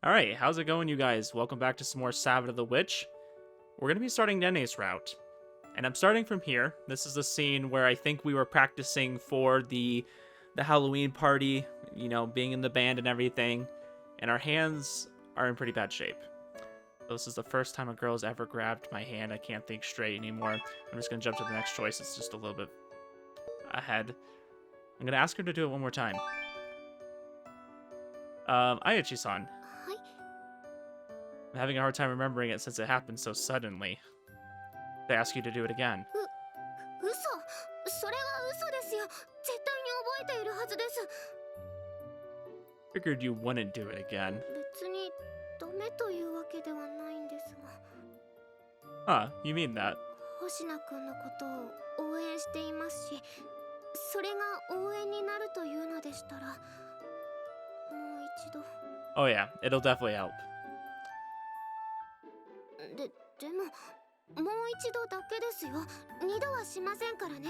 Alright, how's it going, you guys? Welcome back to some more Sabbat of the Witch. We're going to be starting Nene's route. And I'm starting from here. This is the scene where I think we were practicing for the Halloween party, you know, being in the band and everything. And our hands are in pretty bad shape. This is the first time a girl's ever grabbed my hand. I can't think straight anymore. I'm just going to jump to the next choice. It's just a little bit ahead. I'm going to ask her to do it one more time. Ayachi-san. I'm having a hard time remembering it since it happened so suddenly. They ask you to do it again. 嘘それは嘘ですよ絶対に覚えているはずです Figured you wouldn't do it again. 別にダメというわけではないんですが Huh, you mean that? 星名くんのことを応援していますしそれが応援になるというのでしたらもう一度 Oh yeah, it'll definitely help. でももう一度だけですよ二度はしませんからね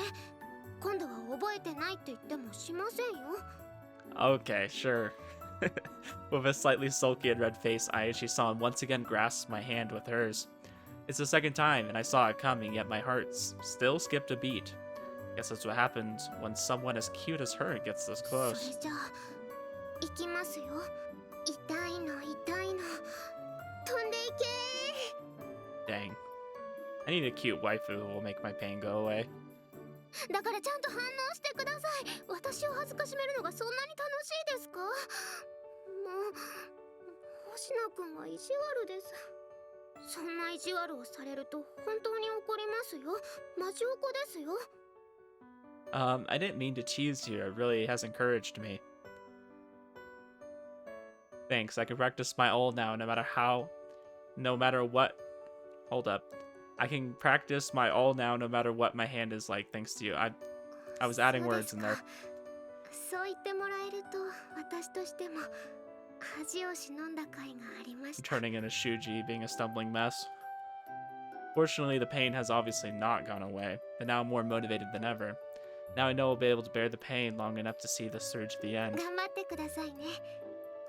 今度は覚えてないって言ってもしませんよ Okay, sure. With a slightly sulky and red face, Ayachi-san once again grasped my hand with hers. It's the second time, and I saw it coming, yet my heart still skipped a beat. Guess that's what happens when someone as cute as her gets this それ close. じゃあ行きますよ痛いの痛いの飛んでいけ Dang. I need a cute waifu who will make my pain go away. だからちゃんと反応してください私を恥ずかしめるのがそんなに楽しいですかもう星名くんは意地悪ですそんな意地悪をされると本当に怒りますよマジ怒ですよ I didn't mean to tease you. It really has encouraged me. Thanks. I can practice my all now, no matter what. Hold up. I can practice my all now, no matter what my hand is like, thanks to you. I was adding words in there. そう言ってもらえると私としても恥を忍んだ甲斐がありました Turning into Shuji, being a stumbling mess. Fortunately, the pain has obviously not gone away, but now I'm more motivated than ever. Now I know I'll be able to bear the pain long enough to see this through to the end. 頑張ってくださいね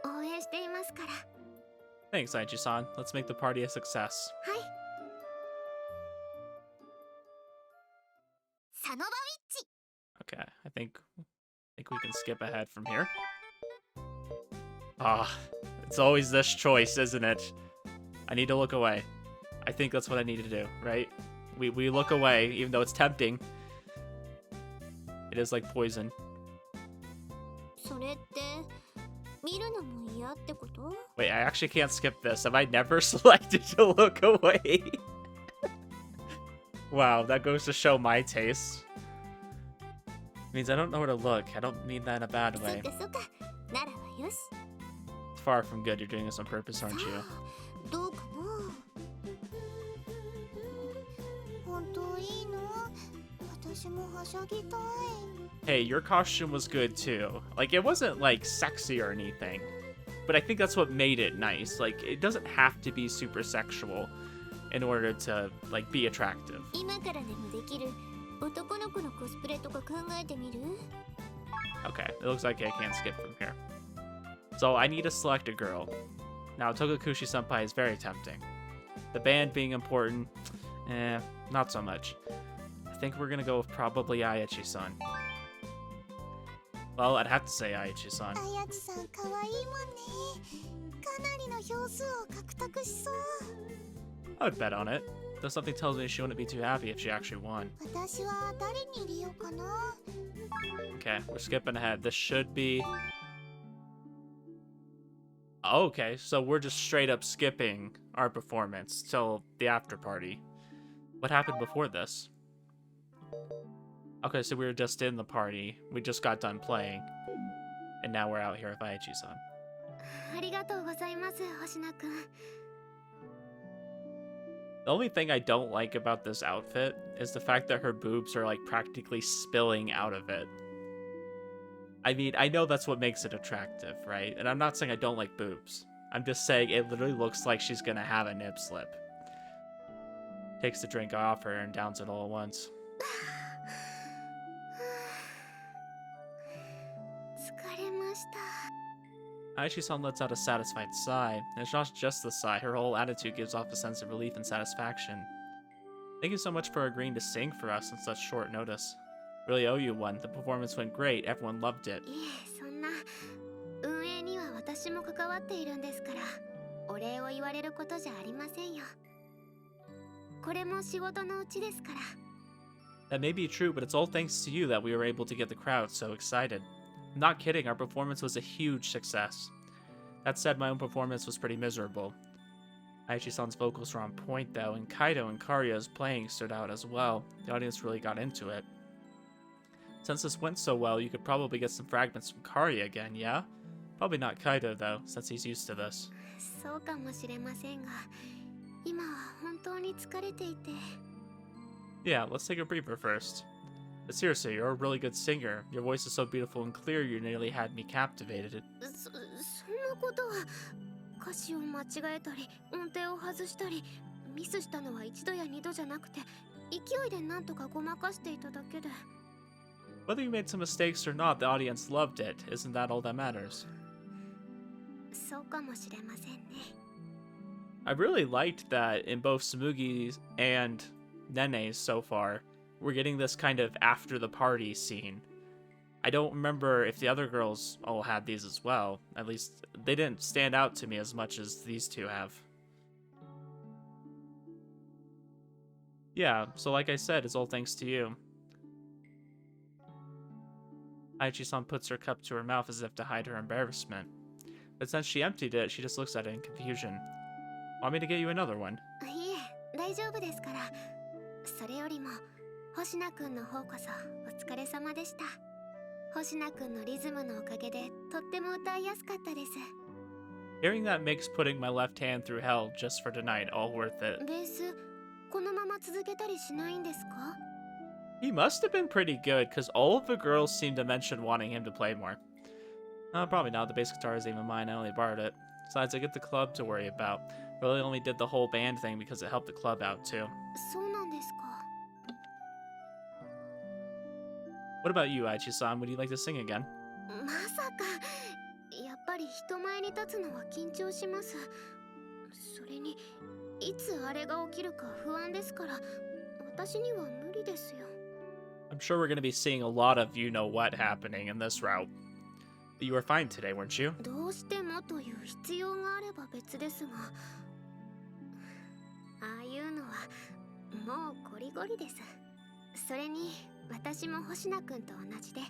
応援していますから Thanks, Aichi-san. Let's make the party a success. はいサノバウィッチ Okay, I think we can skip ahead from here. Ah, it's always this choice, isn't it? I need to look away. I think that's what I need to do, right? We look away, even though it's tempting. It is like poison. それって見るのも嫌ってこと Wait, I actually can't skip this. Have I never selected to look away? Wow, that goes to show my taste. Means I don't know where to look. I don't mean that in a bad そっ way. かそっかならばよし It's far from good. You're doing this on purpose, aren't you? どうかな本当いいの私もはしゃぎたい Hey, your costume was good too. Like, it wasn't like sexy or anything, but I think that's what made it nice. Like, it doesn't have to be super sexual in order to like be attractive. 今からでもできる男の子のコスプレとか考えてみる Okay, it looks like I can't skip from here. So I need to select a girl. Now, Togakushi-senpai is very tempting. The band being important, not so much. I think we're gonna go with probably Ayachi-san. Well, I'd have to say Ayachi-san. あやちさんかわいいもんねかなりの票数を獲得しそう I would bet on it. Though something tells me she wouldn't be too happy if she actually won. 私は誰に入れようかな Okay, we're skipping ahead. This should be... Oh, okay, so we're just straight up skipping our performance till the after party. What happened before this? Okay, so we were just in the party. We just got done playing. And now we're out here with Aichi-san. ありがとうございます星名くん The only thing I don't like about this outfit is the fact that her boobs are like practically spilling out of it. I mean, I know that's what makes it attractive, right? And I'm not saying I don't like boobs. I'm just saying it literally looks like she's gonna have a nip slip. Takes the drink off her and downs it all at once. 疲れました Aichi-san lets out a satisfied sigh, and it's not just the sigh, her whole attitude gives off a sense of relief and satisfaction. Thank you so much for agreeing to sing for us on such short notice. Really owe you one. The performance went great, everyone loved it. いえ、そんな運営には私も関わっているんですから、お礼を言われることじゃありませんよ。これも仕事のうちですから。That may be true, but it's all thanks to you that we were able to get the crowd so excited. I'm not kidding, our performance was a huge success. That said, my own performance was pretty miserable. Aichi-san's vocals were on point though, and Kaido and Karya's playing stood out as well. The audience really got into it. Since this went so well, you could probably get some fragments from Karya again, yeah? Probably not Kaido though, since he's used to this. そうかもしれませんが、今は本当に疲れていて。Yeah, let's take a breather first. But seriously, you're a really good singer. Your voice is so beautiful and clear, you nearly had me captivated. そんなことは、歌詞を間違えたり、音程を外したり、ミスしたのは一度や二度じゃなくて、勢いでなんとかごまかしていただけで。Whether you made some mistakes or not, the audience loved it. Isn't that all that matters? そうかもしれませんね。I really liked that in both Samugi's and Nene's so far, we're getting this kind of after the party scene. I don't remember if the other girls all had these as well. At least they didn't stand out to me as much as these two have. Yeah, so like I said, it's all thanks to you. Aichi-san puts her cup to her mouth as if to hide her embarrassment. But since she emptied it, she just looks at it in confusion. Want me to get you another one? いえ、大丈夫ですから。それよりも、星名くんの方こそお疲れ様でした。星名くんのリズムのおかげでとっても歌いやすかったです。Hearing that makes putting my left hand through hell just for tonight all worth it. ベース、このまま続けたりしないんですか? He must have been pretty good, because all of the girls seemed to mention wanting him to play more. Probably not, the bass guitar is even mine, I only borrowed it. Besides, I get the club to worry about. Really only did the whole band thing because it helped the club out too. そうなんですか。What about you, Aichi-san? Would you like to sing again? まさか、やっぱり人前に立つのは緊張します。それに、いつあれが起きるか不安ですから、私には無理ですよ。I'm sure we're going to be seeing a lot of you-know-what happening in this route. But you were fine today, weren't you? どうしてもという必要があれば別ですが、ああいうのはもうゴリゴリです。それに私も星名くんと同じで、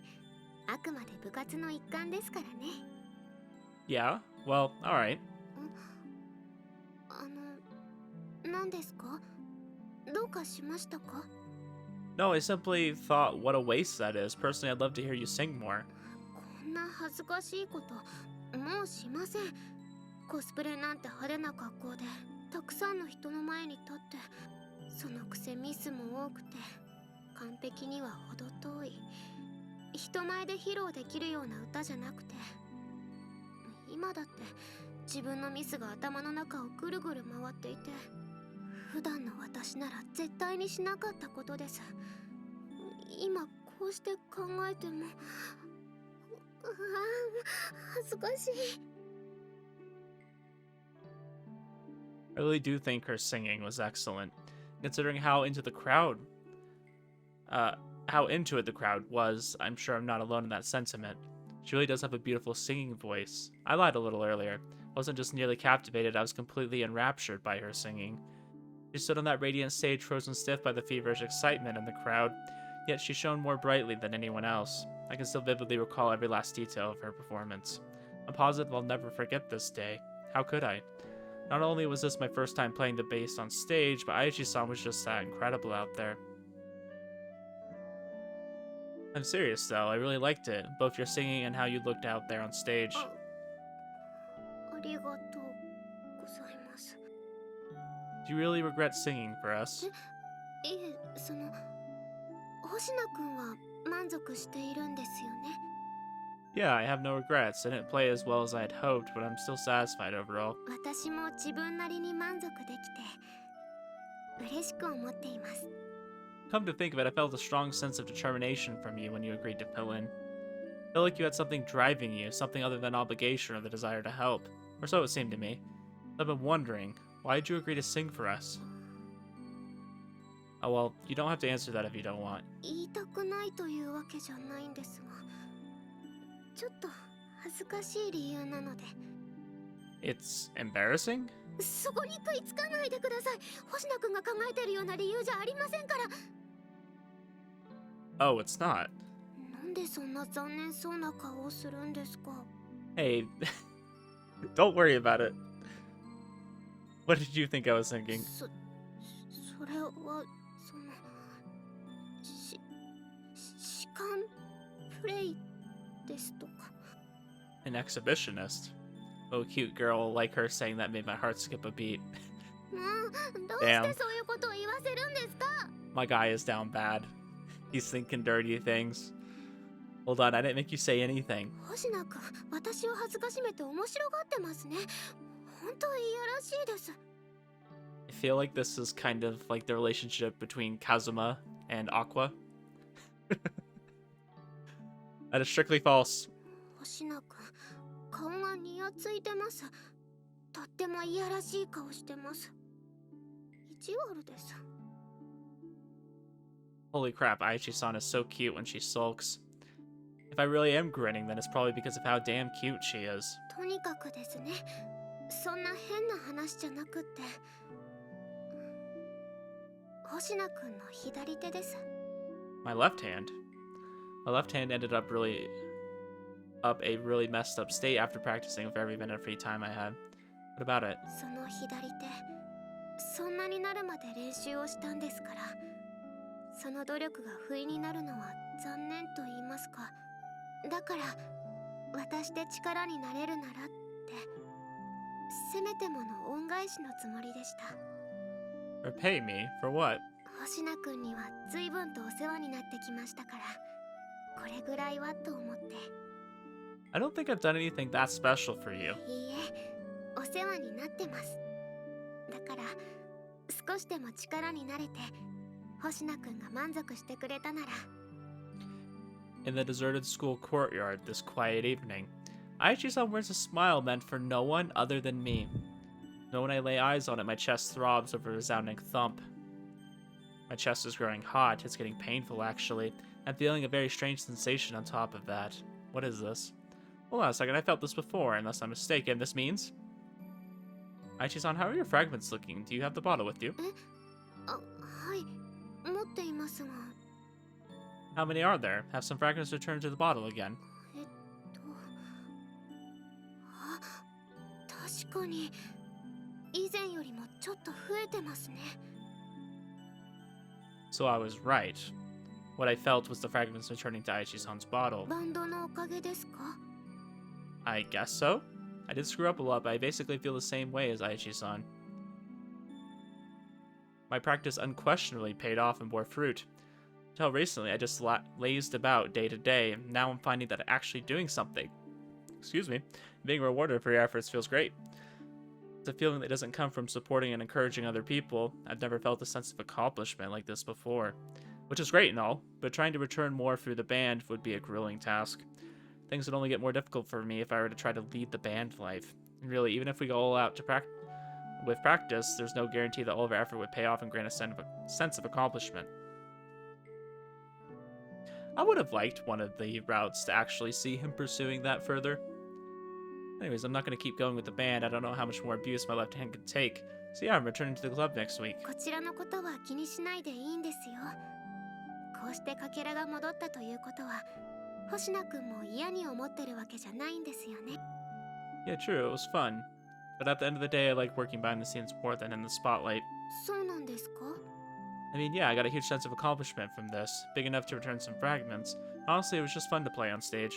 あくまで部活の一環ですからね。Yeah? Well, alright. 何ですか？どうかしましたか？ No, I simply thought what a waste that is. Personally, I'd love to hear you sing more. こんな恥ずかしいこともうしません。コスプレなんて派手な格好でたくさんの人の前に立って、そのくせミスも多くて完璧には程遠い、人前で披露できるような歌じゃなくて、今だって自分のミスが頭の中をぐるぐる回っていて、普段の私なら絶対にしなかったことです。今こうして考えても、恥ずかしい。I really do think her singing was excellent, considering how into the crowd was. I'm sure I'm not alone in that sentiment. She really does have a beautiful singing voice. I lied a little earlier. I wasn't just nearly captivated, I was completely enraptured by her singing. She stood on that radiant stage frozen stiff by the feverish excitement in the crowd, yet she shone more brightly than anyone else. I can still vividly recall every last detail of her performance. I'm positive I'll never forget this day. How could I? Not only was this my first time playing the bass on stage, but Aichi-san was just that incredible out there. I'm serious though, I really liked it, both your singing and how you looked out there on stage. ありがとうございます。 Do you really regret singing for us? いえ、星名くんは満足しているんですよね。 Yeah, I have no regrets. I didn't play as well as I had hoped, but I'm still satisfied overall. 私も自分なりに満足できて嬉しく思っています。 Come to think of it, I felt a strong sense of determination from you when you agreed to fill in. I feel like you had something driving you, something other than obligation or the desire to help. Or so it seemed to me. I've been wondering, why did you agree to sing for us? Oh well, you don't have to answer that if you don't want. 言いたくないというわけじゃないんですが、ちょっと恥ずかしい理由なので。 It's embarrassing? そこに食いつかないでください。星名くんが考えてるような理由じゃありませんから。 Oh, it's not. なんでそんな残念そうな顔をするんですか？ Hey, don't worry about it. What did you think I was thinking? それは士官プレイですとか。 An exhibitionist? Oh, cute girl like her saying that made my heart skip a beat. もうどうしてそういうことを言わせるんですか？ My guy is down bad. He's thinking dirty things. Hold on, I didn't make you say anything. 星名くん、私を恥ずかしめて面白がってますね。本当いやらしいです。 I feel like this is kind of like the relationship between Kazuma and Aqua. That is strictly false. 星名くん、顔がにやついてます。とってもいやらしい顔してます。意地悪です。 Holy crap, Aichi-san is so cute when she sulks. If I really am grinning, then it's probably because of how damn cute she is. とにかくですね、そんな変な話じゃなくって、星名くんの左手です。 My left hand? My left hand ended up a really messed up state after practicing with every minute of free time I had. What about it? その左手、そんなになるまで練習をしたんですから、その努力が不意になるのは残念と言いますか。だから私で力になれるならって、せめてもの恩返しのつもりでした。 Repay me? For what? 星名くんには随分とお世話になってきましたから、これぐらいはと思って。 I don't think I've done anything that special for you. いいえ、お世話になってます。だから少しでも力になれて、星名くんが満足してくれたなら。 In the deserted school courtyard this quiet evening, Aichi-san wears a smile meant for no one other than me. But when I lay eyes on it, my chest throbs over a resounding thump. My chest is growing hot. It's getting painful, actually. I'm feeling a very strange sensation on top of that. What is this? Hold on a second, I felt this before, unless I'm mistaken. This means... Aichi-san, how are your fragments looking? Do you have the bottle with you? あ、はい、持っていますが。 How many are there? Have some fragments returned to the bottle again. あ、確かに以前よりもちょっと増えてますね。 So I was right. What I felt was the fragments returning to Aichi-san's bottle. バンドのおかげですか？ I guess so. I did screw up a lot, but I basically feel the same way as Aichi-san. My practice unquestionably paid off and bore fruit. Until recently, I just lazed about day to day, and now I'm finding that actually doing something, being rewarded for your efforts feels great. It's a feeling that doesn't come from supporting and encouraging other people. I've never felt a sense of accomplishment like this before, which is great and all, but trying to return more through the band would be a grueling task. Things would only get more difficult for me if I were to try to lead the band life. And really, even if we go all out to with practice, there's no guarantee that all of our effort would pay off and grant a sense of accomplishment. I would have liked one of the routes to actually see him pursuing that further. Anyways, I'm not going to keep going with the band. I don't know how much more abuse my left hand could take. So yeah, I'm returning to the club next week. こちらのことは気にしないでいいんですよ。こうしてかけらが戻ったということは、星名くんも嫌に思ってるわけじゃないんですよね。 Yeah, true, it was fun. But at the end of the day, I like working behind the scenes more than in the spotlight. そうなんですか？ I mean, yeah, I got a huge sense of accomplishment from this, big enough to return some fragments. Honestly, it was just fun to play on stage.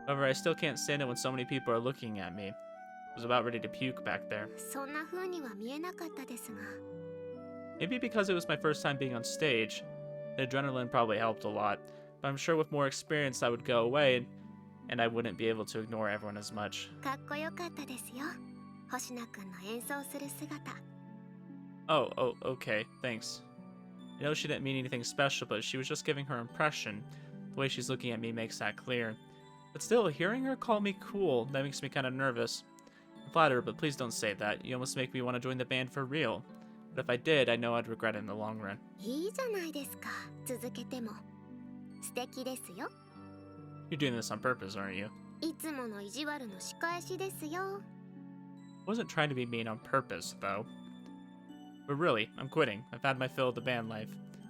However, I still can't stand it when so many people are looking at me. I was about ready to puke back there. そんな風には見えなかったですが。 Maybe because it was my first time being on stage, the adrenaline probably helped a lot. But I'm sure with more experience that would go away, and I wouldn't be able to ignore everyone as much. かっこよかったですよ。星名くんの演奏する姿。 Oh, okay, thanks. I know she didn't mean anything special, but she was just giving her impression. The way she's looking at me makes that clear. But still, hearing her call me cool, that makes me kind of nervous. I'm flattered, but please don't say that. You almost make me want to join the band for real. But if I did, I know I'd regret it in the long run. いいじゃないですか。続けても。素敵ですよ。You're doing this on purpose, aren't you? いつもの意地悪の仕返しですよ。I wasn't trying to be mean on purpose, though. But really, I'm quitting. I've had my fill of the band life.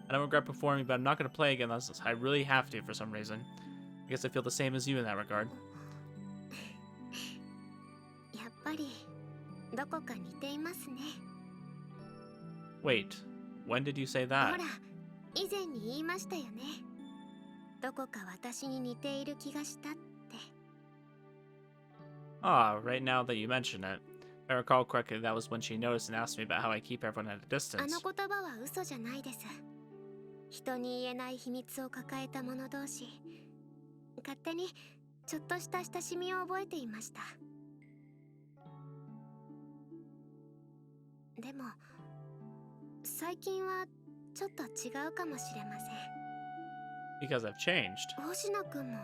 I don't regret performing, but I'm not going to play again unless I really have to for some reason. I guess I feel the same as you in that regard. やっぱりどこか似ていますね。 Wait, when did you say ほ that? ら、以前に言いましたよね。どこか私に似ている気がしたって。 Ah, right now that you mention it. If I recall correctly, that was when she noticed and asked me about how I keep everyone at a あ distance. の言葉は嘘じゃないです。人に言えない秘密を抱えた者同士、勝手にちょっとした親しみを覚えていました。でも最近はちょっと違うかもしれません。 Because I've changed. 星野くんも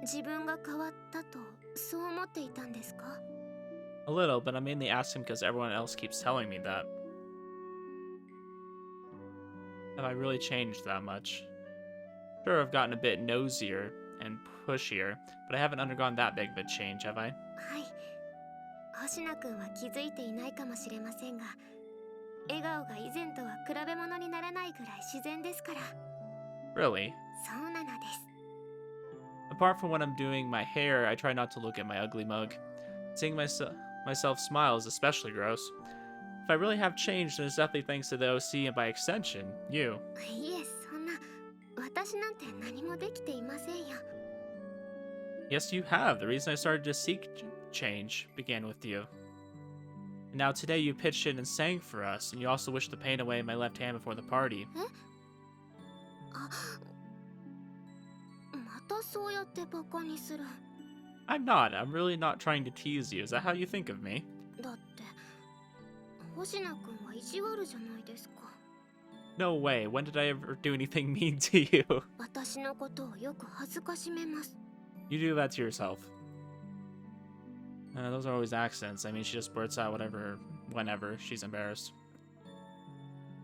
自分が変わったとそう思っていたんですか？ A little, but I'm mainly asking because everyone else keeps telling me that. Have I really changed that much? Sure, I've gotten a bit nosier and pushier, but I haven't undergone that big of a change, have I? はい。星野くんは気づいていないかもしれませんが、笑顔が以前とは比べ物にならないぐらい自然ですから。 Really? そうなのです。 Apart from when I'm doing my hair, I try not to look at my ugly mug. Seeing myself smile is especially gross. If I really have changed, then it's definitely thanks to the OC and by extension, you. いえ、そんな。私なんて何もできていませんよ。 Yes, you have. The reason I started to seek change began with you. And now today you pitched in and sang for us, and you also wished the pain away in my left hand before the party. あ、またそうやってバカにする。 I'm not. I'm really not trying to tease you. Is that how you think of me? だって、星野くんは意地悪じゃないですか。 No way. When did I ever do anything mean to you? 私のことをよく恥ずかしめます。 You do that to yourself. Those are always accidents. I mean, she just blurts out whatever, whenever she's embarrassed.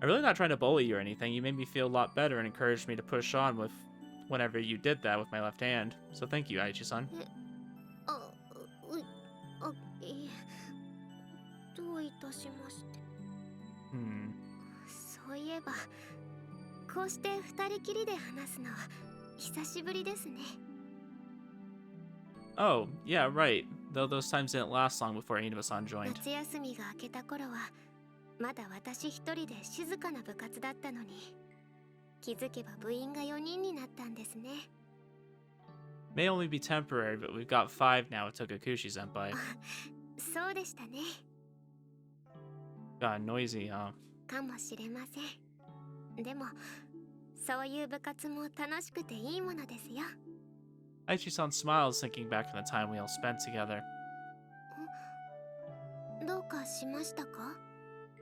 I'm really not trying to bully you or anything. You made me feel a lot better and encouraged me to push on with whenever you did that with my left hand. So thank you, Aichi-san. あ、あ、いえ。どういたしまして。そういえば、こうして二人きりで話すのは久しぶりですね。 Oh, yeah, right. Though those times didn't last long before Inaba-san joined. 夏休みが明けた頃は、まだ私一人で静かな部活だったのに、気づけば部員が4人になったんですね。 May only be temporary, but we've got 5 now at Tokakushi-senpai. そうでしたね。 God, noisy, huh? かもしれません。でも、そういう部活も楽しくていいものですよ。 Aichi-san smiles thinking back on the time we all spent together. どうかしましたか？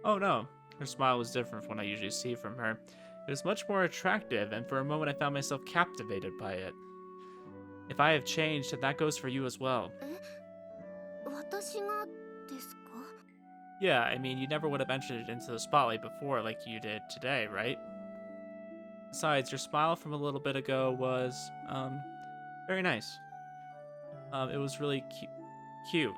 Oh no, her smile was different from what I usually see from her. It was much more attractive, and for a moment I found myself captivated by it. If I have changed, then that goes for you as well. 私がですか？ Yeah, I mean, you never would have entered into the spotlight before like you did today, right? Besides, your smile from a little bit ago was, very nice. It was really cute.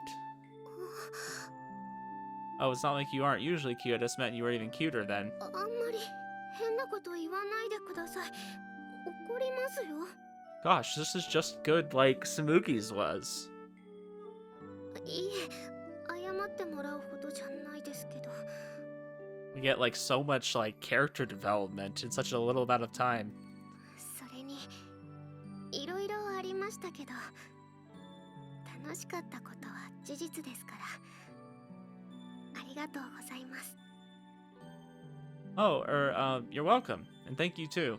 Oh, it's not like you aren't usually cute, I just meant you were even cuter then. あんまり変なこと言わないでください。怒りますよ。 Gosh, this is just good like Samuki's was. いいえ、謝ってもらうほどじゃないですけど。 We get like so much like character development in such a little amount of time. それに、いろいろありましたけど、楽しかったことは事実ですから。ありがとうございます。 Oh, you're welcome, and thank you too.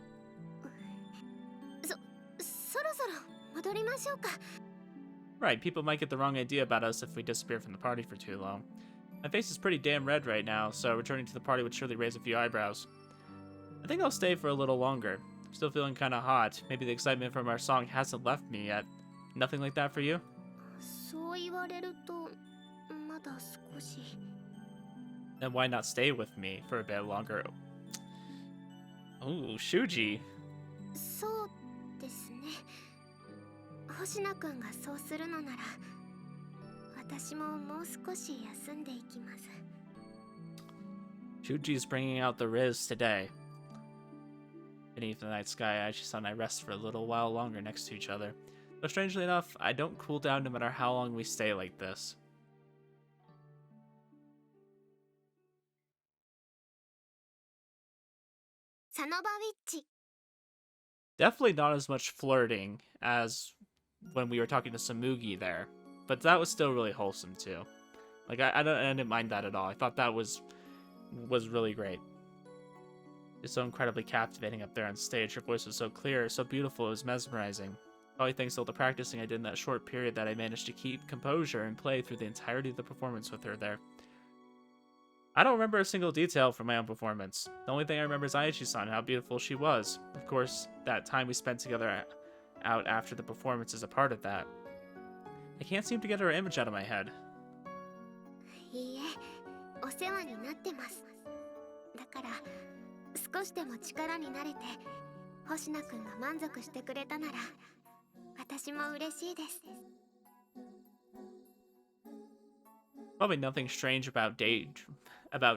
そろそろ戻りましょうか。 Right, people might get the wrong idea about us if we disappear from the party for too long. My face is pretty damn red right now, so returning to the party would surely raise a few eyebrows. I think I'll stay for a little longer. I'm still feeling kinda hot. Maybe the excitement from our song hasn't left me yet. Nothing like that for you? そう言われるとまだ少し。 Then why not stay with me for a bit longer? Ooh, Shuji. そうですね。星名くんがそうするのなら私ももう少し休んでいきます。 Shuji's bringing out the Riz today. Beneath the night sky, Aichi-san and I rest for a little while longer next to each other. But strangely enough, I don't cool down no matter how long we stay like this. Definitely not as much flirting as when we were talking to Samugi there, but that was still really wholesome too. Like I didn't mind that at all. I thought that was really great. It's so incredibly captivating up there on stage. Her voice was so clear, so beautiful, it was mesmerizing. Probably thanks to all the practicing I did in that short period that I managed to keep composure and play through the entirety of the performance with her there. I don't remember a single detail from my own performance. The only thing I remember is Aichi-san and how beautiful she was. Of course, that time we spent together out after the performance is a part of that. I can't seem to get her image out of my head. いいえ、お世話になってます。だから少しでも力になれて星名くんが満足してくれたなら私も嬉しいです。 Probably nothing strange about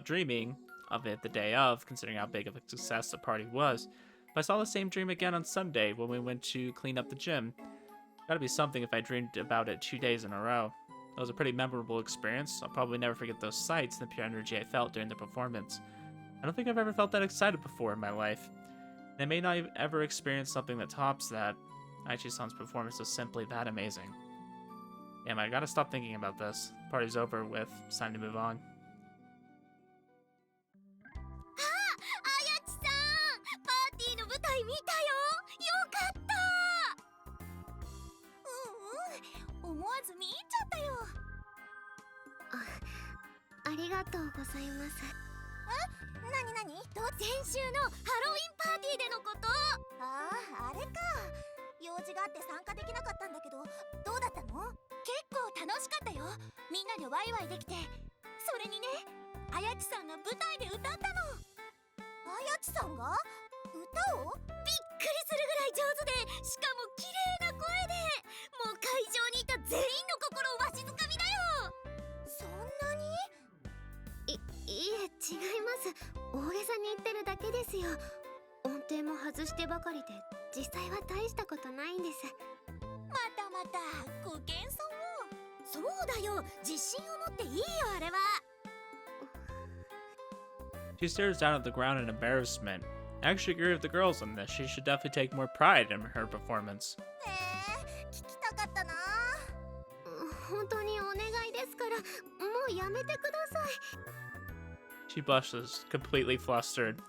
dreaming of it the day of, considering how big of a success the party was. But I saw the same dream again on Sunday when we went to clean up the gym. Gotta be something if I dreamed about it 2 days in a row. It was a pretty memorable experience. I'll probably never forget those sights and the pure energy I felt during the performance. I don't think I've ever felt that excited before in my life. And I may not have ever experienced something that tops that. Aichi-san's performance was simply that amazing. Damn, I gotta stop thinking about this. Party's over with. It's time to move on. ありがとうございます。なになに？先週のハロウィンパーティーでのこと。あれか。用事があって参加できなかったんだけど、どうだったの？結構楽しかったよ。みんなでワイワイできて。それにね、あやちさんが舞台で歌ったの。あやちさんが歌を？びっくりするぐらい上手で、しかも綺麗な声で、もう会場にいた全員の心をわしづかみだよ。そんなに？いえ、違います。大げさに言ってるだけですよ。音程も外してばかりで実際は大したことないんです。またまたご謙遜を。そうだよ、自信を持っていいよ、あれは。 She stares down at the ground in embarrassment. I actually agree with the girls on this. She should definitely take more pride in her performance. 聞きたかったな。本当にお願いですから、もうやめてください。 She blushes, completely flustered.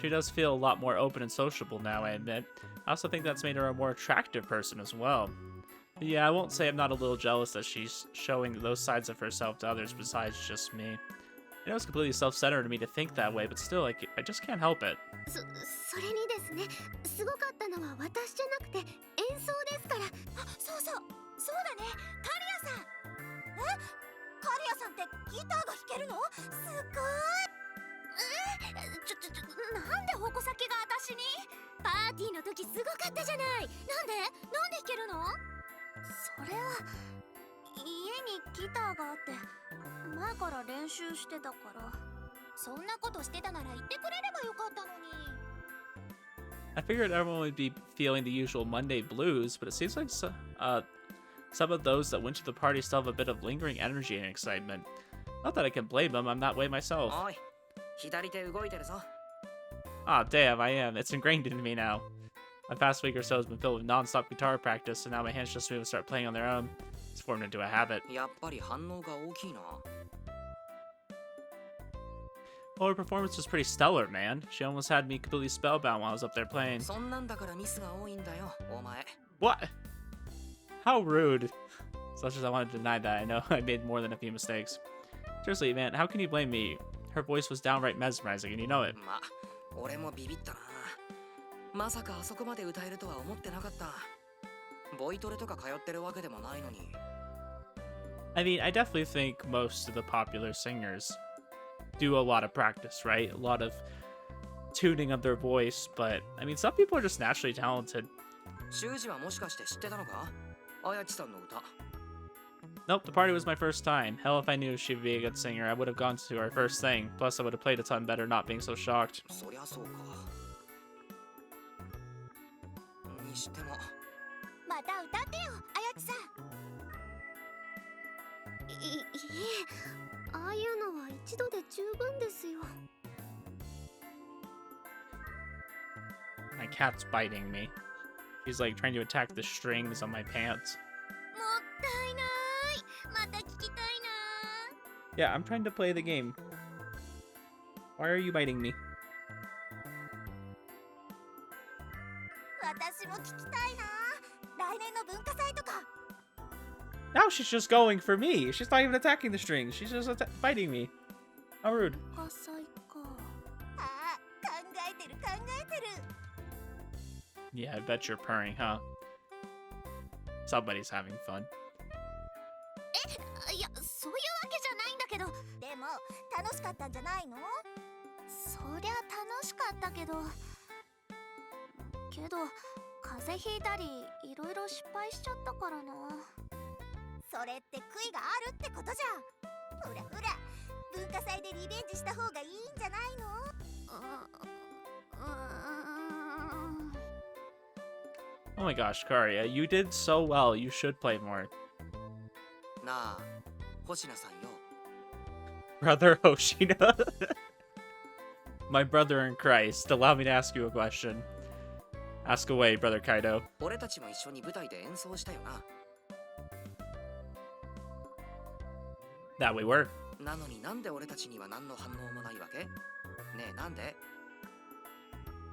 She does feel a lot more open and sociable now, I admit. I also think that's made her a more attractive person as well. But yeah, I won't say I'm not a little jealous that she's showing those sides of herself to others besides just me. I know it's completely self-centered of me to think that way, but still, I just can't help it. それにですね、すごかったのは私じゃなくて演奏ですから。あ、そうだね、カリアさん。カリアさんってギターが弾けるの？すごい。なんで矛先が私に？パーティーの時すごかったじゃない。なんで弾けるの？それは家にギターがあって前から練習してたから。そんなことしてたなら言ってくれればよかったのに。I figured everyone would be feeling the usual Monday blues, but it seems like some of those that went to the party still have a bit of lingering energy and excitement. Not that I can blame them, I'm that way myself. Ah, damn, I am. It's ingrained in me now. My past week or so has been filled with non-stop guitar practice, and now my hands just move and start playing on their own. It's formed into a habit. Well, her performance was pretty stellar, man. She almost had me completely spellbound while I was up there playing. What? How rude. As much as I want to deny that, I know I made more than a few mistakes. Seriously, man, how can you blame me? Her voice was downright mesmerizing, and you know it. ボイトレとか通ってるわけでもないのに。 I mean, I definitely think most of the popular singers do a lot of practice, right? A lot of tuning of their voice, but I mean, some people are just naturally talented. 修二はもしかして知ってたのか、綾地さんの歌。 Nope, the party was my first time. Hell, if I knew she'd be a good singer, I would have gone to her first thing. Plus, I would have played a ton better not being so shocked. そりゃそうか。にしても。また歌ってよ、綾地さん。いえ、ああいうのは一度で十分ですよ。 My cat's biting me. She's like trying to attack the strings on my pants. もったいない。また聞きたいな。 Yeah, I'm trying to play the game. Why are you biting me? 私も聞きたいな。来年の文化祭とか。 Now she's just going for me. She's not even attacking the strings. She's just biting me. How rude. 文化祭か。ああ、考えてる考えてる。 Yeah, I bet you're purring, huh? Somebody's having fun. いや、そういうわけじゃないんだけど。でも楽しかったんじゃないの？そりゃ楽しかったけど風邪ひいたりいろいろ失敗しちゃったからな。それって悔いがあるってことじゃん。ほらほら、文化祭でリベンジした方がいいんじゃないの？ Oh my gosh, Karia, you did so well. You should play more. なあ、星名さんよ。 Brother Hoshina. My brother in Christ, allow me to ask you a question. Ask away, Brother Kaido. 俺たちも一緒に舞台で演奏したよな。 That we were. なのになんで俺たちには何の反応もないわけ？ねえ、なんで？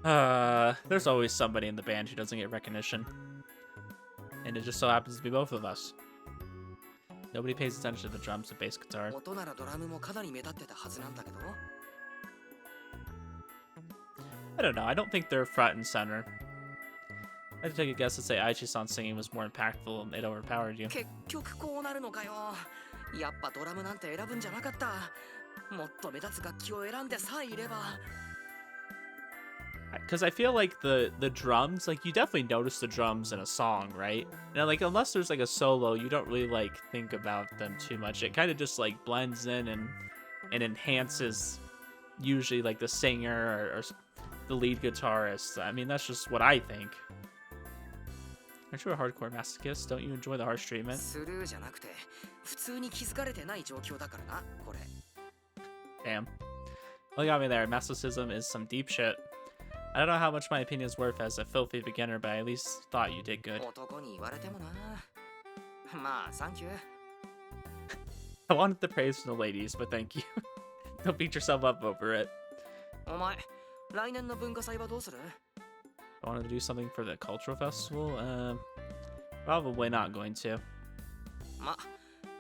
There's always somebody in the band who doesn't get recognition. And it just so happens to be both of us. Nobody pays attention to the drums and bass guitar. 元ならドラムもかなり目立ってたはずなんだけど。 I don't know, I don't think they're front and center. I'd take a guess and say Aichi-san singing was more impactful and it overpowered you. 結局こうなるのかよ。やっぱドラムなんて選ぶんじゃなかった。もっと目立つ楽器を選んでさえいれば。 Because I feel like the drums, like you definitely notice the drums in a song, right? And like unless there's like a solo, you don't really like think about them too much. It kind of just like blends in and enhances usually like the singer or the lead guitarist. I mean, that's just what I think. Aren't you a hardcore masochist? Don't you enjoy the harsh treatment? スルーじゃなくて、普通に気づかれてない状況だからな、これ。 Damn. Well, you got me there. Masochism is some deep shit. I don't know how much my opinion is worth as a filthy beginner, but I at least thought you did good. 男に言われてもな。まあ、サンキュー。 I wanted the praise from the ladies, but thank you. Don't beat yourself up over it. お前、来年の文化祭はどうする？ I wanted to do something for the cultural festival. Probably not going to. ま、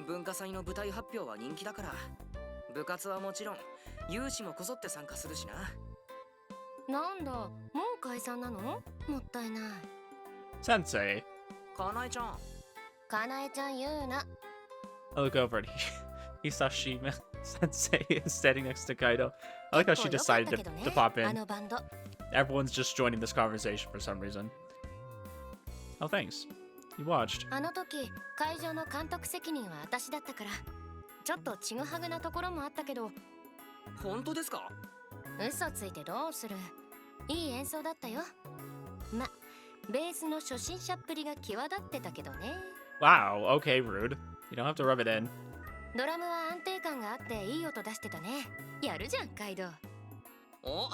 文化祭の舞台発表は人気だから。部活はもちろん、有志もこぞって参加するしな。なんだ、もう解散なの？もったいない。 Sensei. かなえちゃん。かなえちゃん言うな。 I look over at Hisashima Sensei is standing next to Kaido. I like how she decided to pop あ in. のバンド。 Everyone's just joining this conversation for some reason. Oh, thanks. You watched. あの時、会場の監督責任は私だったから、ちょっとちぐはぐなところもあったけど、本当ですか？嘘ついてどうする？いい演奏だったよ。ま、ベースの初心者っぷりが際立ってたけどね。 Wow, okay, rude. You don't have to rub it in. ドラムは安定感があっていい音出してたね。やるじゃん、カイドウ。お、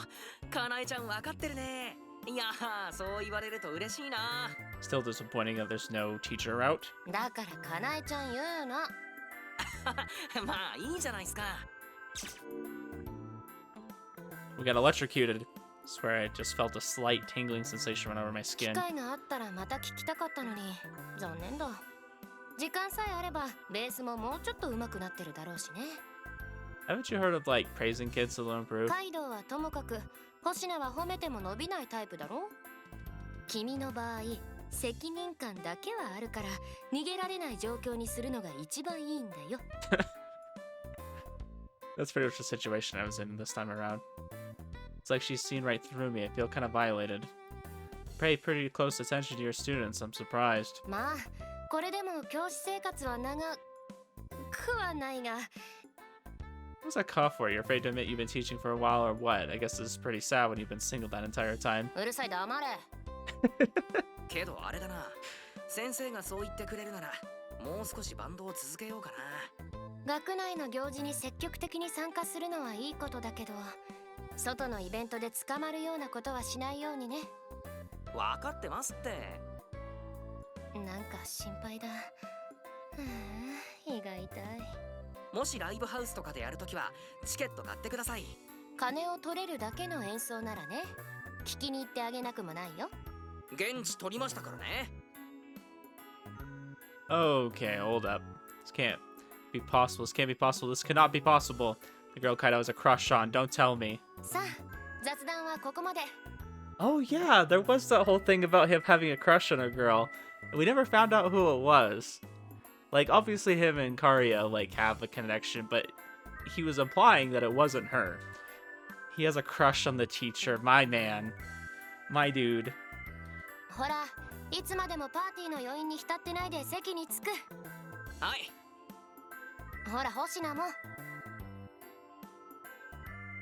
かなえちゃん分かってるね。いや、そう言われると嬉しいな。 Still disappointing that there's no teacher route. だからかなえちゃん言うな。まあいいじゃないですか。 We got electrocuted. I swear I just felt a slight tingling sensation run over my 機 skin. 会があったらまた聞きたかったのに、残念だ。時間さえあればベースももうちょっと上手くなってるだろうしね。 Haven't you heard of like praising kids to improve? カイドウはともかく、星名は褒めても伸びないタイプだろ。君の場合、責任感だけはあるから逃げられない状況にするのが一番いいんだよ。That's pretty much the situation I was in this time around. It's like she's seen right through me. I feel kind of violated. Pay pretty close attention to your students. I'm surprised. まあこれでも教師生活は長くはないが。 What's that cough for? You're afraid to admit you've been teaching for a while or what? I guess this is pretty sad when you've been single that entire time. うるさい黙れ。けどあれだな、先生がそう言ってくれるならもう少しバンドを続けようかな。学内の行事に積極的に参加するのはいいことだけど、外のイベントで捕まるようなことはしないようにね。分かってますって。なんか心配だ。胃が痛い。もしライブハウスとかでやるときはチケット買ってください。金を取れるだけの演奏ならね、聞きに行ってあげなくもないよ。現地取りましたからね。Okay, hold up. This can't be possible. This can't be possible. This cannot be possible. The girl Kaido has a crush on. Don't tell me. さあ、雑談はここまで。 Oh yeah, there was that whole thing about him having a crush on a girl. We never found out who it was. Like, obviously him and Karia, like, have a connection, but he was implying that it wasn't her. He has a crush on the teacher. My man. My dude. ほら、いつまでもパーティーの余韻に浸ってないで席に着く。はい。ほら、星名も。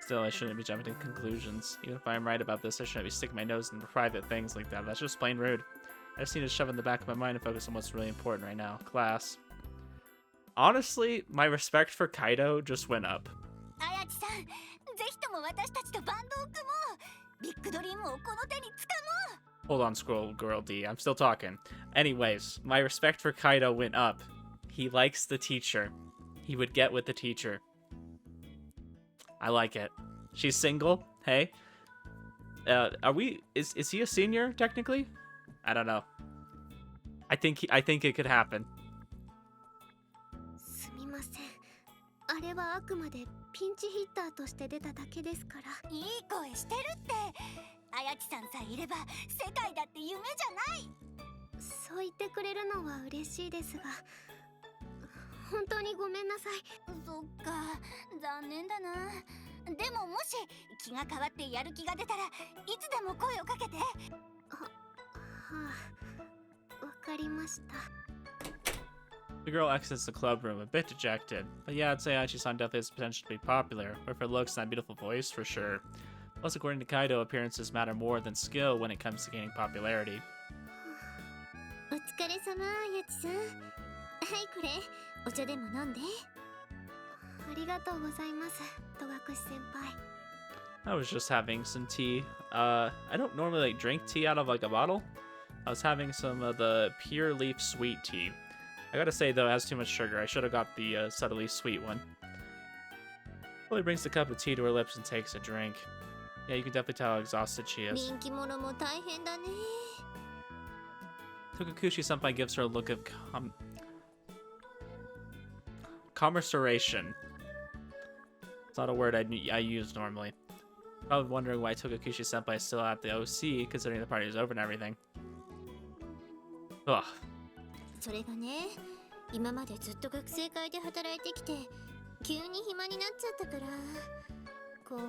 Still, I shouldn't be jumping to conclusions. Even if I'm right about this, I shouldn't be sticking my nose into private things like that. That's just plain rude. I just need to shove it in the back of my mind and focus on what's really important right now. Class. Honestly, my respect for Kaido just went up. あやちさん、ぜひとも私たちとバンドを組もう。ビッグドリームをこの手につかもう。 Hold on, Squirrel Girl D. I'm still talking. Anyways, my respect for Kaido went up. He likes the teacher. He would get with the teacher. I like it. She's single. Hey. Is he a senior technically? I don't know. I think it could happen. すみません。あれはあくまでピンチヒッターとして出ただけですから。いい声してるって。あやちさんさえいれば世界だって夢じゃない。そう言ってくれるのは嬉しいですが、本当にごめんなさい。そっか、残念だな。でももし気が変わってやる気が出たらいつでも声をかけて。はあ、わかりました。 The girl exits the club room, a bit dejected. But yeah, I'd say Aichi-san definitely has the potential to be popular, or for looks and that beautiful voice, for sure. Plus, according to Kaido, appearances matter more than skill when it comes to gaining popularity. お疲れ様、あやちさん。はい、これ、お茶でも飲んで。ありがとうございます、戸隠先輩。 I was just having some tea. I don't normally like drink tea out of like a bottle. I was having some of the pure leaf sweet tea. I gotta say though, it has too much sugar. I should have got the subtly sweet one. Chloe brings the cup of tea to her lips and takes a drink. Yeah, you can definitely tell how exhausted she is. 人気者も大変だね。 Tokukushi-senpai gives her a look of commiseration. It's not a word I use normally. Probably wondering why Tokukushi-senpai is still at the OC, considering the party is over and everything. Ugh. それがね、今までずっと学生会で働いてきて、急に暇になっちゃったから、こう、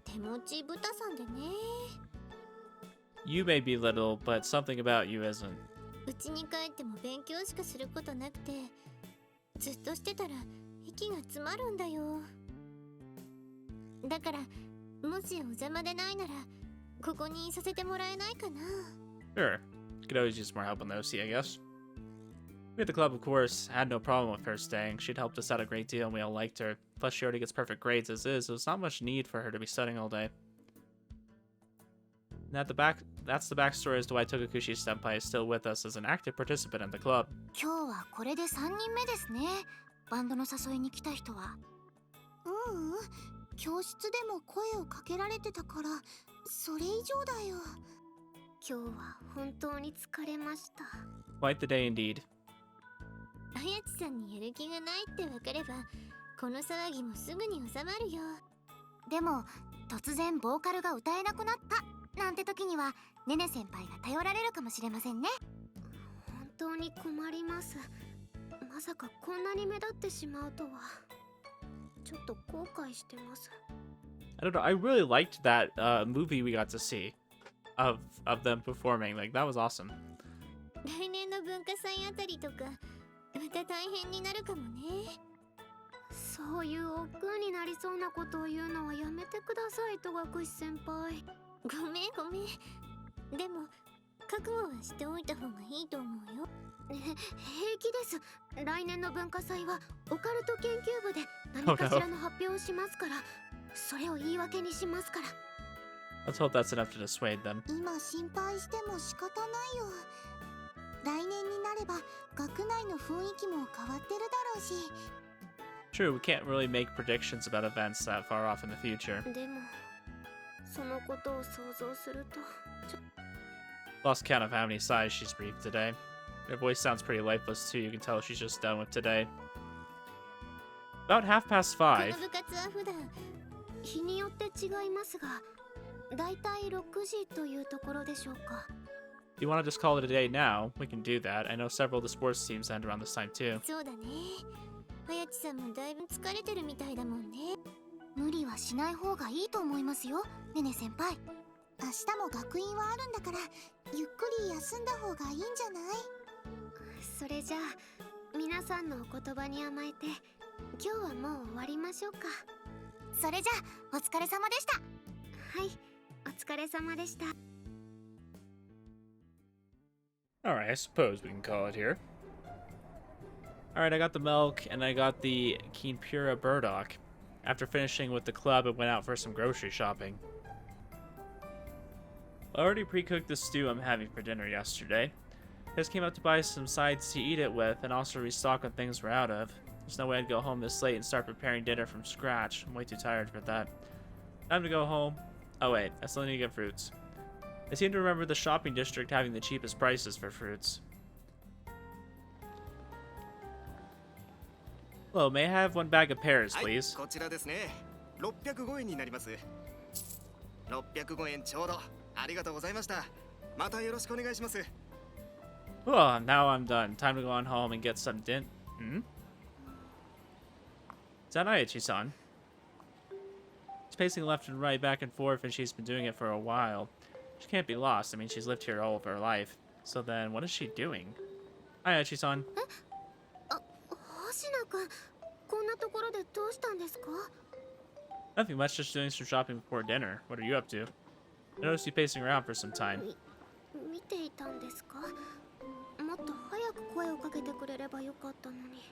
手持ち豚さんでね。You may be little, but something about you isn't. うちに帰っても勉強しかすることなくて、ずっとしてたら息が詰まるんだよ。だから、もしお邪魔でないなら、ここにいさせてもらえないかな。 Sure. Could always use more help on the OC, I guess. We at the club, of course, had no problem with her staying. She'd helped us out a great deal and we all liked her. Plus, she already gets perfect grades as is, so there's not much need for her to be studying all day. And that's the backstory as to why Tokukushi-senpai is still with us as an active participant in the club. 今日はこれで3人目ですね。バンドの誘いに来た人は。教室でも声をかけられてたから、それ以上だよ。今日は本当に疲れました。 Quite the day indeed. あやちさんにやる気がないってわかれば、この騒ぎもすぐに収まるよ。でも、突然ボーカルが歌えなくなったなんて時にはねね先輩が頼られるかもしれませんね。本当に困ります。まさかこんなに目立ってしまうとは。ちょっと後悔してます。I don't know. I really liked that movie we got to see of them performing. Like that was awesome. 来年の文化祭あたりとかまた大変になるかもね。そういう億劫になりそうなことを言うのはやめてください、戸隠先輩。ごめんごめん。でも覚悟はしておいた方がいいと思うよ。平気です。来年の文化祭はオカルト研究部で何かしらの発表をしますから、それを言い訳にしますから。Let's hope that's enough to dissuade them. 今心配しても仕方ないよ。来年になれば学内の雰囲気も変わってるだろうし。True, we can't really make predictions about events that far off in the future. でもそのことを想像するとLost count of how many sighs she's breathed today. Her voice sounds pretty lifeless too. You can tell she's just done with today. About 5:30. この部活は普段日によって違いますが、だいたい6時というところでしょうか。If you want to just call it a day now, we can do that. I know several of the sports teams end around this time too. そうだね。早地さんもだいぶ疲れてるみたいだもんね。無理はしない方がいいと思いますよ、ねね先輩。明日も学院はあるんだから、ゆっくり休んだ方がいいんじゃない？それじゃあ皆さんのお言葉に甘えて今日はもう終わりましょうか。それじゃあお疲れ様でした。はい、お疲れ様でした。Alright, I suppose we can call it here. Alright, I got the milk and I got the Keenpura burdock. After finishing with the club, I went out for some grocery shopping. I already pre-cooked the stew I'm having for dinner yesterday. Just came out to buy some sides to eat it with and also restock on things we're out of. There's no way I'd go home this late and start preparing dinner from scratch. I'm way too tired for that. Time to go home. Oh wait, I still need to get fruits. I seem to remember the shopping district having the cheapest prices for fruits. Hello, may I have one bag of pears, please? こちらですね。605円になります。605円ちょうど。ありがとうございました。またよろしくお願いします。Oh, now I'm done. Time to go on home and get some Hmm? Is that Ayachi-san? She's pacing left and right, back and forth, and she's been doing it for a while. She can't be lost. I mean, she's lived here all of her life. So then, what is she doing? Hi, Ayachi-san. 星野くん、こんなところでどうしたんですか？ Nothing much, just doing some shopping before dinner. What are you up to? I noticed you pacing around for some time. 見ていたんですか？もっと早く声をかけてくれればよかったのに。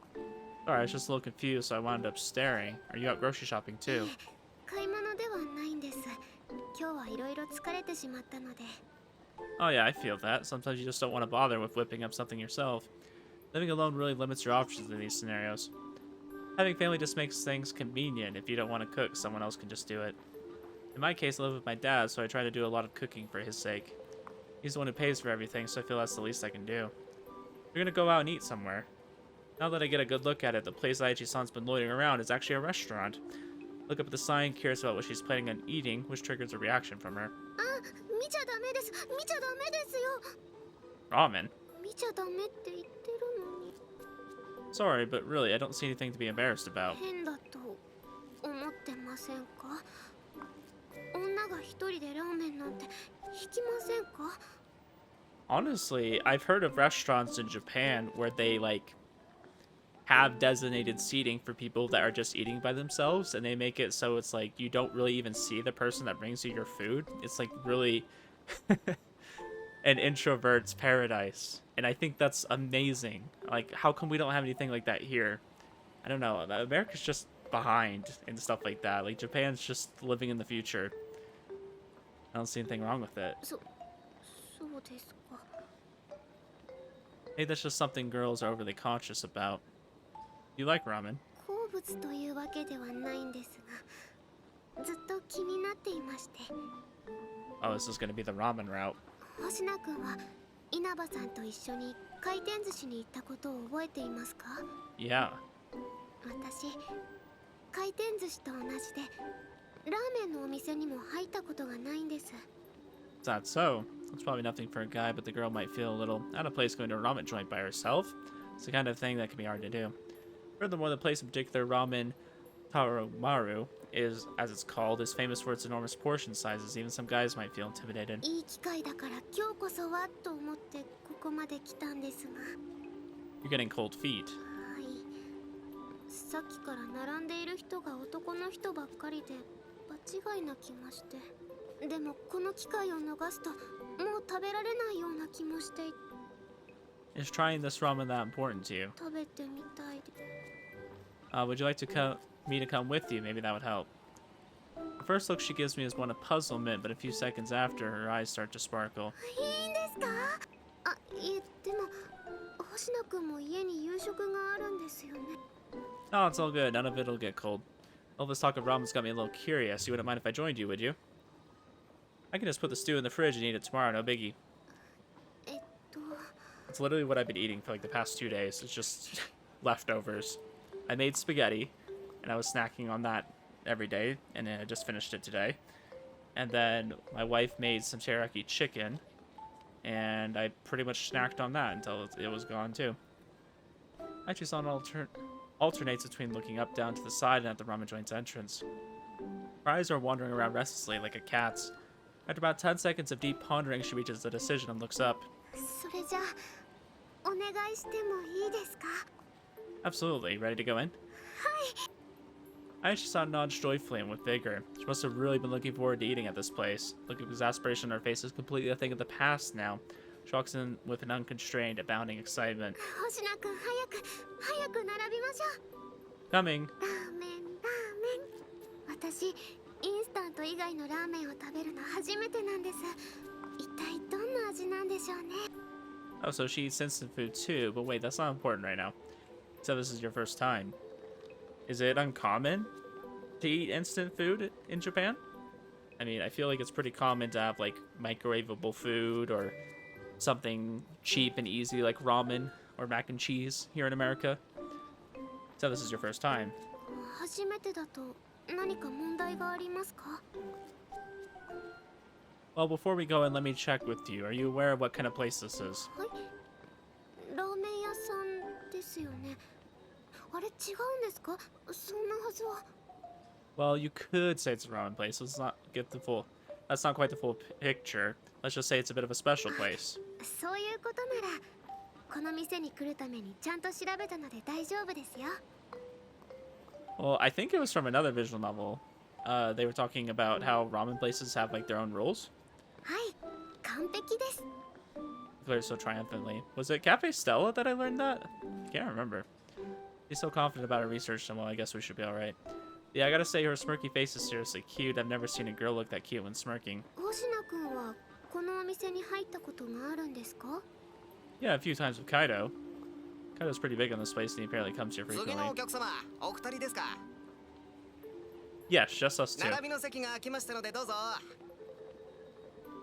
Sorry, I was just a little confused, so I wound up staring. Are you out grocery shopping too? 買い物ではないんです。今日はいろいろ疲れてしまったので。Oh yeah, I feel that. Sometimes you just don't want to bother with whipping up something yourself. Living alone really limits your options in these scenarios. Having family just makes things convenient. If you don't want to cook, someone else can just do it. In my case, I live with my dad, so I try to do a lot of cooking for his sake. He's the one who pays for everything, so I feel that's the least I can do. We're gonna go out and eat somewhere. Now that I get a good look at it, the place Aichi-san's been loitering around is actually a restaurant. Look up at the sign, curious about what she's planning on eating, which triggers a reaction from her. 見ちゃダメです。見ちゃダメですよ。 Ramen? 見ちゃダメって言ってるのに。 Sorry, but really, I don't see anything to be embarrassed about. 変だと思ってませんか？女が一人でラーメンなんて引きませんか？ Honestly, I've heard of restaurants in Japan where they, like, have designated seating for people that are just eating by themselves, and they make it so it's like you don't really even see the person that brings you your food. It's like really an introvert's paradise, and I think that's amazing. Like, how come we don't have anything like that here? I don't know. America's just behind and stuff like that. Like, Japan's just living in the future. I don't see anything wrong with it. そうですか。 Maybe that's just something girls are overly conscious about. You like ramen? 好物というわけではないんですが、ずっと気になっていまして。 Oh, this is gonna be the ramen route. 星名くんは稲葉さんと一緒に回転寿司に行ったことを覚えていますか？ Yeah. 私、回転寿司と同じでラーメンのお店にも入ったことがないんです。Is that so? That's probably nothing for a guy, but the girl might feel a little out of place going to a ramen joint by herself. It's the kind of thing that can be hard to do. Furthermore, the place in particular, Ramen Taromaru, is, as it's called, is famous for its enormous portion sizes. Even some guys might feel intimidated. いい機会だから今日こそはと思ってここまで来たんですが。 You're getting cold feet. はい。さっきから並んでいる人が男の人ばっかりで場違いな気がして。でもこの機会を逃すともう食べられないような気もしていて。 Is trying this ramen that important to you? 食べてみたいで。 Would you like me to come with you? Maybe that would help. The first look she gives me is one of puzzlement, but a few seconds after, her eyes start to sparkle. いいんですか？あ、いえ、でも星野くんも家に夕食があるんですよね。 Oh, it's all good. None of it'll get cold. All this talk of ramen's got me a little curious. You wouldn't mind if I joined you, would you? I can just put the stew in the fridge and eat it tomorrow, no biggie. えっと。 It's literally what I've been eating for like the past 2 days. It's just leftovers. I made spaghetti, and I was snacking on that every day, and then I just finished it today. And then my wife made some teriyaki chicken, and I pretty much snacked on that until it was gone too. Aichi-san alternates between looking up, down to the side, and at the ramen joint's entrance. Her eyes are wandering around restlessly like a cat's. After about 10 seconds of deep pondering, she reaches a decision and looks up. それじゃあお願いしてもいいですか？ Absolutely. Ready to go in? Aichi-san nods joyfully and with vigor. She must have really been looking forward to eating at this place. Look of exasperation on her face is completely a thing of the past now. She walks in with an unconstrained, abounding excitement. 星野くん早く並びましょう。 Coming. ラーメン。私インスタント以外のラーメンを食べるの初めてなんです。一体どんな味なんでしょうね。 Oh, so she eats instant food too, but wait, that's not important right now. So this is your first time. Is it uncommon to eat instant food in Japan? I mean, I feel like it's pretty common to have like microwavable food or something cheap and easy like ramen or mac and cheese here in America. So this is your first time. 初めてだと何か問題がありますか？ Well, before we go in, let me check with you. Are you aware of what kind of place this is? はい。ラーメン屋さんですよね。あれ違うんですか？そんなはずは。 Well, you could say it's a ramen place. Let's not get the full. That's not quite the full picture. Let's just say it's a bit of a special place. そういうことならこの店に来るためにちゃんと調べたので大丈夫ですよ。 Well, I think it was from another visual novel. They were talking about how ramen places have like their own rules. はい、完璧です。 Declared so triumphantly. Was it Cafe Stella that I learned that? Can't remember. He's so confident about her research, and well, I guess we should be alright. Yeah, I gotta say, her smirky face is seriously cute. I've never seen a girl look that cute when smirking. 星野くんはこのお店に入ったことがあるんですか？ Yeah, a few times with Kaido. Kaido's pretty big on this place, and he apparently comes here 次 frequently. のお客様、お二人ですか？ Yes, just us two. 並びの席が空きましたのでどうぞ。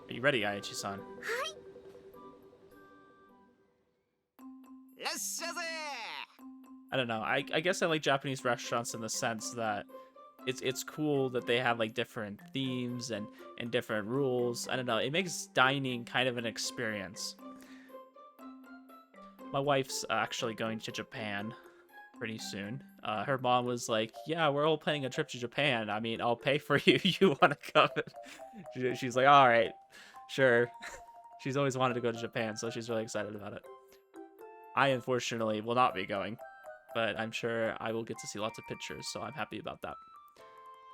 Are you ready, Aichi-san? いらっしゃいませ。 I don't know. I guess I like Japanese restaurants in the sense that it's cool that they have like different themes and different rules. I don't know. It makes dining kind of an experience. My wife's actually going to Japan pretty soon. Her mom was like, "Yeah, we're all planning a trip to Japan. I mean, I'll pay for you. You want to come?" She's like, "All right, sure." She's always wanted to go to Japan, so she's really excited about it. I unfortunately will not be going, but I'm sure I will get to see lots of pictures, so I'm happy about that.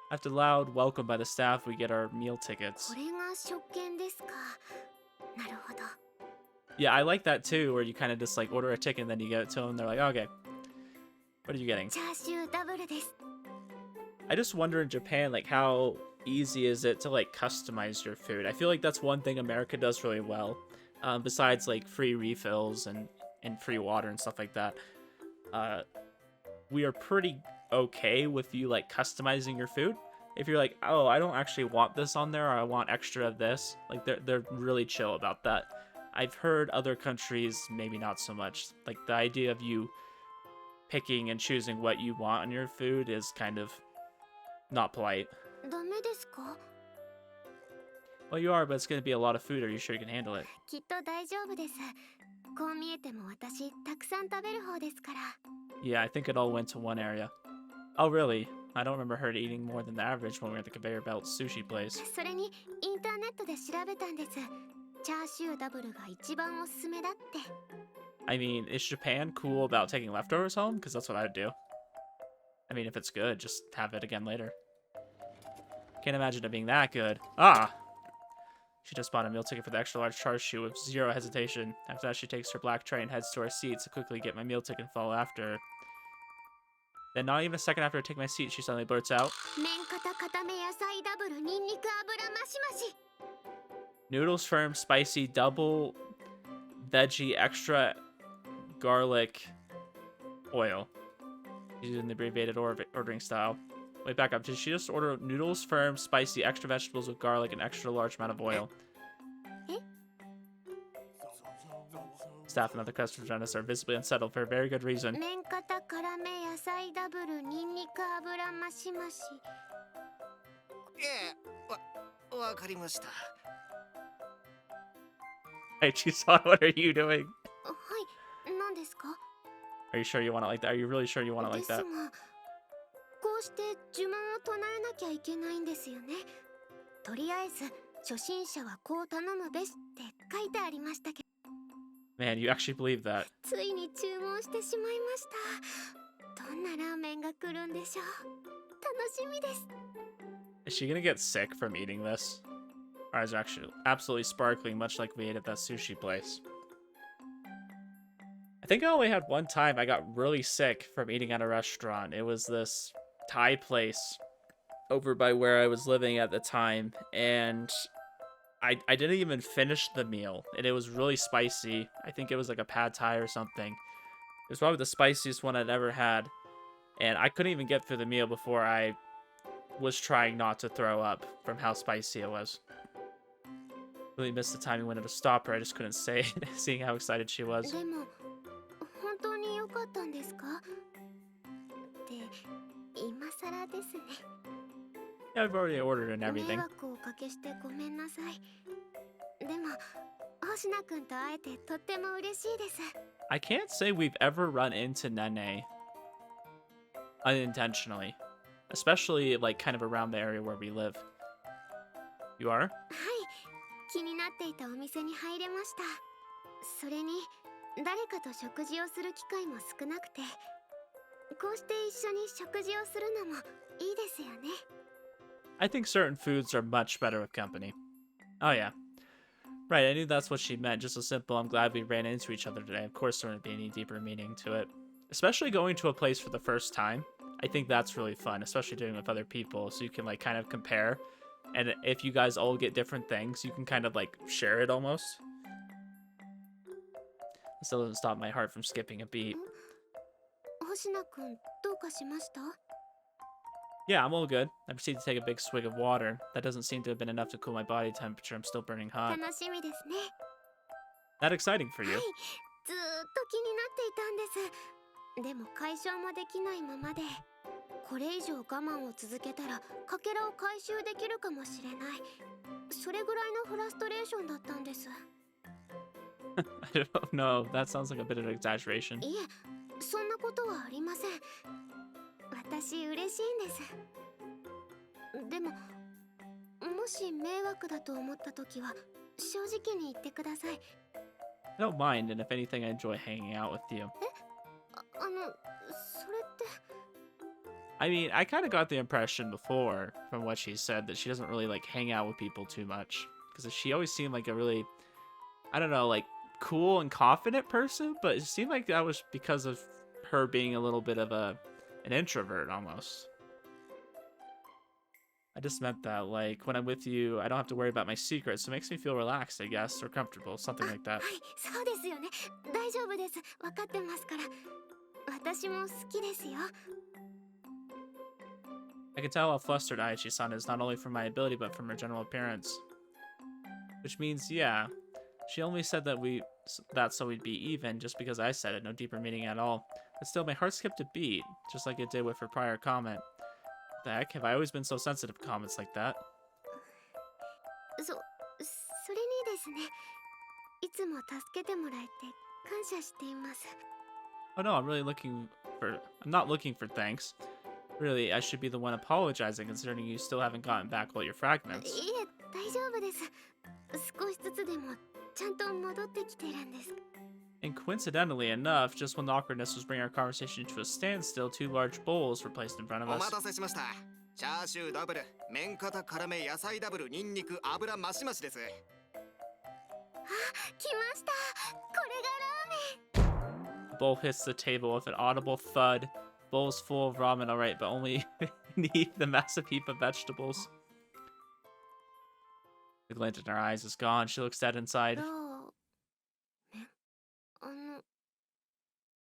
After the loud welcome by the staff, we get our meal tickets. これが食券ですか。なるほど。 Yeah, I like that too, where you kind of just like order a ticket and then you get it to them. They're like, okay, what are you getting? チャーシューダブルです。 I just wonder in Japan, like how easy is it to like customize your food? I feel like that's one thing America does really well. Besides like free refills and free water and stuff like that. We are pretty okay with you like customizing your food. If you're like, oh, I don't actually want this on there, or I want extra of this, like they're really chill about that. I've heard other countries maybe not so much. Like the idea of you picking and choosing what you want on your food is kind of not polite. ダメですか？ Well, you are, but it's gonna be a lot of food. Are you sure you can handle it? きっと大丈夫です。こう見えても私たくさん食べる方ですから。 Yeah, I think it all went to one area. Oh, really? I don't remember her eating more than the average when we were at the conveyor belt sushi place. それにインターネットで調べたんです。チャーシューダブルが一番おすすめだって。 I mean, is Japan cool about taking leftovers home? Because that's what I'd do. I mean, if it's good, just have it again later. Can't imagine it being that good. Ah! She just bought a meal ticket for the extra large char-siu with zero hesitation. After that, she takes her black tray and heads to her seat to quickly get my meal ticket and follow after her. Then, not even a second after I take my seat, she suddenly blurts out, 麺固固め野菜ダブルニンニク油マシマシ。 Noodles firm, spicy, double veggie, extra garlic oil. Using the abbreviated ordering style. Wait, back up. Did she just order noodles firm, spicy, extra vegetables with garlic, and extra large amount of oil? Staff and other customers around us are visibly unsettled for a very good reason. 麺固辛め野菜ダブルニンニク油マシマシ。わかりました。 Hey, Chisan, what are you doing? はい、何ですか？ Are you sure you want it like that? Are you really sure you want it like です that? が、こうして呪文を唱えなきゃいけないんですよね。とりあえず初心者はこう頼むべしって書いてありましたけど。 Man, you actually believe that. ついに注文してしまいました。どんなラーメンが来るんでしょう。楽しみです。 Is she gonna get sick from eating this? Our eyes are actually absolutely sparkling, much like we ate at that sushi place. I think I only had one time I got really sick from eating at a restaurant. It was this Thai place over by where I was living at the time, and I didn't even finish the meal, and it was really spicy. I think it was like a pad thai or something. It was probably the spiciest one I'd ever had, and I couldn't even get through the meal before I was trying not to throw up from how spicy it was. Really missed the timing when it to stop her. I just couldn't say it, seeing how excited she was. でも本当に良かったんですか？って今更ですね。 Yeah, I've already ordered and 迷 everything. 惑をおかけしてごめんなさい。でも星名くんと会えてとっても嬉しいです。 I can't say we've ever run into Nene unintentionally, especially like kind of around the area where we live. You are? はい、気になっていたお店に入れました。それに誰かと食事をする機会も少なくて、こうして一緒に食事をするのもいいですよね。 I think certain foods are much better with company. Oh yeah. Right, I knew that's what she meant. Just so simple, I'm glad we ran into each other today. Of course there wouldn't be any deeper meaning to it. Especially going to a place for the first time. I think that's really fun, especially doing it with other people, so you can like kind of compare. And if you guys all get different things, you can kind of like share it almost. It still doesn't stop my heart from skipping a beat. 星名くんどうかしました？ Yeah, I'm all good. I proceeded to take a big swig of water. That doesn't seem to have been enough to cool my body temperature. I'm still burning hot. 楽しみですね。 That exciting for はい、 you? ずーっと気になっていたんです。でも解消もできないままで、これ以上我慢を続けたらかけらを回収できるかもしれない。それぐらいのフラストレーションだったんです。 I don't know. That sounds like a bit of an exaggeration. いえ、そんなことはありません。私嬉しいんです。でも、もし迷惑だと思ったときは正直に言ってください。 I don't mind, and if anything, I enjoy hanging out with you. それって。 I mean, I kind of got the impression before from what she said that she doesn't really like hang out with people too much. Because she always seemed like a really, I don't know, like cool and confident person, but it seemed like that was because of her being a little bit of an introvert almost. I just meant that, like, when I'm with you, I don't have to worry about my secrets, so it makes me feel relaxed, I guess, or comfortable, something like that. はい、そうですよね。大丈夫です。分かってますから。私も好きですよ。 I can tell how flustered Aichi-san is, not only from my ability, but from her general appearance. Which means, yeah, she only said that so we'd be even, just because I said it, no deeper meaning at all. But still, my heart skipped a beat, just like it did with her prior comment. What the heck, have I always been so sensitive to comments like that? ですね。いつも助けてもらえて感謝しています。 Oh no, I'm not looking for thanks. Really, I should be the one apologizing considering you still haven't gotten back all your い fragments. え、大丈夫です。少しずつでもちゃんと戻ってきてるんです。 And coincidentally enough, just when the awkwardness was bringing our conversation to a standstill, two large bowls were placed in front of お us. 待たせしました。チャーシューダブル、麺肩辛め野菜ダブル、ニンニク油増し増しです。来ました。これがラーメン。 The bowl hits the table with an audible thud. Bowl's full of ramen, alright, but only beneath the massive heap of vegetables. The glint in her eyes is gone. She looks dead inside. ラーメ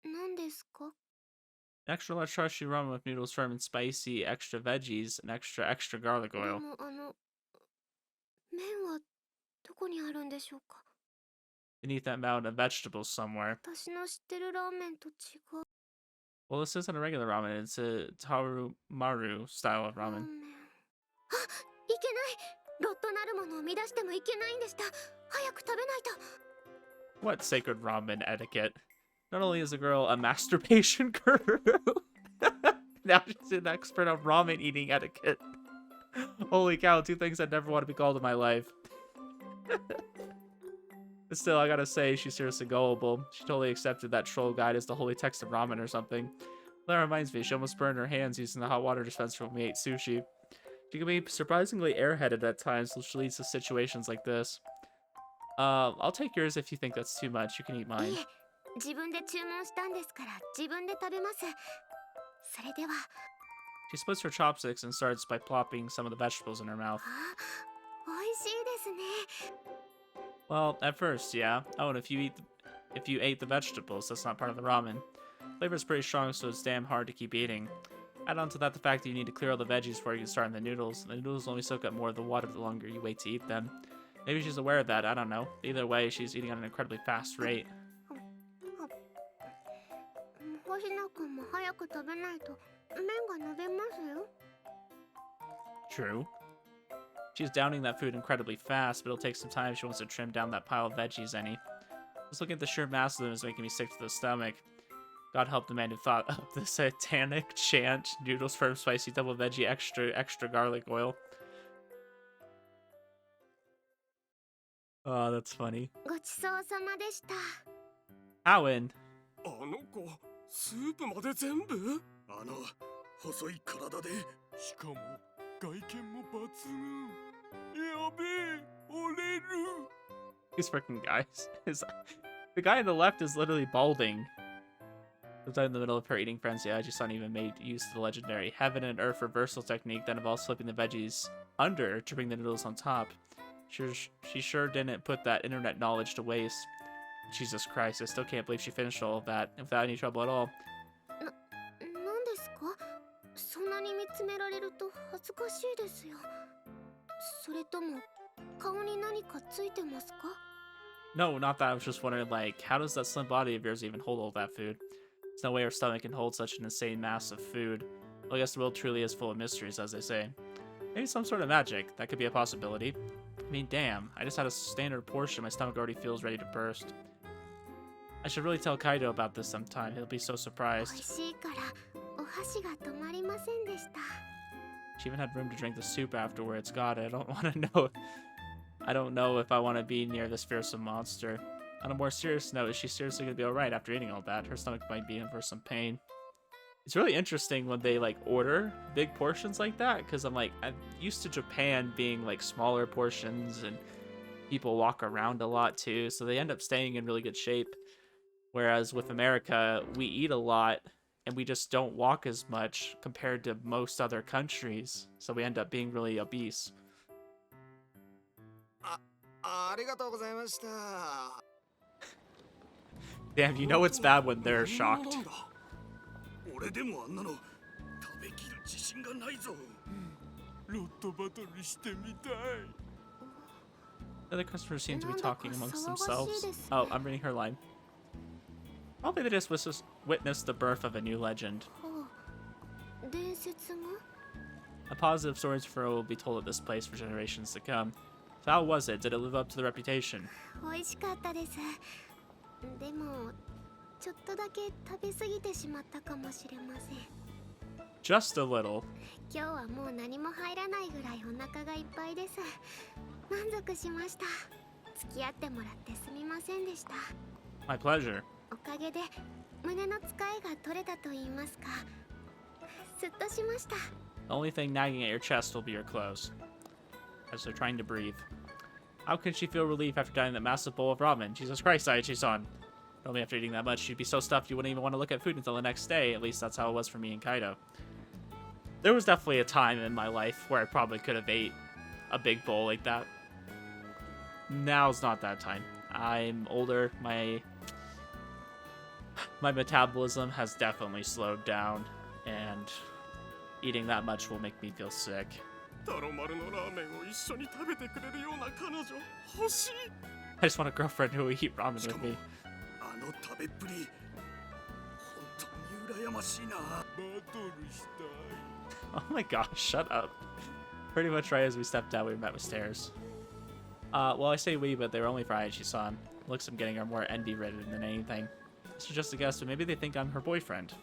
ン。何ですか？ An extra large chashu ramen with noodles firm and spicy, extra veggies, and extra garlic で oil. も麺はどこにあるんでしょうか？ Beneath that mountain of vegetables somewhere. 私の知ってるラーメンと違う Well, this isn't a regular ramen. It's a Tarumaru style of ラー ramen. メン。あ、いけない。ロットなるものを乱してもいけないんでした。早く食べないと。 What sacred ramen etiquette? Not only is the girl a masturbation guru, now she's an expert on ramen eating etiquette. Holy cow, two things I never want to be called in my life. But still, I gotta say, she's seriously gullible. She totally accepted that troll guide as the holy text of ramen or something. That reminds me, she almost burned her hands using the hot water dispenser when we ate sushi. She can be surprisingly airheaded at times, which leads to situations like this. I'll take yours if you think that's too much. You can eat い mine. え、自分で注文したんですから自分で食べます。それでは。 She splits her chopsticks and starts by plopping some of the vegetables in her mouth. あ、美味しいですね。 Well, at first, yeah. Oh, and if you ate the vegetables, that's not part of the ramen. Flavor's pretty strong, so it's damn hard to keep eating. Add on to that the fact that you need to clear all the veggies before you can start on the noodles. The noodles only soak up more of the water the longer you wait to eat them. Maybe she's aware of that, I don't know. Either way, she's eating at an incredibly fast rate. 星野くんも早く食べないと麺が伸びますよ。 True. She's downing that food incredibly fast, but it'll take some time if she wants to trim down that pile of veggies any. Just looking at the sheer mass of them is making me sick to the stomach. God help the man who thought of the satanic chant, noodles firm spicy double veggie extra garlic oil. Oh, that's funny. ごちそうさまでした。 Owen. あの子、スープまで全部？細い体で、しかも外見も抜群。やべえ、折れる。 These freaking guys. The guy on the left is literally balding. Sometime in the middle of her eating frenzy, Aji-san even made use of the legendary heaven and earth reversal technique that involves flipping the veggies under to bring the noodles on top. She sure didn't put that internet knowledge to waste. Jesus Christ, I still can't believe she finished all of that without any trouble at all. 何ですか？そんなに見つめられると恥ずかしいですよ。それとも顔に何かついてますか？ No, not that. I was just wondering, like, how does that slim body of yours even hold all that food? There's no way her stomach can hold such an insane mass of food. Well, I guess the world truly is full of mysteries, as they say. Maybe some sort of magic. That could be a possibility. I mean, damn. I just had a standard portion. My stomach already feels ready to burst. I should really tell Kaido about this sometime. He'll be so 美 surprised. 味しいからお箸が止まりませんでした。 She even had room to drink the soup afterwards. God, I don't want to know. I don't know if I want to be near this fearsome monster. On a more serious note, is she seriously going to be alright after eating all that? Her stomach might be in for some pain. It's really interesting when they, like, order big portions like that, because I'm used to Japan being, like, smaller portions, and people walk around a lot, too, so they end up staying in really good shape. Whereas with America, we eat a lot, and we just don't walk as much compared to most other countries, so we end up being really obese. ありがとうございました。 Damn, you know it's bad when they're shocked. なんだ俺でもあんなの食べきる自信がないぞ。ロットバトルしてみたい。 The other customers seem to be talking amongst themselves. Oh, I'm reading her line. Probably they just witnessed the birth of a new legend. はあ、伝説が？ A positive stories for will be told at this place for generations to come. How was it? Did it live up to the reputation? 美味しかったです。でもちょっとだけ食べ過ぎてしまったかもしれません。 Just a little. 今日はもう何も入らないぐらいお腹がいっぱいです。満足しました。付き合ってもらってすみませんでした。 My pleasure. おかげで胸の疲れが取れたと言いますか。すっとしました。 The only thing nagging at your chest will be your clothes. As they're trying to breathe. How can she feel relief after dining that massive bowl of ramen? Jesus Christ, Aichi-san. Only after eating that much, you'd be so stuffed you wouldn't even want to look at food until the next day. At least that's how it was for me and Kaido. There was definitely a time in my life where I probably could have ate a big bowl like that. Now's not that time. I'm older. My metabolism has definitely slowed down, and eating that much will make me feel sick. タロマルのラーメンを一緒に食べてくれるような彼女欲しい。 I just want a girlfriend who will eat ramen with me. あの食べっぷり本当に羨ましいな。バトルしたい。 Oh my gosh, shut up. Pretty much right as we stepped out, we met with stairs. Well, I say we, but they were only for Aichi-san. Looks I'm getting her more envy-ridden than anything. This is just a guess, but maybe they think I'm her boyfriend.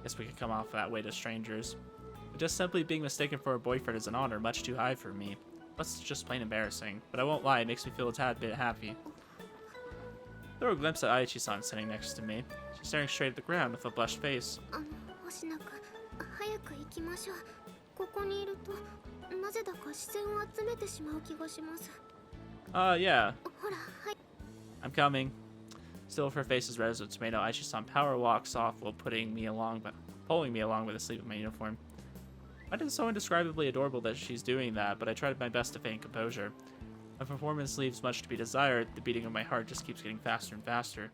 Guess we could come off that way to strangers. But just simply being mistaken for a boyfriend is an honor much too high for me. Plus, it's just plain embarrassing. But I won't lie, it makes me feel a tad bit happy. Throw a glimpse at Aichi-san sitting next to me. She's staring straight at the ground with a blushed face. 星野くん、早く行きましょう。ここにいるとなぜだか視線を集めてしまう気がします。 Yeah. ほら、はい。 I'm coming. Still, if her face is red as a tomato, Aichi-san power walks off while pulling me along by the sleeve of my uniform. I find it so indescribably adorable that she's doing that, but I tried my best to feign composure. My performance leaves much to be desired. The beating of my heart just keeps getting faster and faster.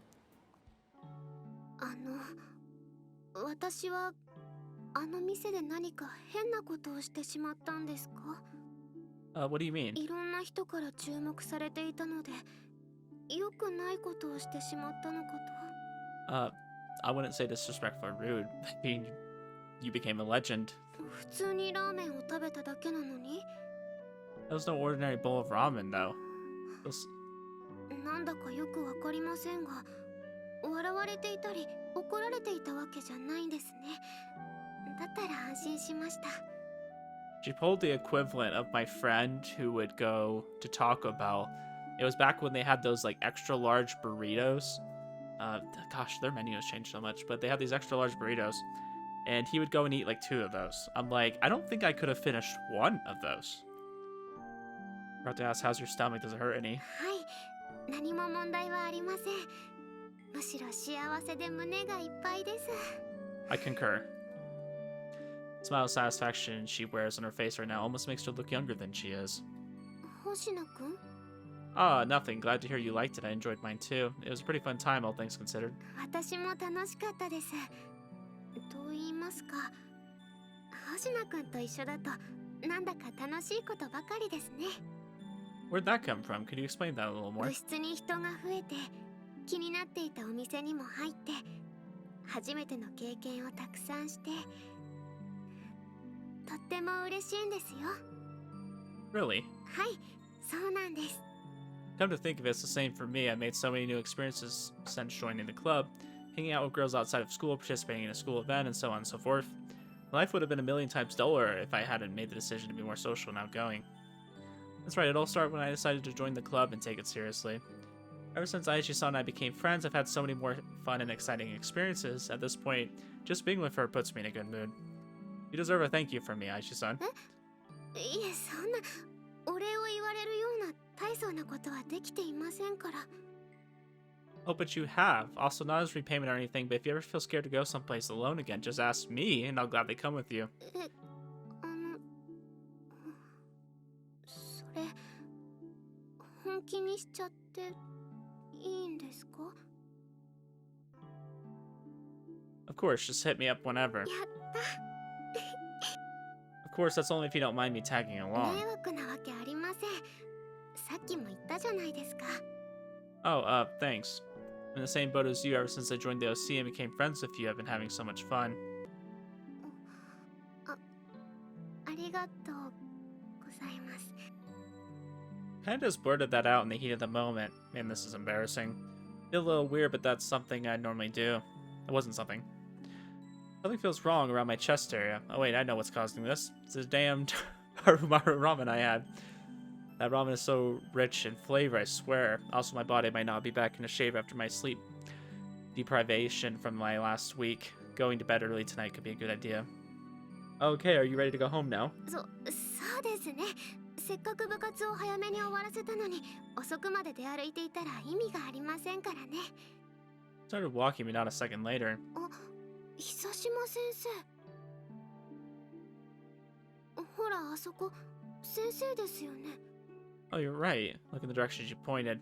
私はあの店で何か変なことをしてしまったんですか？ What do you mean? いろんな人から注目されていたので、良くないことをしてしまったのかと。I wouldn't say disrespectful or rude. I mean, you became a legend. 普通にラーメンを食べただけなのに。 That was no ordinary bowl of ramen, though. なんだかよくわかりませんが、笑われていたり怒られていたわけじゃないんですね。だったら安心しました。 She pulled the equivalent of my friend who would go to Taco Bell. It was back when they had those like extra large burritos. Gosh, their menu has changed so much, but they had these extra large burritos. And he would go and eat like 2 of those. I'm like, I don't think I could have finished 1 of those. About to ask, how's your stomach? Does it hurt any? はい、何も問題はありません。むしろ幸せで胸がいっぱいです。 I concur. The smile of satisfaction she wears on her face right now almost makes her look younger than she is. 星野くん、 Nothing. Glad to hear you liked it. I enjoyed mine too. It was a pretty fun time, all things considered. 私も楽しかったです。と言いますか、星野くんと一緒だとなんだか楽しいことばかりですね。 Where'd that come from? Could you explain that a little more? 部室に人が増えて、気になっていたお店にも入って、初めての経験をたくさんして、とっても嬉しいんですよ。 Really? はい、そうなんです。 Come to think of it, it's the same for me. I made so many new experiences since joining the club, hanging out with girls outside of school, participating in a school event, and so on and so forth. Life would have been a million times duller if I hadn't made the decision to be more social and outgoing. That's right, it all started when I decided to join the club and take it seriously. Ever since Aichi-san and I became friends, I've had so many more fun and exciting experiences. At this point, just being with her puts me in a good mood. You deserve a thank you from me, Aichi-san. いえ、そんなお礼を言われるような大層なことはできていませんから。 Oh, but you have. Also, not as repayment or anything, but if you ever feel scared to go someplace alone again, just ask me, and I'll gladly come with you. それ本気にしちゃっていいんですか？ Of course, just hit me up whenever. やった。 Of course, that's only if you don't mind me tagging along. 迷惑なわけありません。さっきも言ったじゃないですか。 Oh, thanks. I'm in the same boat as you. Ever since I joined the OC and became friends with you, I've been having so much fun. ありがとうございます。Kind of just blurted that out in the heat of the moment. Man, this is embarrassing. Feel a little weird, but that's something I normally do. It wasn't something. Something feels wrong around my chest area. Oh wait, I know what's causing this. It's this damned Harumaru ramen I had. That ramen is so rich in flavor, I swear. Also, my body might not be back into shape after my sleep deprivation from my last week. Going to bed early tonight could be a good idea. Okay, are you ready to go home now? そうですね。せっかく部活を早めに終わらせたのに、遅くまで出歩いていたら意味がありませんからね。Started walking me not a second later. 久島先生。ほら、あそこ、先生ですよね。Oh, you're right. Look in the direction you pointed.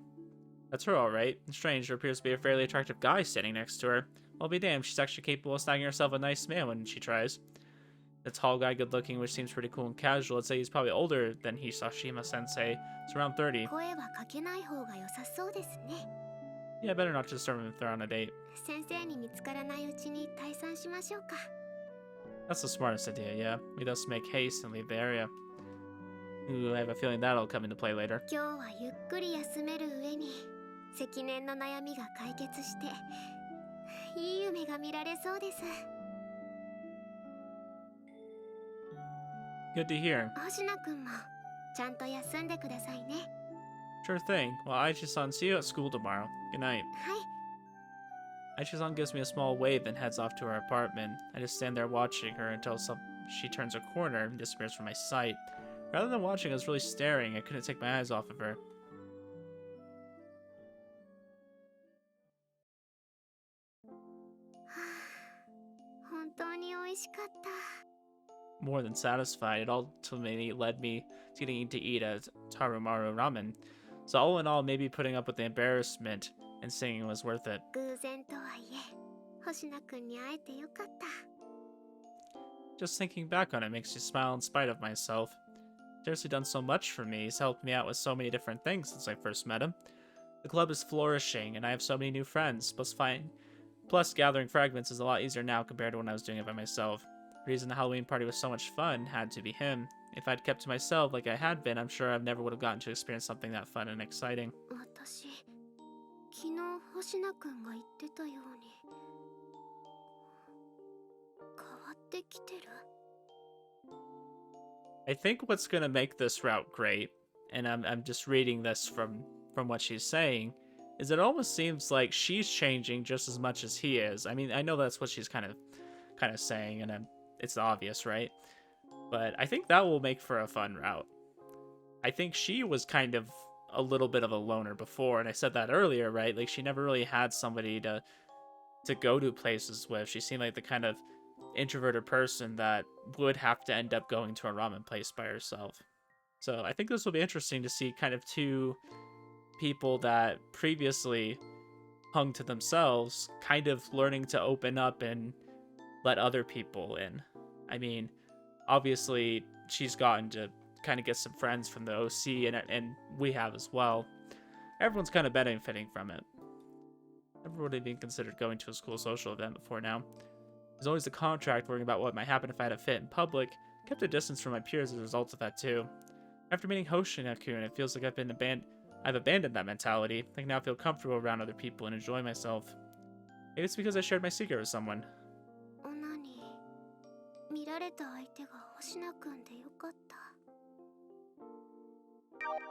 That's her, all right. Strange, there appears to be a fairly attractive guy standing next to her. I'll be damned, she's actually capable of snagging herself a nice man when she tries. The tall guy, good-looking, which seems pretty cool and casual. I'd say he's probably older than Hisashima-sensei. It's around 30. 声はかけない方が良さそうですね。 Yeah, better not disturb him if they're on a date. 先生に見つからないうちに退散しましょうか。 That's the smartest idea, yeah. We just make haste and leave the area. Ooh, I have a feeling that'll come into play later. 今日はゆっくり休める上に積年の悩みが解決していい夢が見られそうです。 Good to hear. 星野くんもちゃんと休んでくださいね。 Sure thing. Well, Aichi-san, see you at school tomorrow. Good night. はい。 Aichi-san gives me a small wave and heads off to her apartment. I just stand there watching her until she turns a corner and disappears from my sight. Rather than watching, I was really staring. I couldn't take my eyes off of her. More than satisfied, it ultimately led me to getting to eat at Tarumaru ramen. So all in all, maybe putting up with the embarrassment and singing was worth it. 偶然とはいえ、星野くんに会えてよかった。 Just thinking back on it makes me smile in spite of myself. Seriously done so much for me. He's helped me out with so many different things since I first met him. The club is flourishing, and I have so many new friends. Plus, gathering fragments is a lot easier now compared to when I was doing it by myself. The reason the Halloween party was so much fun had to be him. If I'd kept to myself like I had been, I'm sure I never would have gotten to experience something that fun and exciting. 私、昨日星野くんが言ってたように変わってきてる。 I think what's gonna make this route great, and I'm just reading this from what she's saying, is it almost seems like she's changing just as much as he is. I mean, I know that's what she's kind of saying, and it's obvious, right? But I think that will make for a fun route. I think she was kind of a little bit of a loner before, and I said that earlier, right? Like, she never really had somebody to go to places with. She seemed like the kind of introverted person that would have to end up going to a ramen place by herself. So I think this will be interesting to see kind of two people that previously hung to themselves kind of learning to open up and let other people in. I mean, obviously she's gotten to kind of get some friends from the OC, and we have as well. Everyone's kind of benefiting from it. Never really even considered going to a school social event before now. There's always the contract, worrying about what might happen if I had a fit in public. Kept a distance from my peers as a result of that too. After meeting Hoshinaku-kun, it feels like I've abandoned that mentality. I can now feel comfortable around other people and enjoy myself. Maybe it's because I shared my secret with someone. 見られた相手が星野くんでよかった。なんて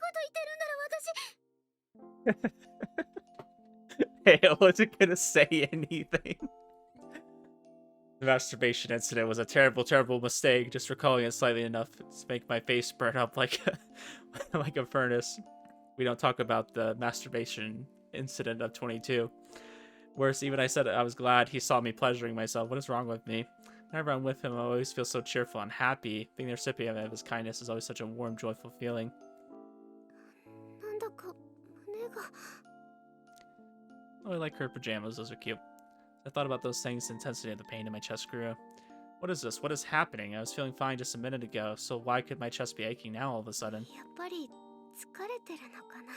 こと言ってるんだろう、私。 Hey, I wasn't gonna say anything. The masturbation incident was a terrible, terrible mistake. Just recalling it slightly enough to make my face burn up like like a furnace. We don't talk about the masturbation incident of 22. Worse, even I said I was glad he saw me pleasuring myself. What is wrong with me? Whenever I'm with him, I always feel so cheerful and happy. Being the recipient of his kindness is always such a warm, joyful feeling. なんだか胸が。 Oh, I like her pajamas. Those are cute. I thought about those things. The intensity of the pain in my chest grew. What is this? What is happening? I was feeling fine just a minute ago, so why could my chest be aching now all of a sudden? やっぱり疲れてるのかな。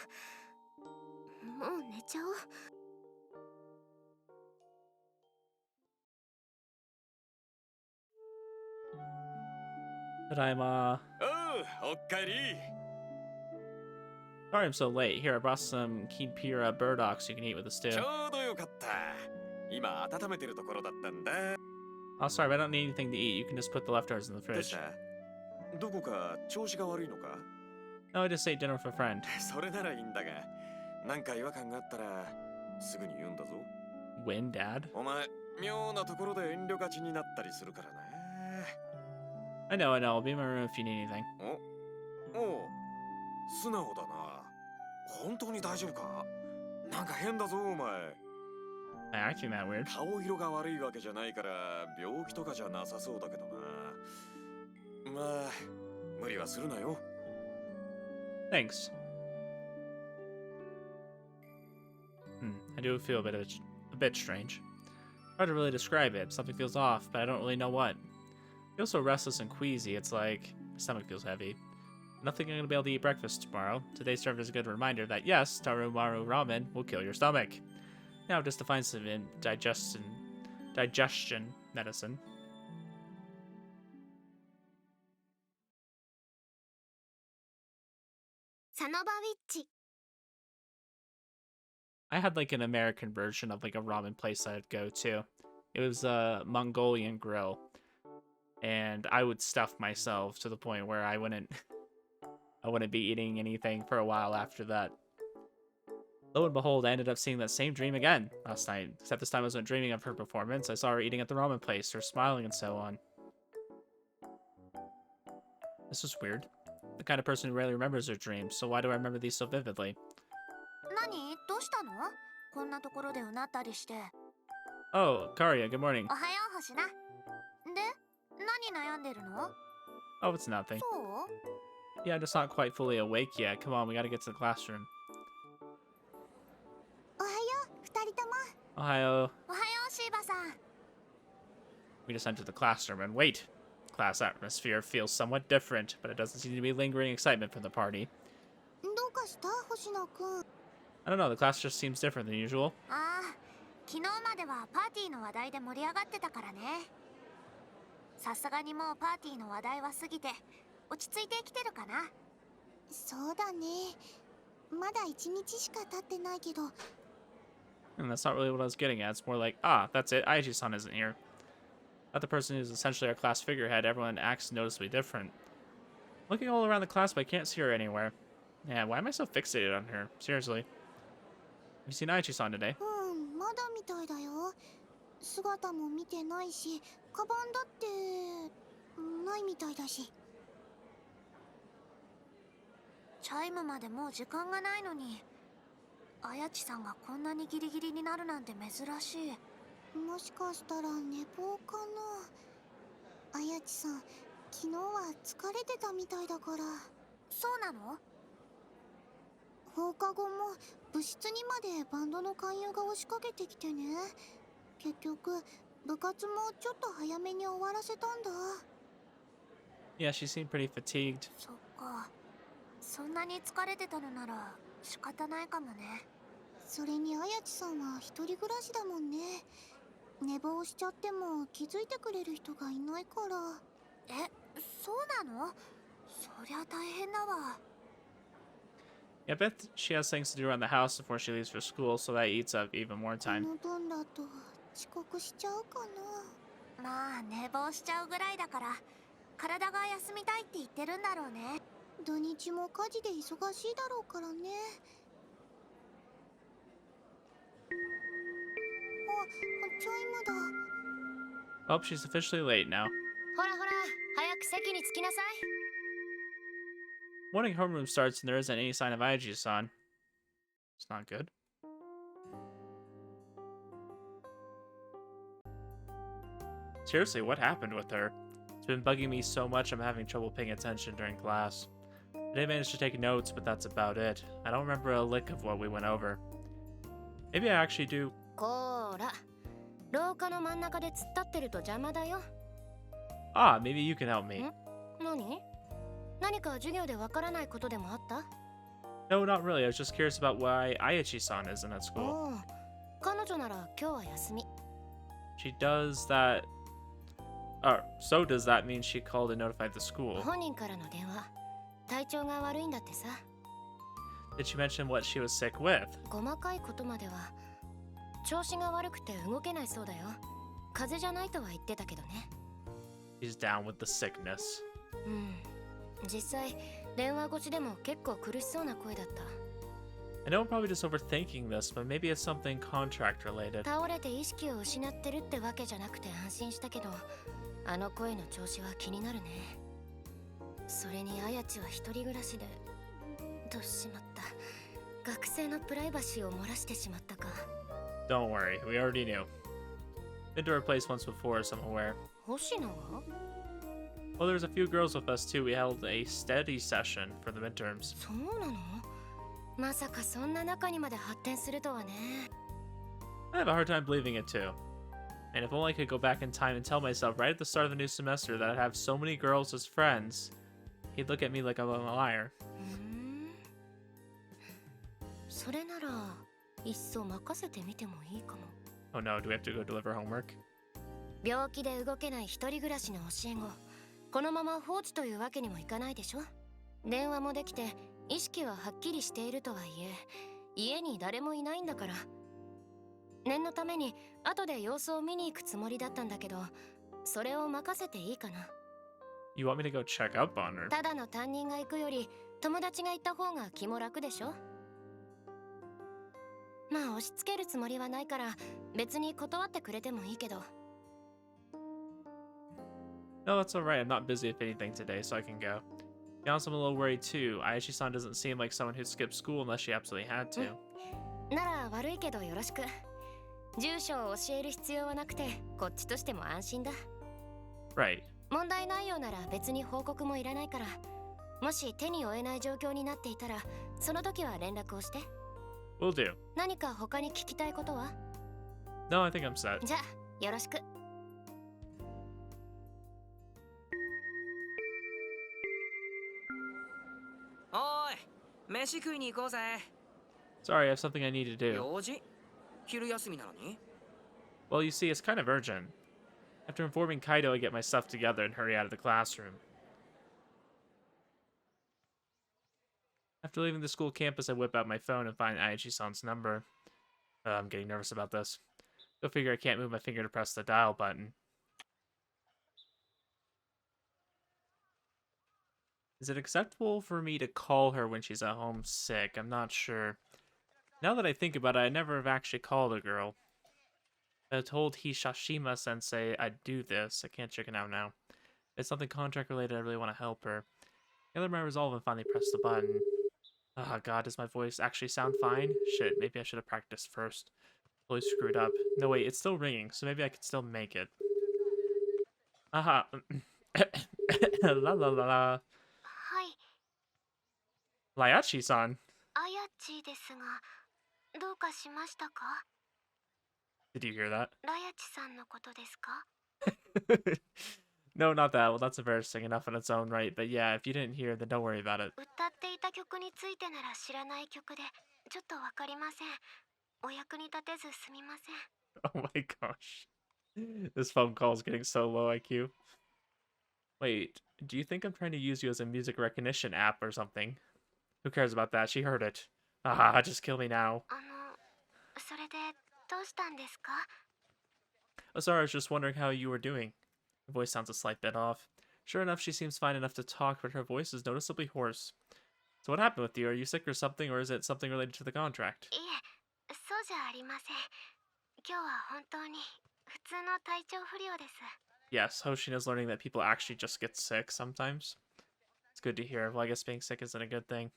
もう寝ちゃおう。But I'mおっかえり。 sorry I'm so late. Here, I brought some Keenpira burdocks you can eat with the stew. ちょうどよかった。今温めてるところだったんだ。 Oh, sorry, but I don't need anything to eat. You can just put the leftovers in the どう fridge. したどこか調子が悪いのか No, I just ate dinner with a friend. それならいいんだが、なんか違和感があったらすぐに言うんだぞ。 Win, Dad? お前、妙なところで遠慮がちになったりするからな。 I know. I'll be in my room if you need anything. おお、素直だな。本当に大丈夫かなんか変だぞ、お前。 I'm acting that weird. 顔色が悪いわけじゃないから病気とかじゃなさそうだけどな。まあ、無理はするなよ。 Thanks. I do feel a bit strange. Hard to really describe it. Something feels off, but I don't really know what. I feel so restless and queasy. It's like my stomach feels heavy. I don't think I'm gonna be able to eat breakfast tomorrow. Today served as a good reminder that yes, Tarumaru ramen will kill your stomach. Now just to find some digestion medicine. I had like an American version of like a ramen place I'd go to. It was a Mongolian grill. And I would stuff myself to the point where I wouldn't be eating anything for a while after that. Lo and behold, I ended up seeing that same dream again last night. Except this time I wasn't dreaming of her performance. I saw her eating at the ramen place, her smiling and so on. This was weird. The kind of person who rarely remembers their dreams, so why do I remember these so vividly? 何どうしたのこんなところでうなったりして。 Oh, Karia, good morning. おはよう、星名。で、何悩んでるの Oh, it's nothing. そう Yeah, I'm just not quite fully awake yet. Come on, we gotta get to the classroom. おはよう、二人とも。 Ohio. おはよう、シーバさん。 We just entered the classroom and wait. Class atmosphere feels somewhat different, but it doesn't seem to be lingering excitement from the party. どうかした星野くん。 I don't know, the class just seems different than usual. ああ、昨日まではパーティーの話題で盛り上がってたからね。さすがにもうパーティーの話題は過ぎて落ち着いてきてるかな。そうだね。まだ1日しか経ってないけど。 And that's not really what I was getting at. It's more like, ah, that's it, Aiji-san isn't here. Not the person who's essentially our class figurehead, everyone acts noticeably different. Looking all around the class, but I can't see her anywhere. Yeah, why am I so fixated on her? Seriously. Have you seen Aiji-san today? まだみたいだよ。姿も見てないし、カバンだってないみたいだし。チャイムまでもう時間がないのに、あやちさんがこんなにギリギリになるなんて珍しい。もしかしたら寝坊かな。あやちさん、昨日は疲れてたみたいだから。そうなの？放課後も部室にまでバンドの勧誘が押しかけてきてね。結局部活もちょっと早めに終わらせたんだ。 Yeah, she seemed pretty fatigued. そっか。そんなに疲れてたのなら仕方ないかもね。それにあやちさんは一人暮らしだもんね。寝坊しちゃっても気づいてくれる人がいないから。え、そうなの？そりゃ大変だわ。 Yeah, I bet she has things to do around the house before she leaves for school, so that eats up even more こ time. の分だと遅刻しちゃうかな。まあ寝坊しちゃうぐらいだから体が休みたいって言ってるんだろうね。土日も家事で忙しいだろうからね。あ、チャイムだ。 Oh, she's officially late now. ほらほら、早く席に着きなさい。 Morning homeroom starts and there isn't any sign of Aiji-san. It's not good. Seriously, what happened with her? It's been bugging me so much I'm having trouble paying attention during class. I did manage to take notes, but that's about it. I don't remember a lick of what we went over. Maybe I actually do. こーら、廊下の真ん中で突っ立ってると邪魔だよ。 Ah, maybe you can help me. 何か授業でわからないことでもあった？ No, not really. I was just curious about why Ayachi-san isn't at school. おう、彼女なら今日は休み。 She does that So does that mean she called and notified the school? 本人からの電話。体調が悪いんだってさ。Did she mention what she was sick with? 細かいことまでは。調子が悪くて動けないそうだよ。風邪じゃないとは言ってたけどね。She's down with the sickness. うん。実際、電話越しでも結構苦しそうな声だった。I know I'm probably just overthinking this, but maybe it's something contract related. 倒れて意識を失ってるってわけじゃなくて安心したけど、あの声の調子は気になるね。それにあやちは一人暮らしで、としまった。学生のプライバシーを漏らしてしまったか。Don't worry, we already knew. Been to her place once before, so I'm aware. 星野は Well, there's a few girls with us too. We held a study session for the midterms. そうなのまさかそんな中にまで発展するとはね。I have a hard time believing it too. And if only I could go back in time and tell myself right at the start of the new semester that I'd have so many girls as friends, he'd look at me like I'm a liar. それならいっそ任せてみてもいいかも。 Oh no, do we have to go deliver homework? 病気で動けない一人暮らしの教え子、このまま放置というわけにもいかないでしょ。電話もできて意識ははっきりしているとはいえ、家に誰もいないんだから。念のために後で様子を見に行くつもりだったんだけど、それを任せていいかな。 You want me to go check up on her? ただの担任が行くより友達が行った方が気も楽でしょ。まあ押し付けるつもりはないから別に断ってくれてもいいけど。 No, that's alright. I'm not busy if anything today, so I can go. To be honest, I'm a little worried too. Ayashi-san doesn't seem like someone who'd skip school unless she absolutely had to. なら悪いけどよろしく。住所を教える必要はなくてこっちとしても安心だ。 Right. 問題ないようなら別に報告もいらないから、もし手に負えない状況になっていたらその時は連絡をして。 Will do. 何か他に聞きたいことは？ No, I think I'm set. じゃあよろしく。おい、飯食いに行こうぜ。 Sorry, I have something I need to do. 用事？昼休みなのに？ Well, you see, it's kind of urgent. After informing Kaido, I get my stuff together and hurry out of the classroom. After leaving the school campus, I whip out my phone and find Ayachi-san's number. I'm getting nervous about this. Go figure I can't move my finger to press the dial button. Is it acceptable for me to call her when she's at home sick? I'm not sure. Now that I think about it, I never have actually called a girl. I told Hishashima-sensei I'd do this. I can't chicken out now. If it's something contract-related, I really want to help her. I gathered my resolve and finally pressed the button. Oh god, does my voice actually sound fine? Shit, maybe I should have practiced first. Totally screwed up. No wait, it's still ringing, so maybe I could still make it. Aha. La la la la. はい、 Layachi-san. あやちですが、どうかしましたか？ Did you hear that? ラヤチさんのことですか？ No, not that. Well, that's embarrassing enough in its own right. But yeah, if you didn't hear, then don't worry about it. 歌っていた曲についてなら知らない曲で、ちょっとわかりません。お役に立てずすみません。 Oh my gosh. This phone call is getting so low IQ. Wait, do you think I'm trying to use you as a music recognition app or something? Who cares about that? She heard it. Ah, just kill me now. それでどうしたんですか？ Oh, sorry, I was just wondering how you were doing. Her voice sounds a slight bit off. Sure enough, she seems fine enough to talk, but her voice is noticeably hoarse. So what happened with you? Are you sick or something, or is it something related to the contract? いえ、そうじゃありません。今日は本当に普通の体調不良です。 Yes, Hoshina's learning that people actually just get sick sometimes. It's good to hear. Well, I guess being sick isn't a good thing.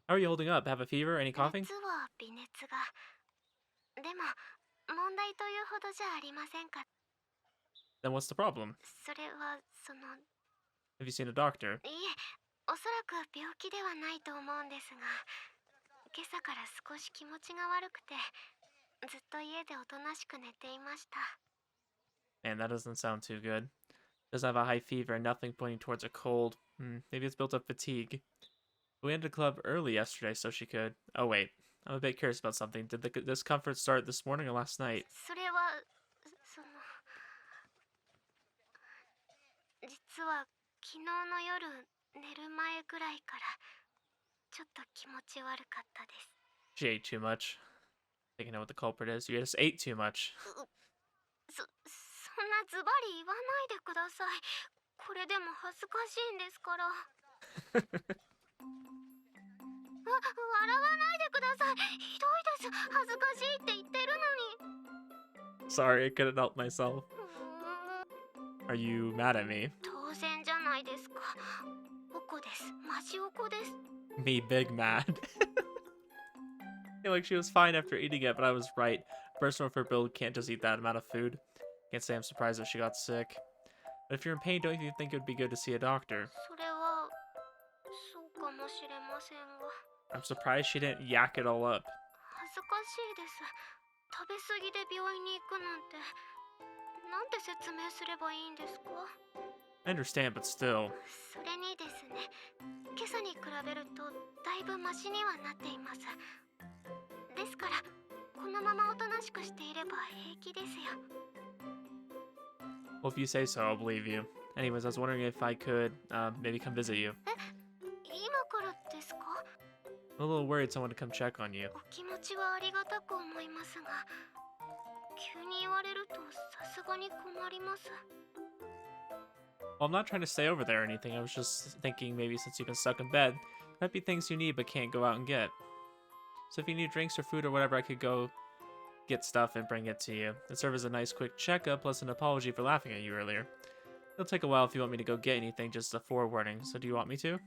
How are you holding up? Have a fever? Any coughing? 熱は微熱が。でも問題というほどじゃありませんか。 Then what's the problem? それはHave you seen a doctor? いえ、おそらく病気ではないと思うんですが、今朝から少し気持ちが悪くて、ずっと家でおとなしく寝ていました。 Man, that doesn't sound too good. Doesn't have a high fever and nothing pointing towards a cold. Maybe it's built up fatigue. We ended the club early yesterday so she could... Oh wait, I'm a bit curious about something. Did the discomfort start this morning or last night? それは、実は昨日の夜寝る前ぐらいからちょっと気持ち悪かったです。 She ate too much. I think I know what the culprit is. You just ate too much. そんなズバリ言わないでください。これでも恥ずかしいんですから。笑わないでください。ひどいです。恥ずかしいって言ってるのに。 Sorry, I couldn't help myself. Are you mad at me? 当然じゃないですか。おこです。マジおこです。 Me big mad. I feel like she was fine after eating it, but I was right. A person with her build can't just eat that amount of food. Can't say I'm surprised that she got sick. But if you're in pain, don't you think it would be good to see a doctor? それはそうかもしれませんが。 I'm surprised she didn't yak it all up. 恥ずかしいです。食べ過ぎで病院に行くなんて。なんて説明すればいいんですか？ I understand, but still. それにですね、今朝に比べるとだいぶマシにはなっています。ですから、このままおとなしくしていれば平気ですよ。 Well, if you say so, I'll believe you. Anyways, I was wondering if I could, maybe come visit you. 今からですか？ I'm a little worried someone to come check on you. お気持ちはありがたく思いますが、急に言われるとさすがに困ります。 Well, I'm not trying to stay over there or anything. I was just thinking maybe since you've been stuck in bed, there might be things you need but can't go out and get. So if you need drinks or food or whatever, I could go get stuff and bring it to you. It'd serve as a nice quick checkup plus an apology for laughing at you earlier. It'll take a while if you want me to go get anything, just a forewarning. So do you want me to?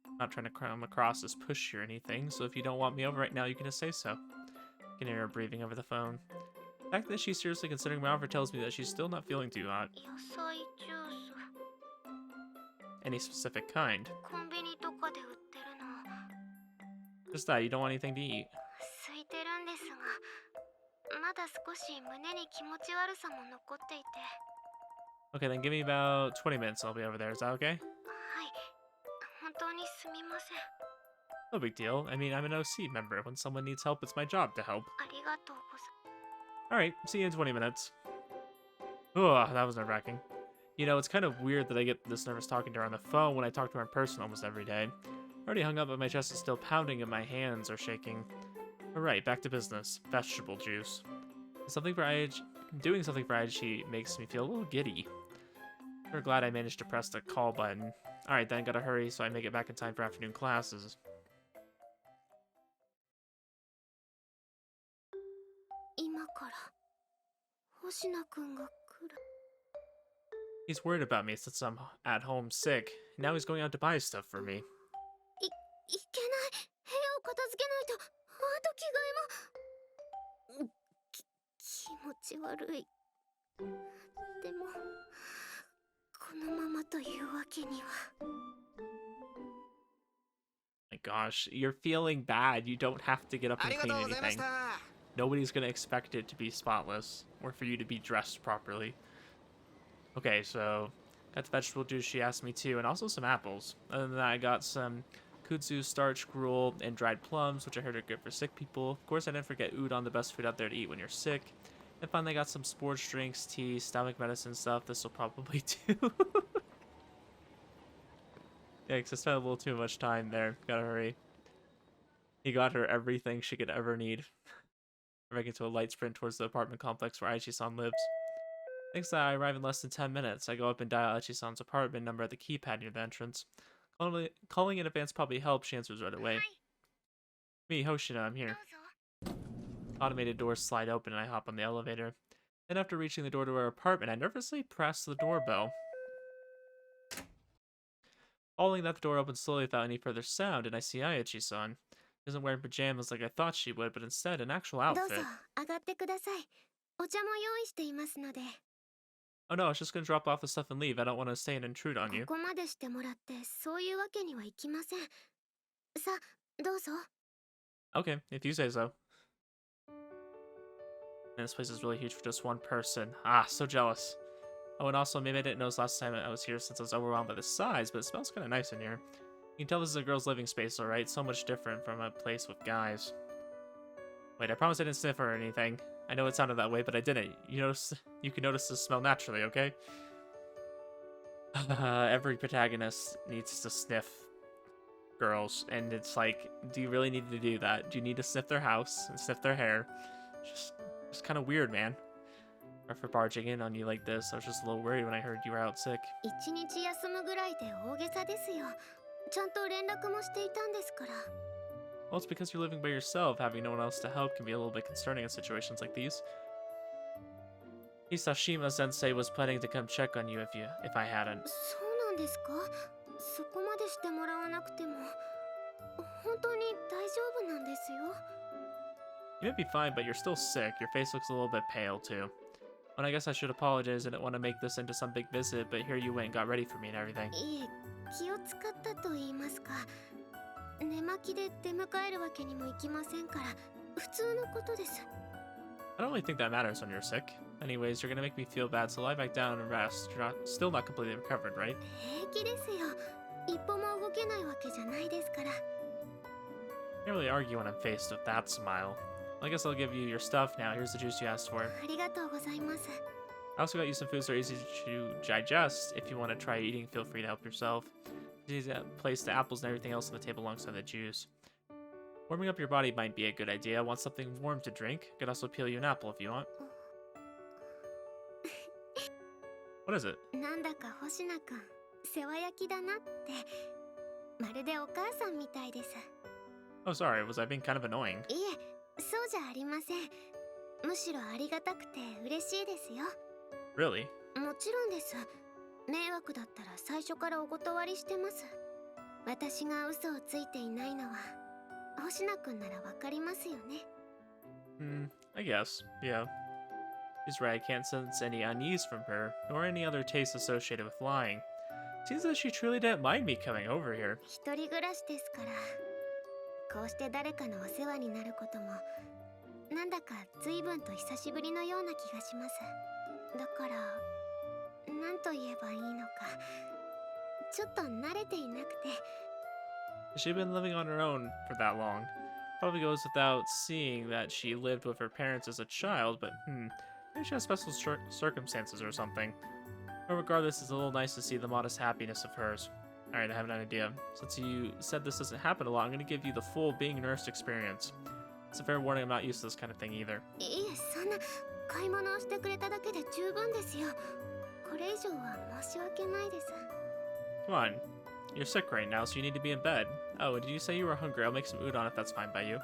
I'm not trying to come across as pushy or anything, so if you don't want me over right now, you can just say so. I can hear her breathing over the phone. The fact that she's seriously considering my offer tells me that she's still not feeling too hot. 野菜ジュース、 Any specific kind. コンビニとかで売ってるの Just that, you don't want anything to eat. 空いてるんですが、まだ少し胸に気持ち悪さも残っていて。 Okay, then give me about 20 minutes. I'll be over there. Is that okay? はい、本当にすみません。 No big deal. I mean, I'm an OC member. When someone needs help, it's my job to help. ありがとうございます。 Alright, see you in 20 minutes. Ugh, that was nerve-wracking. You know, it's kind of weird that I get this nervous talking to her on the phone when I talk to her in person almost every day. I already hung up, but my chest is still pounding and my hands are shaking. Alright, back to business. Vegetable juice. Doing something for Aichi makes me feel a little giddy. I'm glad I managed to press the call button. Alright then, gotta hurry so I make it back in time for afternoon classes. 今から星名くんが来る。 He's worried about me since I'm at home sick. Now he's going out to buy stuff for me. いけない。部屋を片付けないと。あと着替えも。気持ち悪い。でもこのままというわけには。 My gosh, you're feeling bad. You don't have to get up あ and りが clean とうございまし anything. た。 Nobody's gonna expect it to be spotless, or for you to be dressed properly. Okay, so got the vegetable juice she asked me to, and also some apples. Other than that, I got some kudzu starch gruel and dried plums, which I heard are good for sick people. Of course, I didn't forget udon, the best food out there to eat when you're sick. And finally, I got some sports drinks, tea, stomach medicine stuff. This will probably do. Yeah, 'cause I spent a little too much time there. Gotta hurry. He got her everything she could ever need. We're making to a light sprint towards the apartment complex where Aichi-san lives. Thanks that I arrive in less than 10 minutes. I go up and dial Aichi-san's apartment number at the keypad near the entrance. Calling in advance probably helps. She answers right away. Me, Hoshina, I'm here. Automated doors slide open and I hop on the elevator. Then after reaching the door to her apartment, I nervously press the doorbell. Following that, the door opens slowly without any further sound, and I see Aichi-san. She isn't wearing pajamas like I thought she would, but instead an actual どうぞ outfit. 上がってください。お茶も用意していますので。 Oh no, I was just gonna drop off the stuff and leave. I don't want to stay and intrude on you. ここまでしてもらってそういうわけにはいきません。さあ、どうぞ。 Okay, if you say so. Man, this place is really huge for just one person. Ah, so jealous. Oh, and also, maybe I didn't notice last time I was here since I was overwhelmed by the size, but it smells kind of nice in here. You can tell this is a girl's living space, alright? So much different from a place with guys. Wait, I promise I didn't sniff or anything. I know it sounded that way, but I didn't. You can notice the smell naturally, okay? Every protagonist needs to sniff girls, and it's like, do you really need to do that? Do you need to sniff their house and sniff their hair? Just kind of weird, man. Or for barging in on you like this. I was just a little worried when I heard you were out sick. 一日休むぐらいで大げさですよ。ちゃんと連絡もしていたんですから。 Well, it's because you're living by yourself. Having no one else to help can be a little bit concerning in situations like these. Hisashima sensei was planning to come check on you if I hadn't. そうなんですか？そこまでしてもらわなくても本当に大丈夫なんですよ。 You may be fine, but you're still sick. Your face looks a little bit pale, too. And I guess I should apologize. I didn't want to make this into some big visit, but here you went and got ready for me and everything. いえ、気を使ったと言いますか。寝巻きで出迎えるわけにもいきませんから、普通のことです。 I don't really think that matters when you're sick. Anyways, you're gonna make me feel bad, so lie back down and rest. You're still not completely recovered, right? 平気ですよ。一歩も動けないわけじゃないですから。 Can't really argue when I'm faced with that smile. I guess I'll give you your stuff now. Here's the juice you asked for. ありがとうございます。 I also got you some foods that are easy to digest. If you want to try eating, feel free to help yourself. Just place the apples and everything else on the table alongside the juice. Warming up your body might be a good idea. Want something warm to drink? Could also peel you an apple if you want. What is it? なんだか星名くん、世話焼きだなって。まるでお母さんみたいです。 Oh, sorry. Was I being kind of annoying? いえ、そうじゃありません。むしろありがたくて嬉しいですよ。 Really? もちろんです。迷惑だったら最初からお断りしてます。私が嘘をついていないのは星名くんならわかりますよね。I guess. Yeah. She's right. I can't sense any unease from her, nor any other taste associated with lying. Seems that she truly didn't mind me coming over here. 一人暮らしですから、こうして誰かのお世話になることもなんだか随分と久しぶりのような気がします。だから何と言えばいいのかちょっと慣れていなくて。 She'd been living on her own for that long. Probably goes without seeing that she lived with her parents as a child, but maybe she has special circumstances or something. But regardless, it's a little nice to see the modest happiness of hers. Alright, I have an idea. Since you said this doesn't happen a lot, I'm going to give you the full being nursed experience. It's a fair warning, I'm not used to this kind of thing either. いえ、そんな買い物をしてくれただけで十分ですよ。これ以上は申し訳ないです。 Come on. You're sick right now, so you need to be in bed. Oh, did you say you were hungry? I'll make some udon if that's fine by you.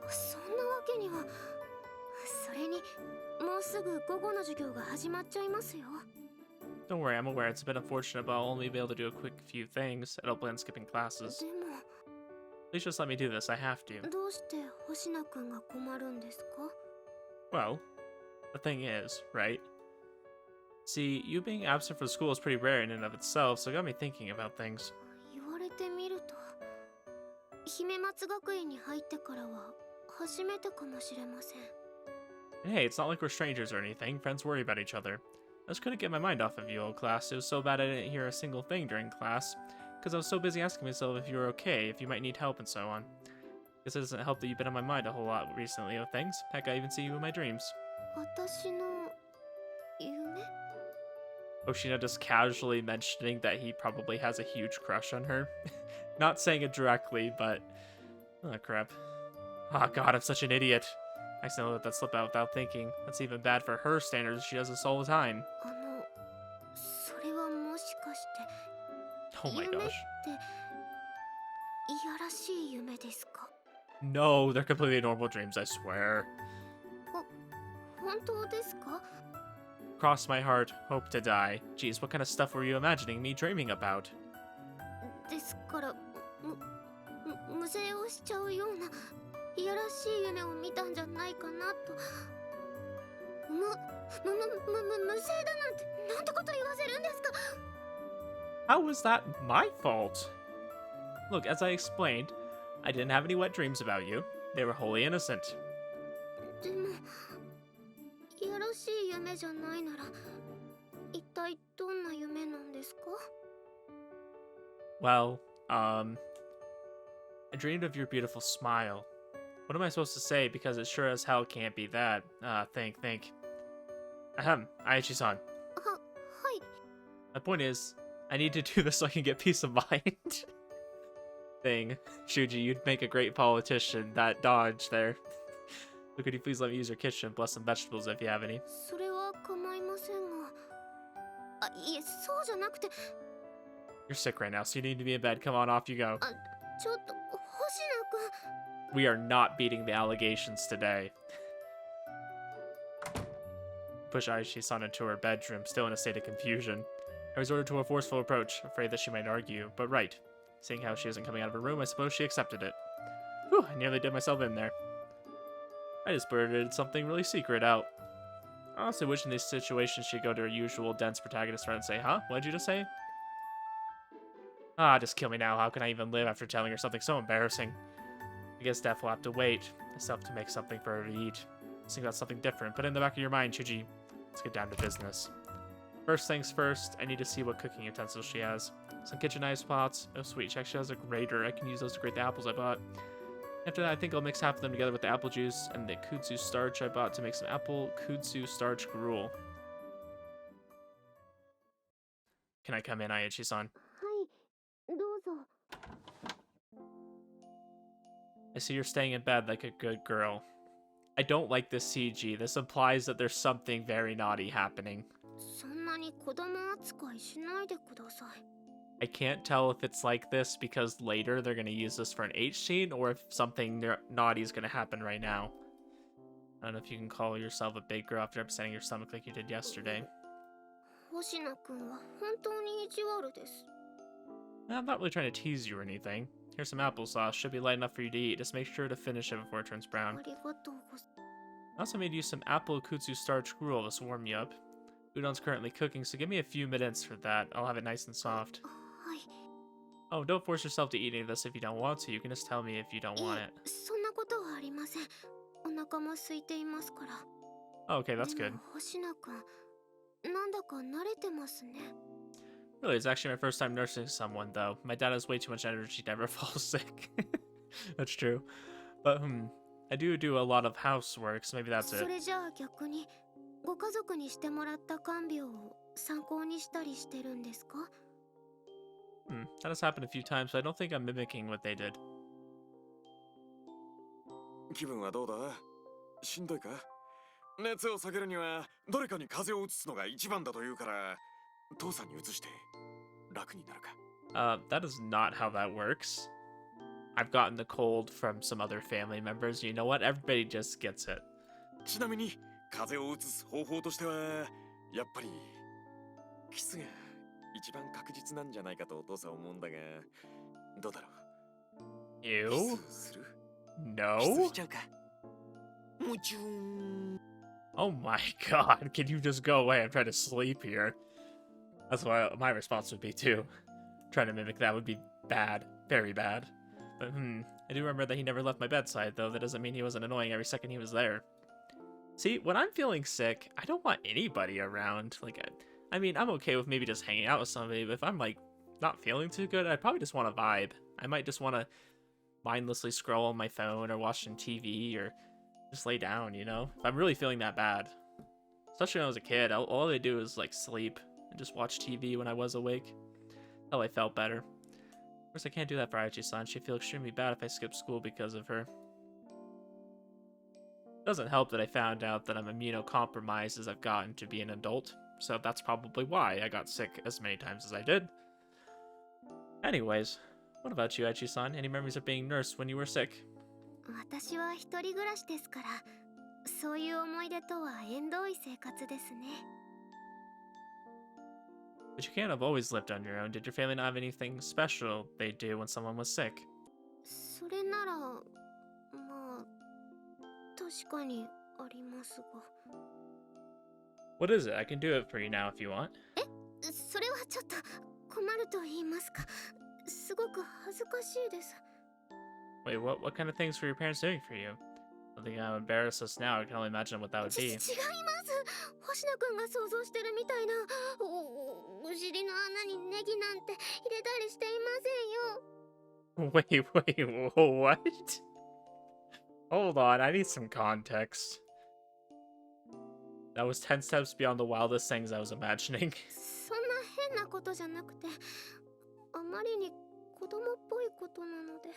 そんなわけには。それにもうすぐ午後の授業が始まっちゃいますよ。 Don't worry, I'm aware it's a bit unfortunate, but I'll only be able to do a quick few things. I don't plan skipping classes. でも Please just let me do this, I have to. どうして星名くんが困るんですか？ Well, the thing is, right? See, you being absent from school is pretty rare in and of itself, so it got me thinking about things. 言われてみると姫松学園に入ってからは初めてかもしれません。 And hey, it's not like we're strangers or anything. Friends worry about each other. I just couldn't get my mind off of you, old class. It was so bad I didn't hear a single thing during class, because I was so busy asking myself if you were okay, if you might need help, and so on. Guess it doesn't help that you've been on my mind a whole lot recently of things. Heck, I even see you in my dreams. 私の夢？ Oshina just casually mentioning that he probably has a huge crush on her. Not saying it directly, but... Oh, crap. Oh, God, I'm such an idiot. I accidentally let that slip out without thinking. That's even bad for her standards. She does this all the time. それはもしかして Oh my 夢って gosh. いやらしい夢ですか？ No, they're completely normal dreams, I swear. 本当ですか？ Cross my heart, hope to die. Geez, what kind of stuff were you imagining me dreaming about? ですから無声をしちゃうようないやらしい夢を見たんじゃないかなと。無声だなんてなんてこと言わせるんですか？ How was that my fault? Look, as I explained, I didn't have any wet dreams about you. They were wholly innocent. でもいやらしい夢じゃないなら一体どんな夢なんですか？ Well, I dreamed of your beautiful smile. What am I supposed to say? Because it sure as hell can't be that. Think. Ahem, Aichi-san. はい。 My point is, I need to do this so I can get peace of mind. Thing. Shuji, you'd make a great politician. That dodge there. So could you please let me use your kitchen? Bless some vegetables if you have any. それは構いませんが。あ、いえ、そうじゃなくて、 You're sick right now, so you need to be in bed. Come on, off you go. ちょっと星名くん。 We are not beating the allegations today. Push Aishi-san into her bedroom, still in a state of confusion. I resorted to a forceful approach, afraid that she might argue, but right. Seeing how she isn't coming out of her room, I suppose she accepted it. Whew, I nearly did myself in there. I just blurted something really secret out. I honestly wish in these situations she'd go to her usual dense protagonist friend and say, huh? What'd you just say? Ah, just kill me now. How can I even live after telling her something so embarrassing? I guess Death will have to wait. I still have to make something for her to eat. Think about something different. Put it in the back of your mind, Chuji. Let's get down to business. First things first, I need to see what cooking utensils she has. Some kitchen knives, pots. Oh sweet, she actually has a grater. I can use those to grate the apples I bought. After that, I think I'll mix half of them together with the apple juice and the kudzu starch I bought to make some apple kudzu starch gruel. Can I come in, Aichi-san? はい、どうぞ。 I see you're staying in bed like a good girl. I don't like this CG. This implies that there's something very naughty happening. そんなに子供扱いしないでください。 I can't tell if it's like this because later they're going to use this for an H scene or if something naughty is going to happen right now. I don't know if you can call yourself a big girl after upsetting your stomach like you did yesterday. 星名くんは本当に意地悪です。 I'm not really trying to tease you or anything. Here's some applesauce. Should be light enough for you to eat. Just make sure to finish it before it turns あ brown. りがとうござい I also made you some apple kudzu starch gruel to warm you up. Udon's currently cooking, so give me a few minutes for that. I'll have it nice and soft. はい。 Oh, don't force yourself to eat any of this if you don't want to. You can just tell me if you don't い want え it. そんなことはありません。お腹も空いていますから。 Oh, okay, that's で good. も星名くん、なんだか慣れてますね。 Really, it's actually my first time nursing someone, though. My dad has way too much energy to never fall sick. That's true. But, I do a lot of housework, so maybe that's そ it. れじゃあ逆に、ご家族にしてもらった看病を参考にしたりしてるんですか？ That has happened a few times, but I don't think I'm mimicking what they did. 気分はどうだ？しんどいか？熱を下げるには誰かに風邪を移すのが一番だというから、父さんに移して楽になるか。That is not how that works. I've gotten the cold from some other family members. You know what? Everybody just gets it. ちなみに風邪を移す方法としてはやっぱりキスが一番確実なんじゃないかとお父さん思うんだが、どうだろう？ You? キスする？キス No? しちゃうか？夢中。 Oh my god, can you just go away? I'm trying to sleep here. That's what my response would be too. Trying to mimic that would be bad. Very bad. But I do remember that he never left my bedside, though. That doesn't mean he wasn't annoying every second he was there. See, when I'm feeling sick, I don't want anybody around. Like, I mean, I'm okay with maybe just hanging out with somebody, but if I'm, like, not feeling too good, I'd probably just want to vibe. I might just want to mindlessly scroll on my phone or watch some TV or just lay down, you know? If I'm really feeling that bad. Especially when I was a kid, all I do is, like, sleep and just watch TV when I was awake. Until I felt better. Of course, I can't do that for Aichi-san. She'd feel extremely bad if I skipped school because of her. Doesn't help that I found out that I'm immunocompromised as I've gotten to be an adult, so that's probably why I got sick as many times as I did. Anyways, what about you, Aichi-san? Any memories of being nursed when you were sick? 私は一人暮らしですから、そういう思い出とは縁遠い生活ですね。 But you can't have always lived on your own. Did your family not have anything special they do when someone was sick? それなら、まあ、確かにありますが。 What is it? I can do it for you now if you want. それはちょっと困ると言いますか、すごく恥ずかしいです。 Wait, what kind of things were your parents doing for you? Something that would embarrass us now. I can only imagine what that would 違 be. います。星野くんが想像してるみたいな、お尻の穴にネギなんて入れたりしていませんよ。 Wait, what? Hold on, I need some context. That was 10 steps beyond the wildest things I was imagining. そんな変変なことじゃなくて、あまりに子供っぽいことなので。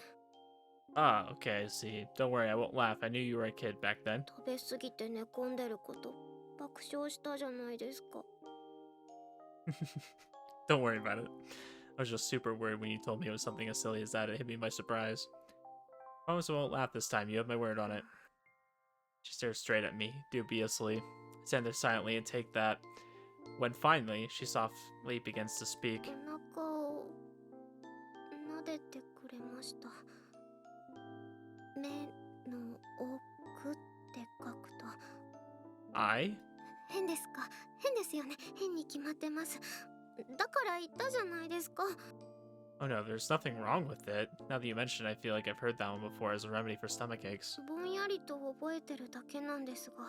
Ah, okay, I see. Don't worry, I won't laugh. I knew you were a kid back then. 食べ過ぎて寝込んでること、爆笑したじゃないですか。 Don't worry about it. I was just super worried when you told me it was something as silly as that. It hit me by surprise. Promise I won't laugh this time. You have my word on it. She stares straight at me, dubiously. I stand there silently and take that. When finally, she softly begins to speak. お腹を撫でてくれました。目の奥って書くと I? 変ですか？変ですよね。変に決まってます。だから言ったじゃないですか。 Oh no, there's nothing wrong with it. Now that you mention it, I feel like I've heard that one before as a remedy for stomach aches. ぼんやりと覚えてるだけなんですが、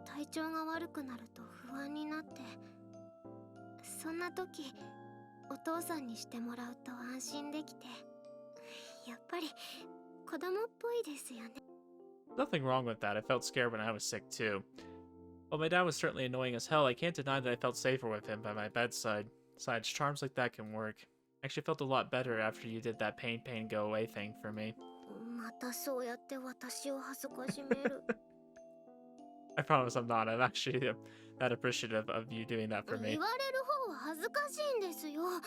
体調が悪くなると不安になって、そんな時お父さんにしてもらうと安心できて、やっぱり子供っぽいですよね。 Nothing wrong with that. I felt scared when I was sick too. While my dad was certainly annoying as hell, I can't deny that I felt safer with him by my bedside. Besides, charms like that can work. I actually felt a lot better after you did that pain go away thing for me. またそうやって私を恥ずかしめる。 I promise I'm not. I'm actually that appreciative of you doing that for me. 言われる方は恥ずかしいんですよ。もう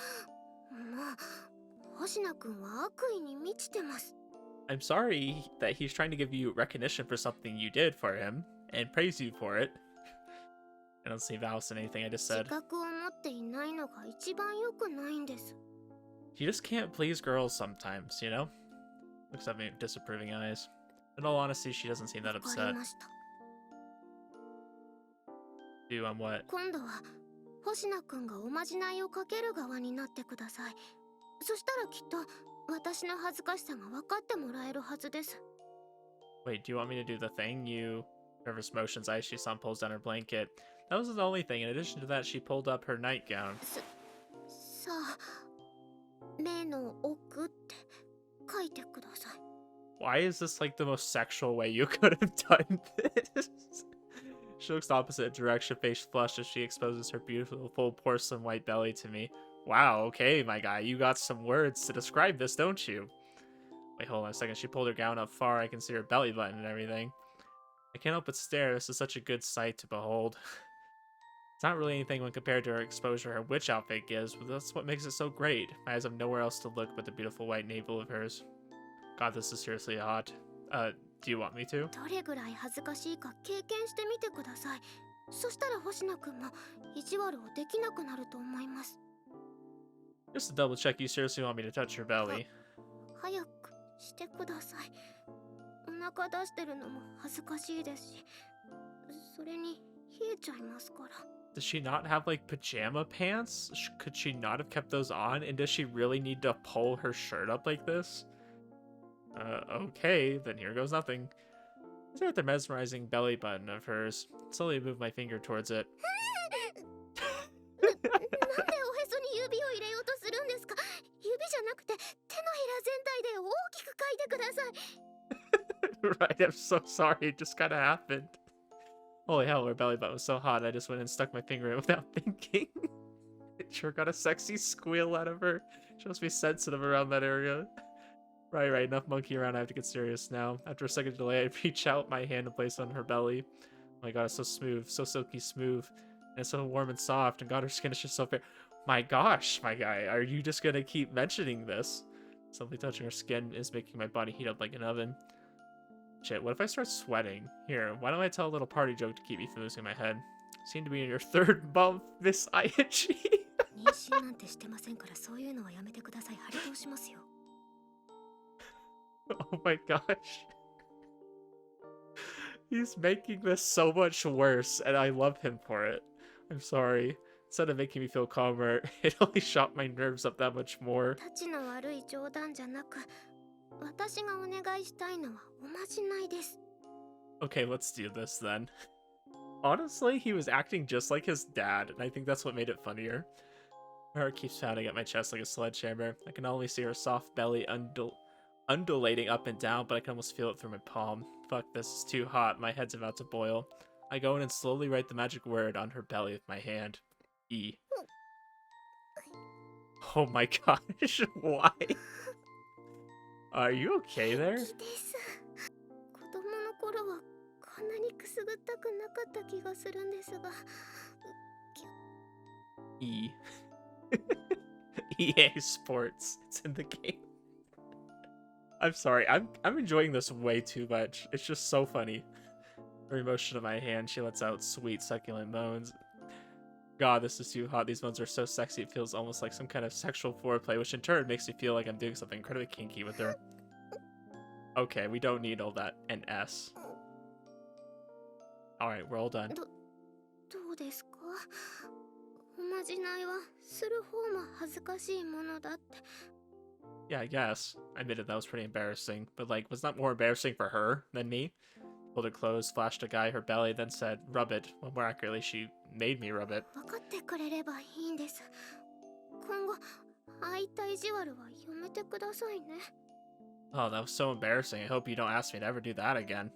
星名くんは悪意に満ちてます。 I'm sorry that he's trying to give you recognition for something you did for him and praise you for it. I don't see Valis in anything I just 自 said. 覚を持っていないのが一番良くないんです。 You just can't please girls sometimes, you know? Looks at me with disapproving eyes. In all honesty, she doesn't seem that わか upset. りました。 Do on what? 今度は星名くんがおまじないをかける側になってください。そしたらきっと私の恥ずかしさが分かってもらえるはずです。 Wait, do you want me to do the thing? You reverse motions ice. She sun pulls down her blanket. That wasn't the only thing. In addition to that, she pulled up her nightgown. さあ、目の奥って書いてください。 Why is this like the most sexual way you could have done this? She looks the opposite direction, face flushed as she exposes her beautiful, full porcelain white belly to me. Wow, okay, my guy, you got some words to describe this, don't you? Wait, hold on a second. She pulled her gown up far. I can see her belly button and everything. I can't help but stare. This is such a good sight to behold. It's not really anything when compared to her exposure her witch outfit gives, but that's what makes it so great. My eyes have nowhere else to look but the beautiful white navel of hers. God, this is seriously hot. Do you want me to? どれぐらい恥ずかしいか経験してみてください。そしたら星野くんも意地悪をできなくなると思います。 Just to double check, you seriously want me to touch your belly? 早くしてください。お腹出してるのも恥ずかしいですし、それに冷えちゃいますから。 Does she not have like pajama pants? Could she not have kept those on? And does she really need to pull her shirt up like this? Okay, then here goes nothing. I stare at the mesmerizing belly button of hers. Slowly move my finger towards it. なんでおへそに指を入れようとするんですか？指じゃなくて手のひら全体で大きく書いてください。 Right, I'm so sorry. It just kind of happened. Holy hell, her belly button was so hot, I just went and stuck my finger in without thinking. It sure got a sexy squeal out of her. She must be sensitive around that area. Right, enough monkey around, I have to get serious now. After a second delay, I reach out my hand and place it on her belly. Oh my god, it's so smooth, so silky smooth. And it's so warm and soft, and god, her skin is just so fair. My gosh, my guy, are you just gonna keep mentioning this? Simply touching her skin is making my body heat up like an oven. Shit, what if I start sweating? Here, why don't I tell a little party joke to keep me from losing my head? Seem to be in your third month, Miss ING. 妊娠なんてしてませんからそういうのはやめてください。張り通しますよ。 Oh my gosh. He's making this so much worse, and I love him for it. I'm sorry. Instead of making me feel calmer, it only shot my nerves up that much more. たちの悪い冗談じゃなく、私がお願いしたいのはおまじないです。 Okay, let's do this then. Honestly, he was acting just like his dad, and I think that's what made it funnier. My heart keeps pounding at my chest like a sledgehammer. I can only see her soft belly undulating up and down, but I can almost feel it through my palm. Fuck, this is too hot. My head's about to boil. I go in and slowly write the magic word on her belly with my hand. E. Oh my gosh, why? Are you okay there? です。子供の頃はこんなにくすぐったくなかった気がするんですが、 E. EA Sports. It's in the game. I'm sorry. I'm enjoying this way too much. It's just so funny. Every motion of my hand, she lets out sweet, succulent moans. God, this is too hot. These moans are so sexy. It feels almost like some kind of sexual foreplay, which in turn makes me feel like I'm doing something incredibly kinky with her. Okay, we don't need all that. An S. Alright, we're all done. どうですか？おまじないはする方も恥ずかしいものだって。 Yeah, I guess. I admitted that was pretty embarrassing, but like, was that more embarrassing for her than me? Pulled her clothes, flashed a guy her belly, then said, "Rub it." Well, more accurately, she made me rub it. 分かってくれればいいんです。今後ああいった意地悪はやめてくださいね。 Oh, that was so embarrassing. I hope you don't ask me to ever do that again.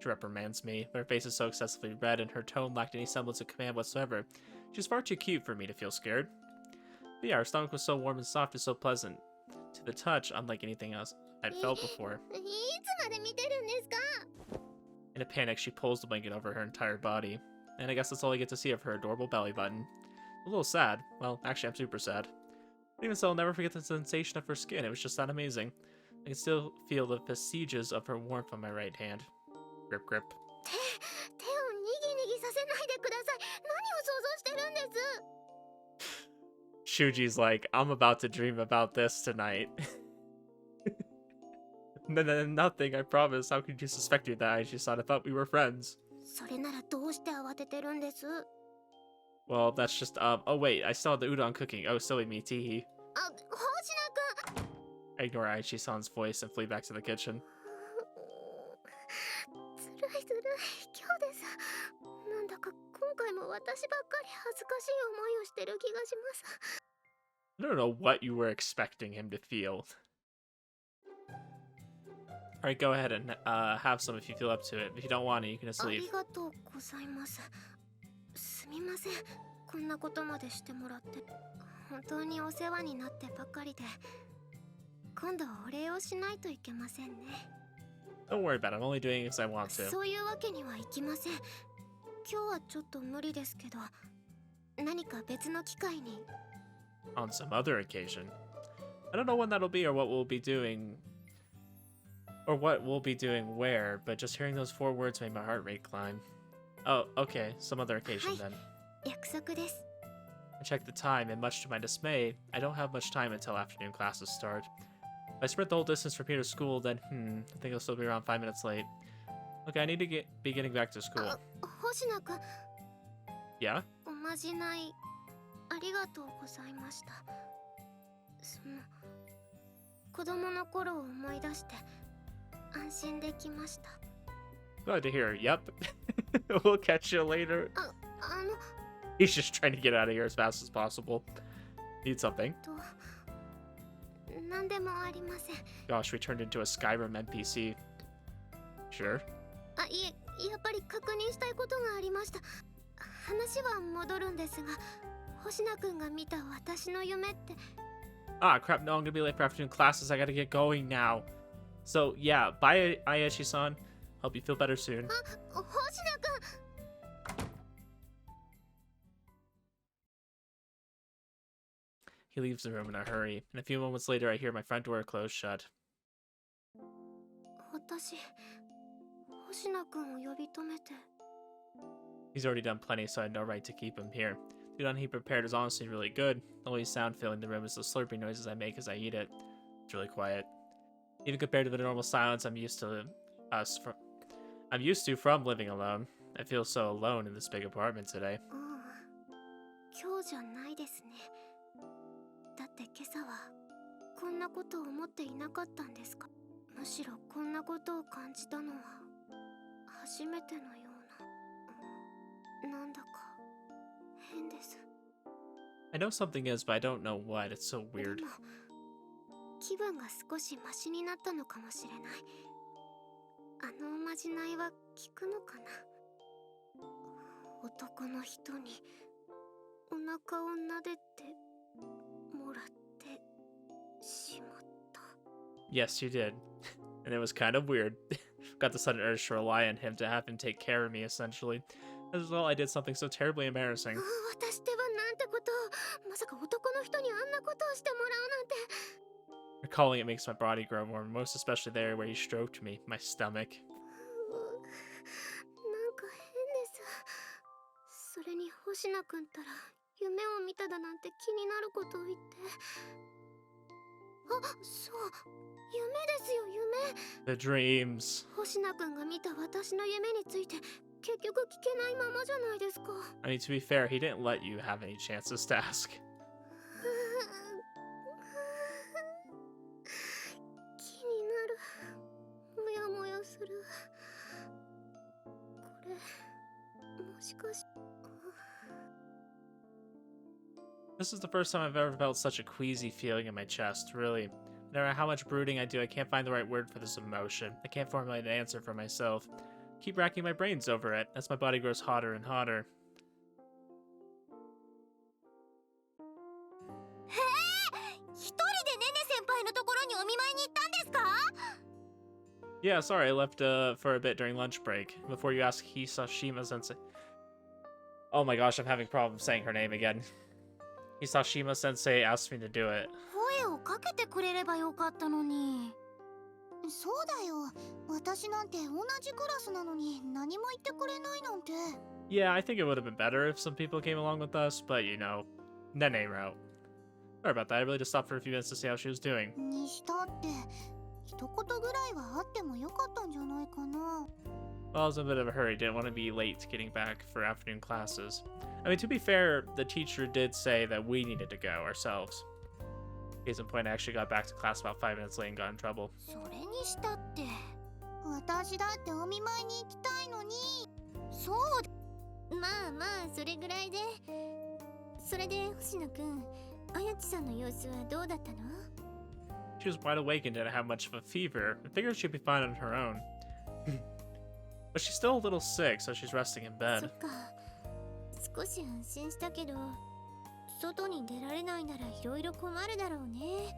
She reprimands me, but her face is so excessively red and her tone lacked any semblance of command whatsoever. She was far too cute for me to feel scared. But yeah, her stomach was so warm and soft and so pleasant. To the touch, unlike anything else I'd felt before. いつまで見てるんですか？ In a panic, she pulls the blanket over her entire body. And I guess that's all I get to see of her adorable belly button. A little sad. Well, actually, I'm super sad. But even so, I'll never forget the sensation of her skin. It was just that amazing. I can still feel the vestiges of her warmth on my right hand. Grip, grip. 手をにぎにぎさせないでください。何を想像してるんです？ Shuji's like, I'm about to dream about this tonight. Nothing, I promise. How could you suspect me that I just thought I thought we were friends? それならどうして慌ててるんです？ Well, that's just, oh wait, I still have the udon cooking. Oh, silly me, teehee. あ、星野くん。 I ignore Aichi-san's voice and flee back to the kitchen. ずるいずるい、今日です。なんだか今回も私ばっかり恥ずかしい思いをしてる気がします。 I don't know what you were expecting him to feel. Alright, go ahead and have some if you feel up to it. If you don't want it, you can just あ leave. りがとうございます。すみません。こんなことまでしてもらって。本当にお世話になってばかりで。今度お礼をしないといけませんね。 Don't worry about it. I'm only doing it because I want to. そういうわけにはいきません。今日はちょっと無理ですけど、何か別の機会に。 On some other occasion. I don't know when that'll be or what we'll be doing. Or what we'll be doing where, but just hearing those 4 words made my heart rate climb. Oh, okay. Some other occasion then. 約束です。 I checked the time, and much to my dismay, I don't have much time until afternoon classes start. If I sprint the whole distance from here to school, then, I think I'll still be around 5 minutes late. Okay, I need to be getting back to school. 星野くん、 Yeah? おまじないありがとうございました。その子供の頃を思い出して安心できました。 Glad to hear. Yep. We'll catch you later. あの He's just trying to get out of here as fast as possible. Need something. 何でもありません。 Gosh, we turned into a Skyrim NPC. Sure. あ、いえ、やっぱり確認したいことがありました。話は戻るんですが、星名くんが見た私の夢って。 Ah, crap, no, I'm gonna be late for afternoon classes. I gotta get going now. So, yeah, bye, Ayashi-san. Hope you feel better soon. 星名くん。 He leaves the room in a hurry, and a few moments later I hear my front door close shut. 私、星名くんを呼び止めて。 He's already done plenty, so I had no right to keep him here. The udon he prepared is honestly really good. The only sound filling the room is the slurping noises I make as I eat it. It's really quiet. Even compared to the normal silence I'm used to from living alone. I feel so alone in this big apartment today. 今日じゃないですね。だって今朝はこんなことを思っていなかったんですか。むしろこんなことを感じたのは初めてのような。なんだか変です。 I know something is, but I don't know what. It's so weird. でも気分が少しマシになったのかもしれない。あのおまじないは効くのかな。男の人にお腹を撫でてもらっしまった。 Yes, you did. And it was kind of weird. Got the sudden urge to rely on him to have him take care of me, essentially. As well, I did something so terribly embarrassing. 私ってはなんてことを。まさか男の人にあんなことをしてもらうなんて。 Recalling it makes my body grow warm, most especially there where he stroked me, my stomach. なんか変です。それに星名くんたら夢を見ただなんて気になることを言って。あ、そう、夢ですよ、夢。 The dreams. 星名くんが見た私の夢について結局聞けないままじゃないですか。 I mean, to be fair, he didn't let you have any chances to ask. 気になる。もやもやする。これもしかして。 This is the first time I've ever felt such a queasy feeling in my chest, really. No matter how much brooding I do, I can't find the right word for this emotion. I can't formulate an answer for myself. Keep racking my brains over it as my body grows hotter and hotter. へえ、一人でねね先輩のところにお見舞いに行ったんですか？ Yeah, sorry, I left for a bit during lunch break. Before you ask Hisashima Sensei. Oh my gosh, I'm having problems saying her name again. Hisashima Sensei asked me to do it. 声をかけてくれればよかったのに。そうだよ。私なんて同じクラスなのに何も言ってくれないなんて。 Yeah, I think it would have been better if some people came along with us, but you know, Nene route. Sorry about that, I really just stopped for a few minutes to see how she was doing. にしたって一言ぐらいはあってもよかったんじゃないかな。 Well, I was in a bit of a hurry, didn't want to be late to getting back for afternoon classes. I mean, to be fair, the teacher did say that we needed to go ourselves. Case in point, I actually got back to class about 5 minutes late and got in trouble. それにしたって私だってお見舞いに行きたいのに。そうだ。まあまあそれぐらいで。それで星野くん、あやちさんの様子はどうだったの？ She was wide awake and didn't have much of a fever. I figured she'd be fine on her own. But she's still a little sick, so she's resting in そ bed. っか。少し安心したけど、外に出られないならいろいろ困るだろうね。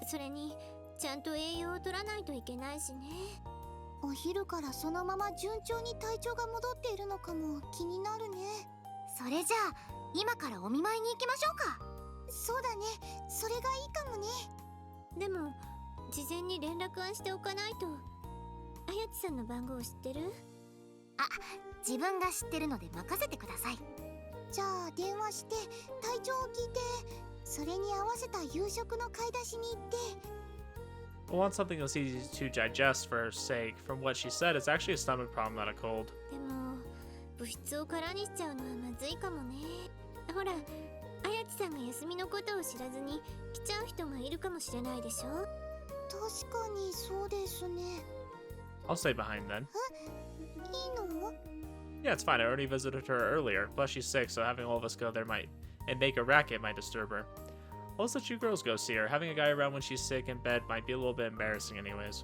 それにちゃんと栄養を取らないといけないしね。お昼からそのまま順調に体調が戻っているのかも気になるね。それじゃあ今からお見舞いに行きましょうか。そうだね、それがいいかもね。でも事前に連絡はしておかないと。あやちさんの番号知ってる？あ、自分が知ってるので任せてください。じゃあ電話して体調を聞いて、それに合わせた夕食の買い出しに行って。 I want something that's easy to digest for her sake. From what she said, it's actually a stomach problem, not a cold. でも物質を空にしちゃうのはまずいかもね。ほら、あやちさんが休みのことを知らずに来ちゃう人がいるかもしれないでしょ。確かにそうですね。 I'll stay behind then. いいの？ Yeah, it's fine. I already visited her earlier. Plus, she's sick, so having all of us go there might and make a racket might disturb her. I'll just let you girls go see her. Having a guy around when she's sick in bed might be a little bit embarrassing anyways.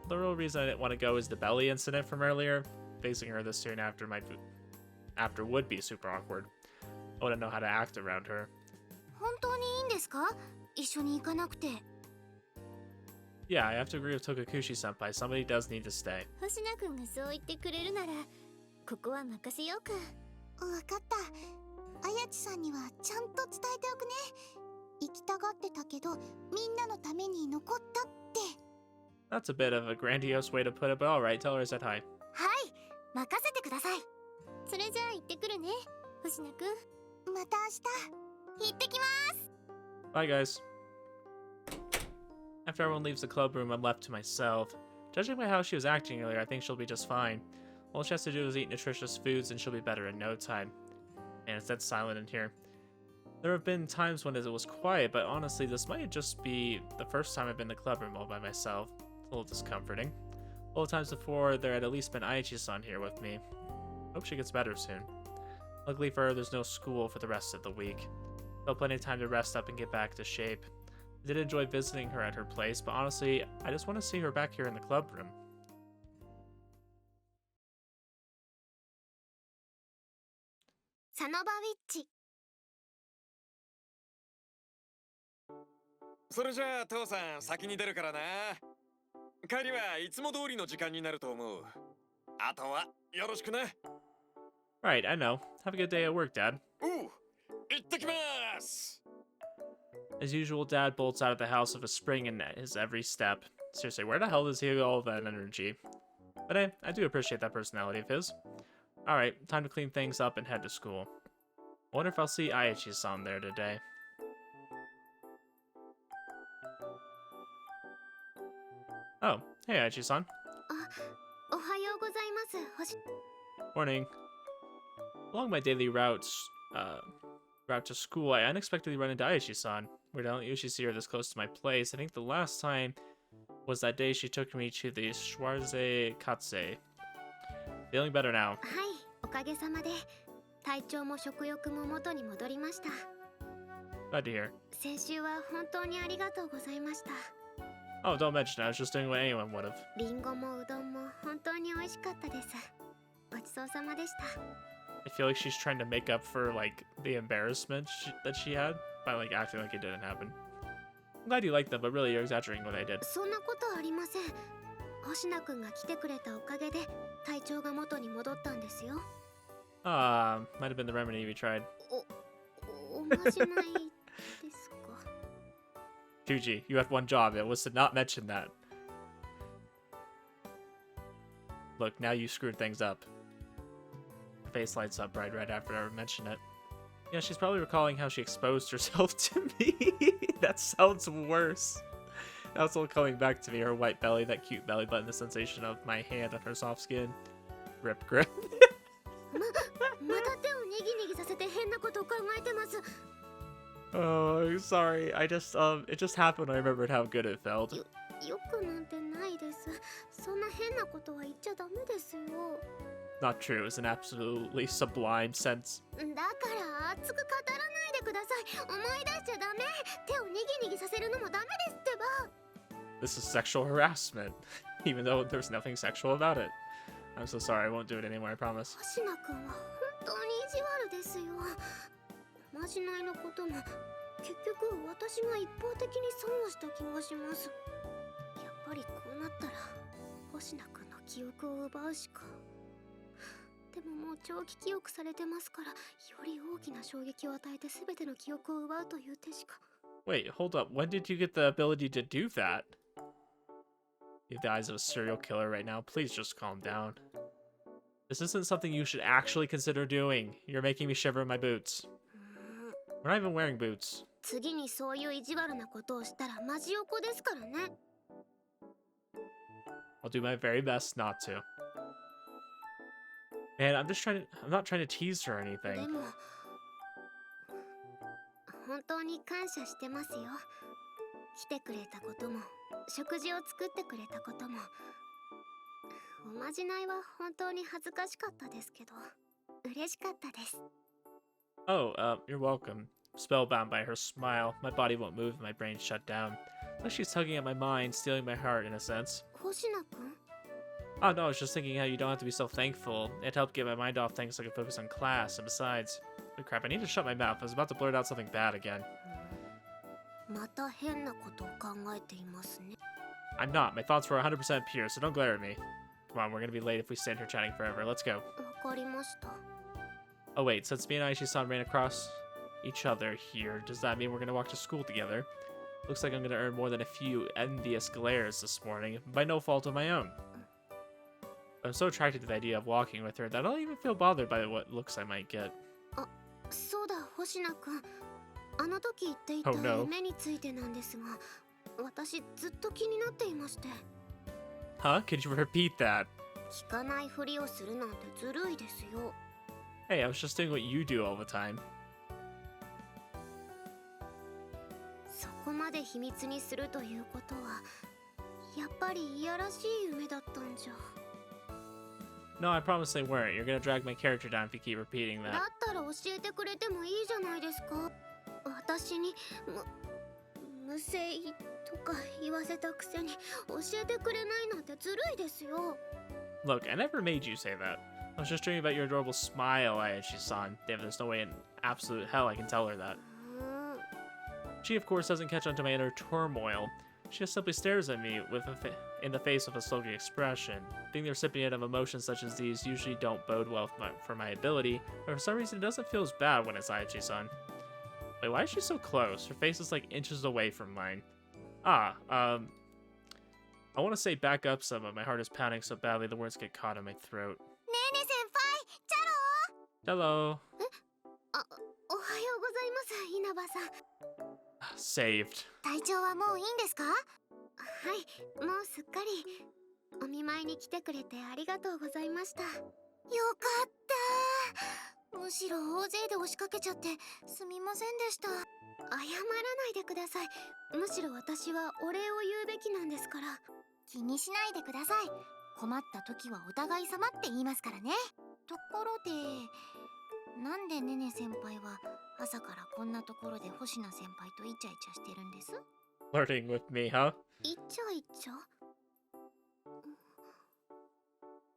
The real reason I didn't want to go is the belly incident from earlier. Facing her this soon after would be super awkward. I wouldn't know how to act around her. 本当にいいんですか？一緒に行かなくて。 Yeah, I have to agree with Tokakushi-senpai. Somebody does need to stay. 星名くんがそう言ってくれるならここは任せようか。わかった。あやちさんにはちゃんと伝えておくね。行きたがってたけど、みんなのために残ったって。 That's a bit of a grandiose way to put it, but alright, tell her I said hi. はい、任せてください。それじゃあ行ってくるね、星名くん。また明日。行ってきます。 Bye, guys. After everyone leaves the club room, I'm left to myself. Judging by how she was acting earlier, I think she'll be just fine. All she has to do is eat nutritious foods and she'll be better in no time. And it's dead silent in here. There have been times when it was quiet, but honestly, this might just be the first time I've been in the club room all by myself. It's a little discomforting. All the times before, there had at least been Aichi-san here with me. Hope she gets better soon. Luckily for her, there's no school for the rest of the week. Still plenty of time to rest up and get back to shape. I did enjoy visiting her at her place, but honestly, I just want to see her back here in the club room. サノバウィッチ。それじゃあ父さん先に出るからな。帰りはいつも通りの時間になると思う。あとはよろしくな。Right, I know. Have a good day at work, Dad. おう、行ってきます。 As usual, Dad bolts out of the house with a spring in his every step. Seriously, where the hell does he get all that energy? But hey, I do appreciate that personality of his. Alright, time to clean things up and head to school. I wonder if I'll see Aichi-san there today. Oh, hey Aichi-san. おはようございます。 Morning. Along my daily route to school, I unexpectedly run into Aichi-san. We don't usually see her this close to my place. I think the last time was that day she took me to the Schwarze Katze. Feeling better now. はい、おかげさまで体調も食欲も元に戻りました。 Glad to hear. 先週は本当にありがとうございました。 Oh, don't mention it. I was just doing what anyone would have. リンゴもうどんも本当に美味しかったです。ごちそうさまでした。 I feel like she's trying to make up for, like, the embarrassment that she had by, like, acting like it didn't happen. I'm glad you liked them, but really you're exaggerating what I did. そんなことありません。星名くんが来てくれたおかげで体調が元に戻ったんですよ。 Might have been the remedy we tried. おまじないですか。 Fuji, you had one job. It was to not mention that. Look, now you screwed things up. Her face lights up bright red after I mention it. Yeah, she's probably recalling how she exposed herself to me. That sounds worse. Now it's all coming back to me. Her white belly, that cute belly button, the sensation of my hand on her soft skin. Rip grip. また手をにぎにぎさせて変なことを考えてます。 Oh, sorry. It just happened. I remembered how good it felt. よくなんてないです。そんな変なことは言っちゃダメですよ。 Not true. It's an absolutely sublime sense. だから熱く語らないでください。思い出しちゃダメ。手をにぎにぎさせるのもダメですってば。 This is sexual harassment, even though there's nothing sexual about it. I'm so sorry. I won't do it anymore. I promise. 星名くんは本当に意地悪ですよ。おまじないのことも結局私が一方的に損をした気がします。やっぱりこうなったら星名くんの記憶を奪うしか。でももう長期記憶されてますから、より大きな衝撃を与えて全ての記憶を奪うという手しか。 Wait, hold up. When did you get the ability to do that? You have the eyes of a serial killer right now. Please just calm down. This isn't something you should actually consider doing. You're making me shiver in my boots. We're not even wearing boots. 次にそういう意地悪なことをしたらマジ横ですからね。 I'll do my very best not to. Man, I'm not trying to tease her or で anything. も本当に感謝してますよ。来てくれたことも食事を作ってくれたことも。おまじないは本当に恥ずかしかったですけど嬉しかったです。 Oh, you're welcome. Spellbound by her smile, my body won't move and my brain shut down. Like she's tugging at my mind, stealing my heart in a sense. 星名くん Oh no, I was just thinking how you don't have to be so thankful. It helped get my mind off things so I could focus on class, and besides... Oh crap, I need to shut my mouth. I was about to blurt out something bad again. また変なことを考えていますね。 I'm not. My thoughts were 100% pure, so don't glare at me. Come on, we're gonna be late if we stand here chatting forever. Let's go. わかりました。 Oh wait, since me and Aishi-san ran across each other here, does that mean we're gonna walk to school together? Looks like I'm gonna earn more than a few envious glares this morning, by no fault of my own. I'm so attracted to the idea of walking with her that I don't even feel bothered by what looks I might get. そうだ、星名くん。あの時言っていた Oh, no. 夢についてなんですが、私ずっと気になっていまして。 Huh? Could you repeat that? 聞かないふりをするなんてずるいですよ。 Hey, I was just doing what you do all the time. そこまで秘密にするということは、やっぱりいやらしい夢だったんじゃ。 No, I promise they weren't. You're gonna drag my character down if you keep repeating だ that. ったら教えてくれてもいいじゃないですか。私に無声とか言わせたくせに教えてくれないなんてずるいですよ。 Look, I never made you say that. I was just dreaming about your adorable smile, Aishi-san. Damn, there's no way in absolute hell I can tell her that. She, of course, doesn't catch on to my inner turmoil. She just simply stares at me in the face with a sulky expression. Being the recipient of emotions such as these usually don't bode well for my ability, but for some reason it doesn't feel as bad when it's Ayachi-san. Wait, why is she so close? Her face is like inches away from mine. I want to say back up some, but my heart is pounding so badly the words get caught in my throat. ねえねえ先輩、チャロ Hello. おはようございます、稲葉さん。 Saved. 体調はもういいんですか？はい、もうすっかり。お見舞いに来てくれてありがとうございました。よかった。むしろ大勢で押しかけちゃってすみませんでした。謝らないでください。むしろ私はお礼を言うべきなんですから。気にしないでください。困った時はお互い様って言いますからね。ところで、なんでねね先輩は朝からこんなところで星名先輩とイチャイチャしてるんです？ Flirting with me, huh? いっちゃいっちゃ。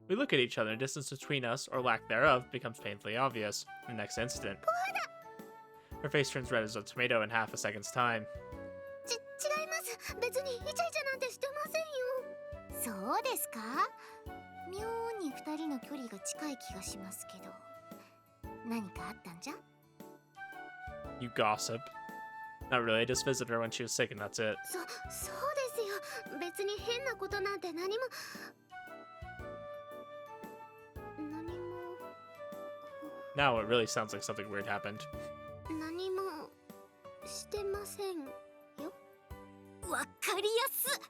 We look at each other, and distance between us, or lack thereof, becomes painfully obvious. The next instant, her face turns red as a tomato in half a second's time. 違います。別にイチャイチャなんてしてませんよ。そうですか？妙に二人の距離が近い気がしますけど。何かあったんじゃ？ You gossip. Not really, I just visited her when she was sick and that's it. そうですよ。別に変なことなんて何も。 Now it really sounds like something weird happened. 何もしてませんよ。わかりやす。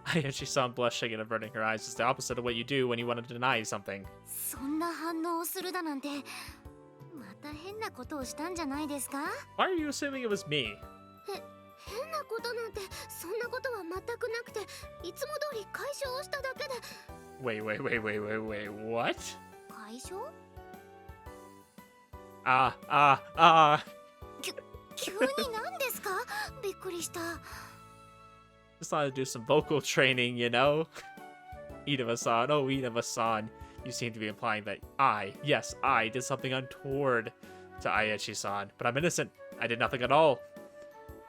Ayachi-san blushing and averting her eyes is the opposite of what you do when you want to deny something. そんな反応をするだなんて、また変なことをしたんじゃないですか？ Why are you assuming it was me? 変なことなんてそんなことは全くなくて、いつも通り解消をしただけで。 Wait, what? 解消？急に何ですか？びっくりした。 Just thought I'd do some vocal training, you know? Inaba-san, oh Inaba-san. You seem to be implying that yes, I did something untoward to Ayachi-san, but I'm innocent. I did nothing at all.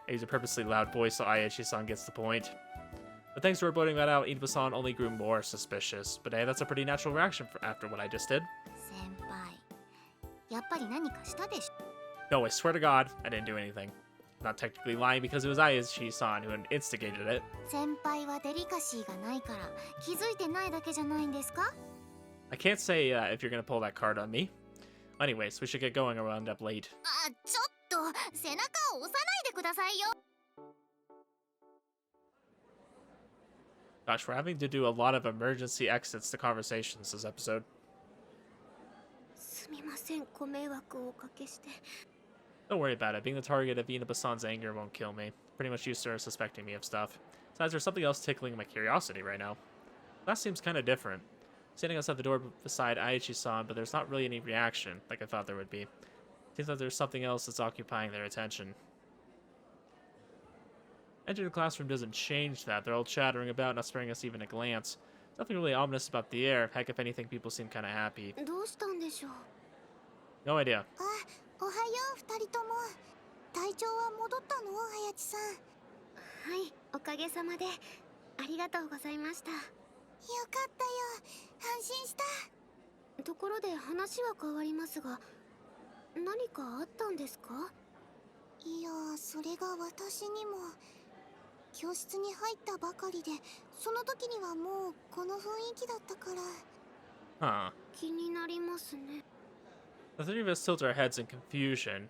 I use a purposely loud voice so Ayachi-san gets the point. But thanks for blurting that out, Inaba-san only grew more suspicious. But hey, that's a pretty natural reaction after what I just did. 先輩、やっぱり何かしたでしょ？ No, I swear to God, I didn't do anything. Not technically lying because it was Ayachi-san who had instigated it. 先輩はデリカシーがないから気づいてないだけじゃないんですか？ I can't say if you're gonna pull that card on me. Anyways, we should get going or we'll end up late. あ、ちょっと背中を押さないでくださいよ。 Gosh, we're having to do a lot of emergency exits to conversations this episode. すみません、ご迷惑をおかけして。 Don't worry about it. Being the target of Inaba-san's anger won't kill me. Pretty much used to her suspecting me of stuff. Besides, there's something else tickling my curiosity right now. That seems kind of different. Standing outside the door beside Aichi-san, but there's not really any reaction, like I thought there would be. Seems like there's something else that's occupying their attention. Entering the classroom doesn't change that. They're all chattering about, not sparing us even a glance. Nothing really ominous about the air. Heck, if anything, people seem kind of happy. どうしたんでしょう。 No idea. あ、おはよう二人とも。体調は戻ったの？綾地さん。はい、おかげさまでありがとうございました。よかったよ。安心した。ところで話は変わりますが、何かあったんですか？いや、それが私にも。教室に入ったばかりで、その時にはもうこの雰囲気だったから。Huh. 気になりますね。 The three of us tilt our heads in confusion.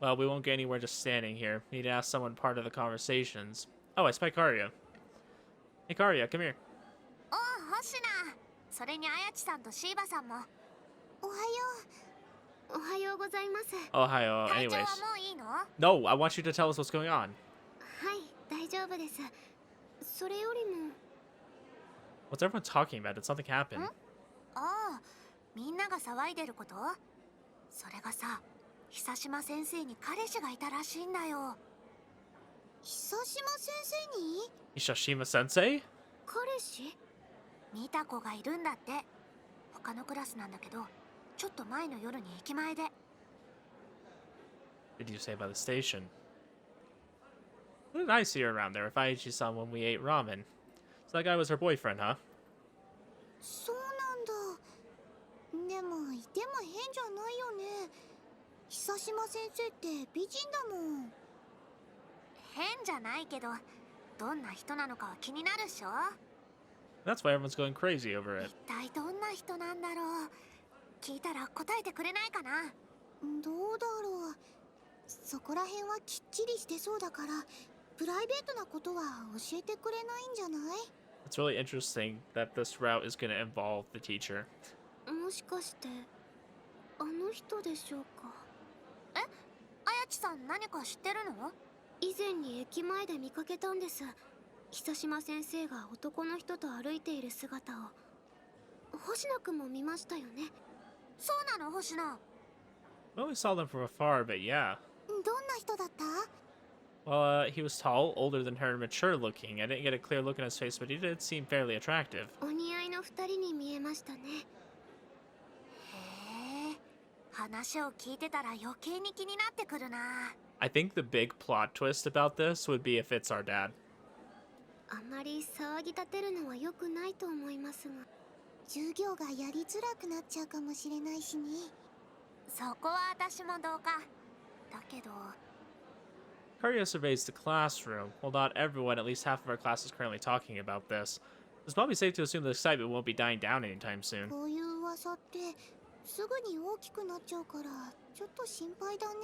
Well, we won't get anywhere just standing here. We need to ask someone part of the conversations. Oh, I spy Karya. Hey, Karya, come here. おう、星名。それに綾地さんとシーバさんも。おはよおはようございます。Oh, hi. Oh, う。体調 anyways. はもういいの？ No, I want you to tell us what's going on. はい、大丈夫です。それよりも。 What's everyone talking about? Did something happen? ああ、みんなが騒いでること？それがさ、久島先生に彼氏がいたらしいんだよ。久島先生に？ Ishashima Sensei? 彼氏？見た子がいるんだって。他のクラスなんだけど、ちょっと前の夜に駅前で。Did you say by the station? What did I see her around there if I actually saw when we ate ramen? So that guy was her boyfriend, huh? そうなんだ。でもいても変じゃないよね。久島先生って美人だもん。変じゃないけど、どんな人なのかは気になるっしょ。 That's why everyone's going crazy over it. 一体どんな人なんだろう。聞いたら答えてくれないかな。どうだろう。そこら辺はきっちりしてそうだから、プライベートなことは教えてくれないんじゃない？ It's really interesting that this route is going to involve the teacher. もしかしてあの人でしょうか。あやちさん何か知ってるの？以前に駅前で見かけたんです。久島先生が男の人と歩いている姿を。星野くんも見ましたよね。そうなの星野。 I only saw them from afar, but yeah. どんな人だった？ Well, he was tall, older than her, and mature looking. I didn't get a clear look in his face, but he did seem fairly attractive. お似合いの二人に見えましたね。へえ、話を聞いてたら余計に気になってくるな。 I think the big plot twist about this would be if it's our dad. あまり騒ぎ立てるのは良くないと思いますが。授業がやりづらくなっちゃうかもしれないしね。そこは私も同感。だけど。 Karia surveys the classroom. Well, not everyone, at least half of our class is currently talking about this. It's probably safe to assume the excitement won't be dying down anytime soon. こういう噂ってすぐに大きくなっちゃうからちょっと心配だね。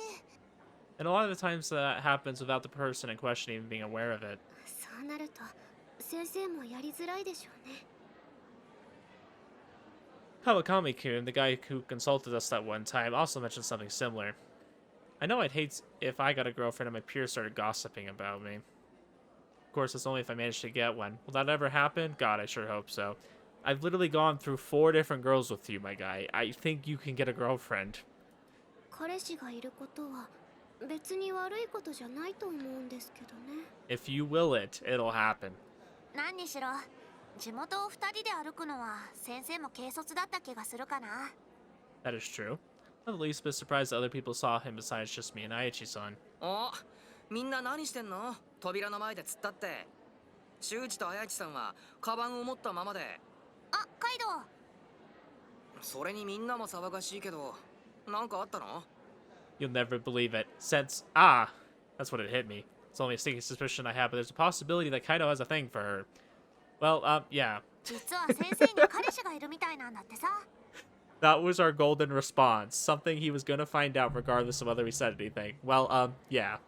And a lot of the times that happens without the person in question even being aware of it. そうなると先生もやりづらいでしょうね。 Kawakami-kun, the guy who consulted us that one time, also mentioned something similar. I know I'd hate if I got a girlfriend and my peers started gossiping about me. Of course, it's only if I manage to get one. Will that ever happen? God, I sure hope so. I've literally gone through 4 different girls with you, my guy. I think you can get a girlfriend. 彼氏がいることは別に悪いことじゃないと思うんですけどね。 If you will it, it'll happen. 何にしろ地元を2人で歩くのは先生も軽率だった気がするかな。 That is true. I'm the least bit surprised that other people saw him besides just me and Aichi-san. お、みんな何してんの？扉の前で突っ立って。修二と綾地さんはカバンを持ったままで。あ、カイドウ。それにみんなも騒がしいけど、なんかあったの？ You'll never believe it. Since, that's what it hit me. It's only a sneaking suspicion I have, but there's a possibility that Kaido has a thing for her. Well, yeah. 実は先生に彼氏がいるみたいなんだってさ。 That was our golden response. Something he was gonna find out regardless of whether we said anything. Well, yeah.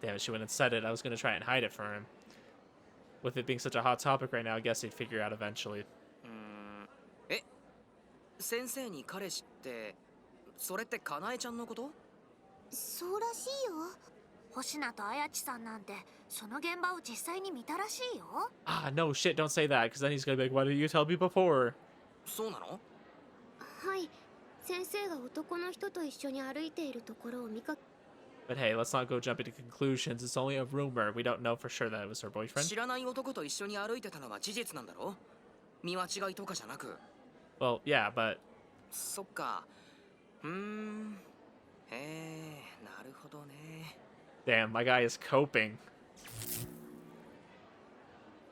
Damn it, she went and said it. I was gonna try and hide it from him. With it being such a hot topic right now, I guess he'd figure out eventually. え、先生に彼氏って、それってかなえちゃんのこと？そうらしいよ。星名と綾地さんなんてその現場を実際に見たらしいよ。No shit, don't say that, because then he's gonna be like, why didn't you tell me before? そうなの？はい、先生が男の人と一緒に歩いているところを見かけ。 But hey, let's not go jump into conclusions. It's only a rumor. We don't know for sure that it was her boyfriend. 知らない男と一緒に歩いてたのは事実なんだろ？見間違いとかじゃなく。Well, yeah, but... そっか。へえ、なるほどね。 Damn, my guy is coping.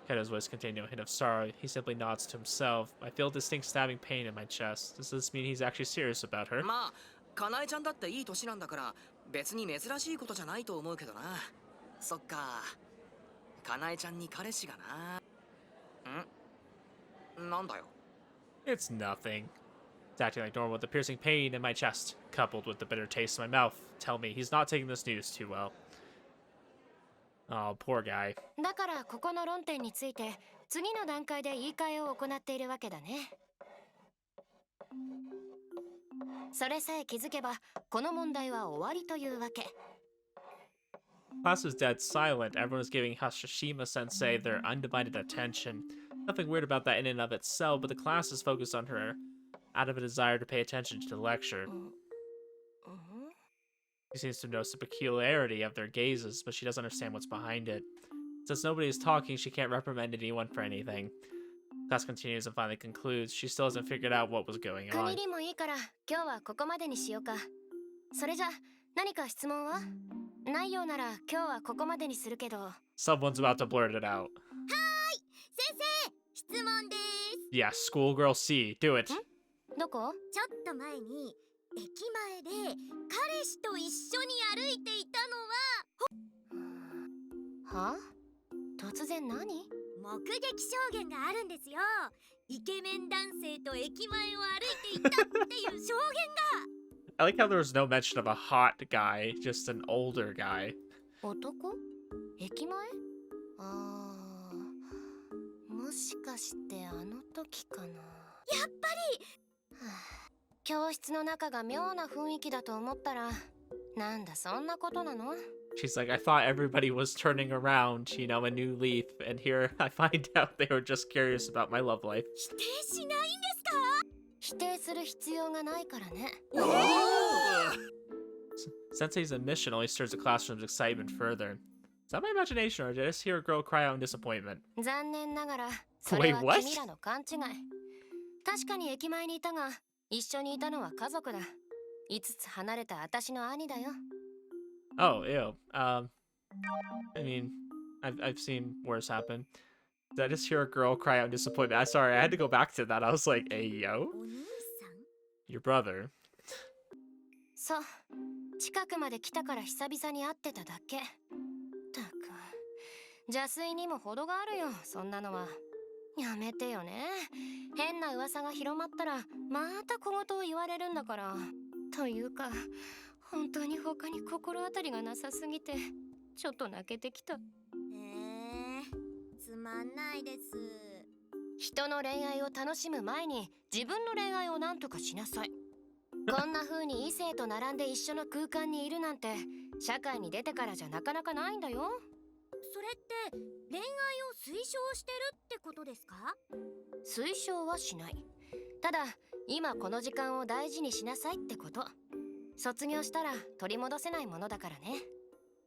Kaido's voice contained no hint of sorrow. He simply nods to himself. I feel a distinct stabbing pain in my chest. Does this mean he's actually serious about her? まあ、かなえちゃんだっていい年なんだから、別に珍しいことじゃないと思うけどな。そっか。かなえちゃんに彼氏がな。なんだよ。It's nothing. It's acting like normal with the piercing pain in my chest, coupled with the bitter taste in my mouth. Tell me, he's not taking this news too well. Oh, poor guy. だからここの論点について次の段階で言い換えを行っているわけだね。それさえ気づけばこの問題は終わりというわけ。 Class was dead silent. Everyone was giving Hashishima-sensei their undivided attention. Nothing weird about that in and of itself, but the class is focused on her out of a desire to pay attention to the lecture. She seems to notice the peculiarity of their gazes, but she doesn't understand what's behind it. Since nobody is talking, she can't reprimand anyone for anything. Class continues and finally concludes. She still hasn't figured out what was going on. 限りもいいから今日はここまでにしようか。それじゃ何か質問は？ないようなら今日はここまでにするけど。 Someone's about to blurt it out. 先生、質問です。 Yeah, schoolgirl C. Do it. どこ？ちょっと前に駅前で彼氏と一緒に歩いていたのはは？突然何？目撃証言があるんですよ。イケメン男性と駅前を歩いていたっていう証言が。 I like how there was no mention of a hot guy, just an older guy. 男？駅前？あー、もしかしてあの時かな。やっぱり。はあ、教室の中が妙な雰囲気だと思ったら、なんだそんなことなの？ She's like, I thought everybody was turning around, you know, a new leaf, and here I find out they were just curious about my love life. 否定しないんですか？否定する必要がないからね。Sensei's admission only stirs the classroom's excitement further. Is that my imagination, or did I just hear a girl cry out in disappointment? 残念ながら、それは Wait, what? 君らの勘違い。確かに駅前にいたが、一緒にいたのは家族だ。5つ離れた私の兄だよ。Oh, ew. I mean, I've seen worse happen. Did I just hear a girl cry out in disappointment? I'm sorry, I had to go back to that. I was like, hey, yo? お兄さん？ Your brother? そう、近くまで来たから久々に会ってただけ。ったく、邪推にも程があるよ、そんなのは。やめてよね。変な噂が広まったらまた小言を言われるんだから。というか、本当に他に心当たりがなさすぎてちょっと泣けてきた。つまんないです。人の恋愛を楽しむ前に自分の恋愛を何とかしなさい。こんな風に異性と並んで一緒の空間にいるなんて社会に出てからじゃなかなかないんだよ。それって恋愛を推奨してるってことですか？推奨はしない。ただ今この時間を大事にしなさいってこと。卒業したら取り戻せないものだからね。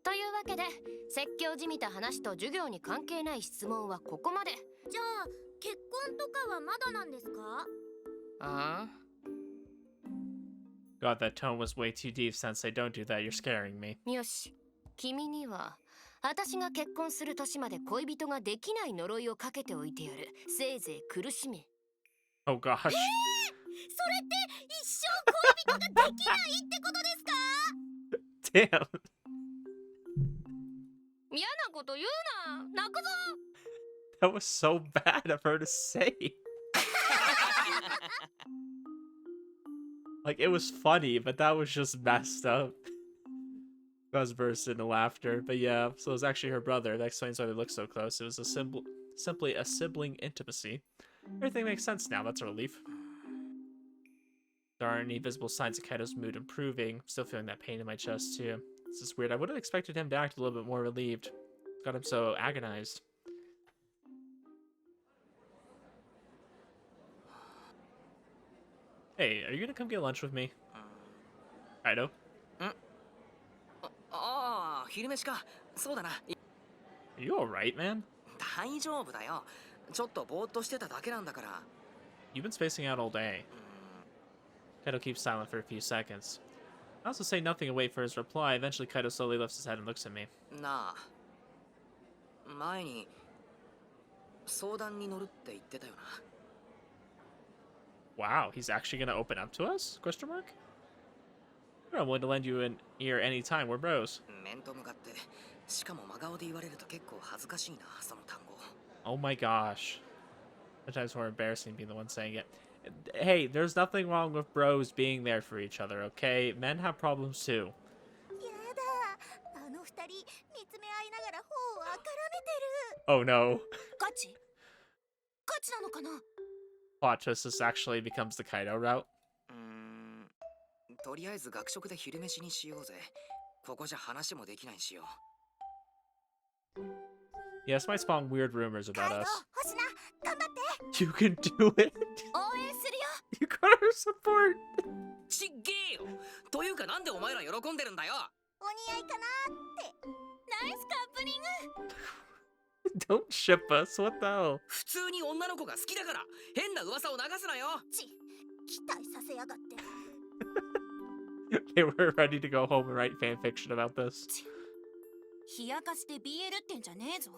というわけで説教じみた話と授業に関係ない質問はここまで。じゃあ結婚とかはまだなんですか？ああ。 God, that tone was way too deep, Sensei. Don't do that, you're scaring me. よし、君には私が結婚する年まで恋人ができない呪いをかけておいてやる。せいぜい苦しめ。 Oh gosh. それって一生恋人ができないってことですか？ Damn. 嫌なこと言うな。泣くぞ。 That was so bad of her to say. Like, it was funny, but that was just messed up. Buzz burst into laughter. But yeah, so it was actually her brother. That explains why they look so close. It was simply a sibling intimacy. Everything makes sense now. That's a relief. There aren't any visible signs of Kaido's mood improving. Still feeling that pain in my chest, too. This is weird. I would have expected him to act a little bit more relieved. Got him so agonized. Hey, are you gonna come get lunch with me? Kaido? ああ、昼飯か。そうだな。 Are you alright, man? 大丈夫だよ。ちょっとぼーっとしてただけなんだから。 You've been spacing out all day. Kaido keeps silent for a few seconds. I also say nothing and wait for his reply. Eventually, Kaido slowly lifts his head and looks at me. なあ、前に相談に乗るって言ってたよな。 Wow, he's actually gonna open up to us? Question mark? I'm willing to lend you an ear anytime. We're bros. 面と向かって、しかも真顔で言われると結構恥ずかしいな、その単語。 Oh my gosh. Sometimes more embarrassing being the one saying it. Hey, there's nothing wrong with bros being there for each other, okay? Men have problems too. やだ、あの二人見つめ合いながら頬をあからめてる。 Oh no. ガチ？ガチなのかな？ Plot twist, this actually becomes the Kaido route. とりあえず学食で昼飯にしようぜ。ここじゃ話もできないしよ。 Yeah, this might spawn weird rumors about カイド、 us. 星名、頑張って。 You can do it. 応援するよ。 You got our support. ちっげーよ。というかなんでお前ら喜んでるんだよ。お似合いかなって。ナイスカップリング。 Don't ship us. What the hell? 普通に女の子が好きだから変な噂を流すなよ。期待させやがって。They were ready to go home and write fan fiction about this. 冷やかして BL ってんじゃねえぞ。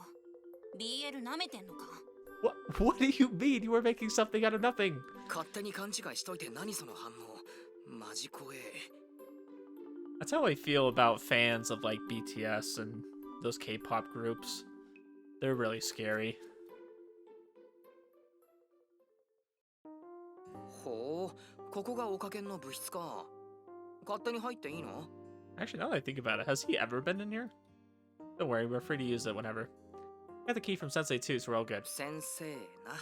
BL 舐めてんのか。 What do you mean? You were making something out of nothing. 勝手に勘違いしといて何その反応。マジ怖え。 That's how I feel about fans of like BTS and those K-pop groups. They're really scary. ほう、ここがおかけんの部室か。勝手に入っていいの？ Actually, now that I think about it, has he ever been in here? Don't worry, we're free to use it whenever. Got the key from Sensei too, so we're all good. 先生な。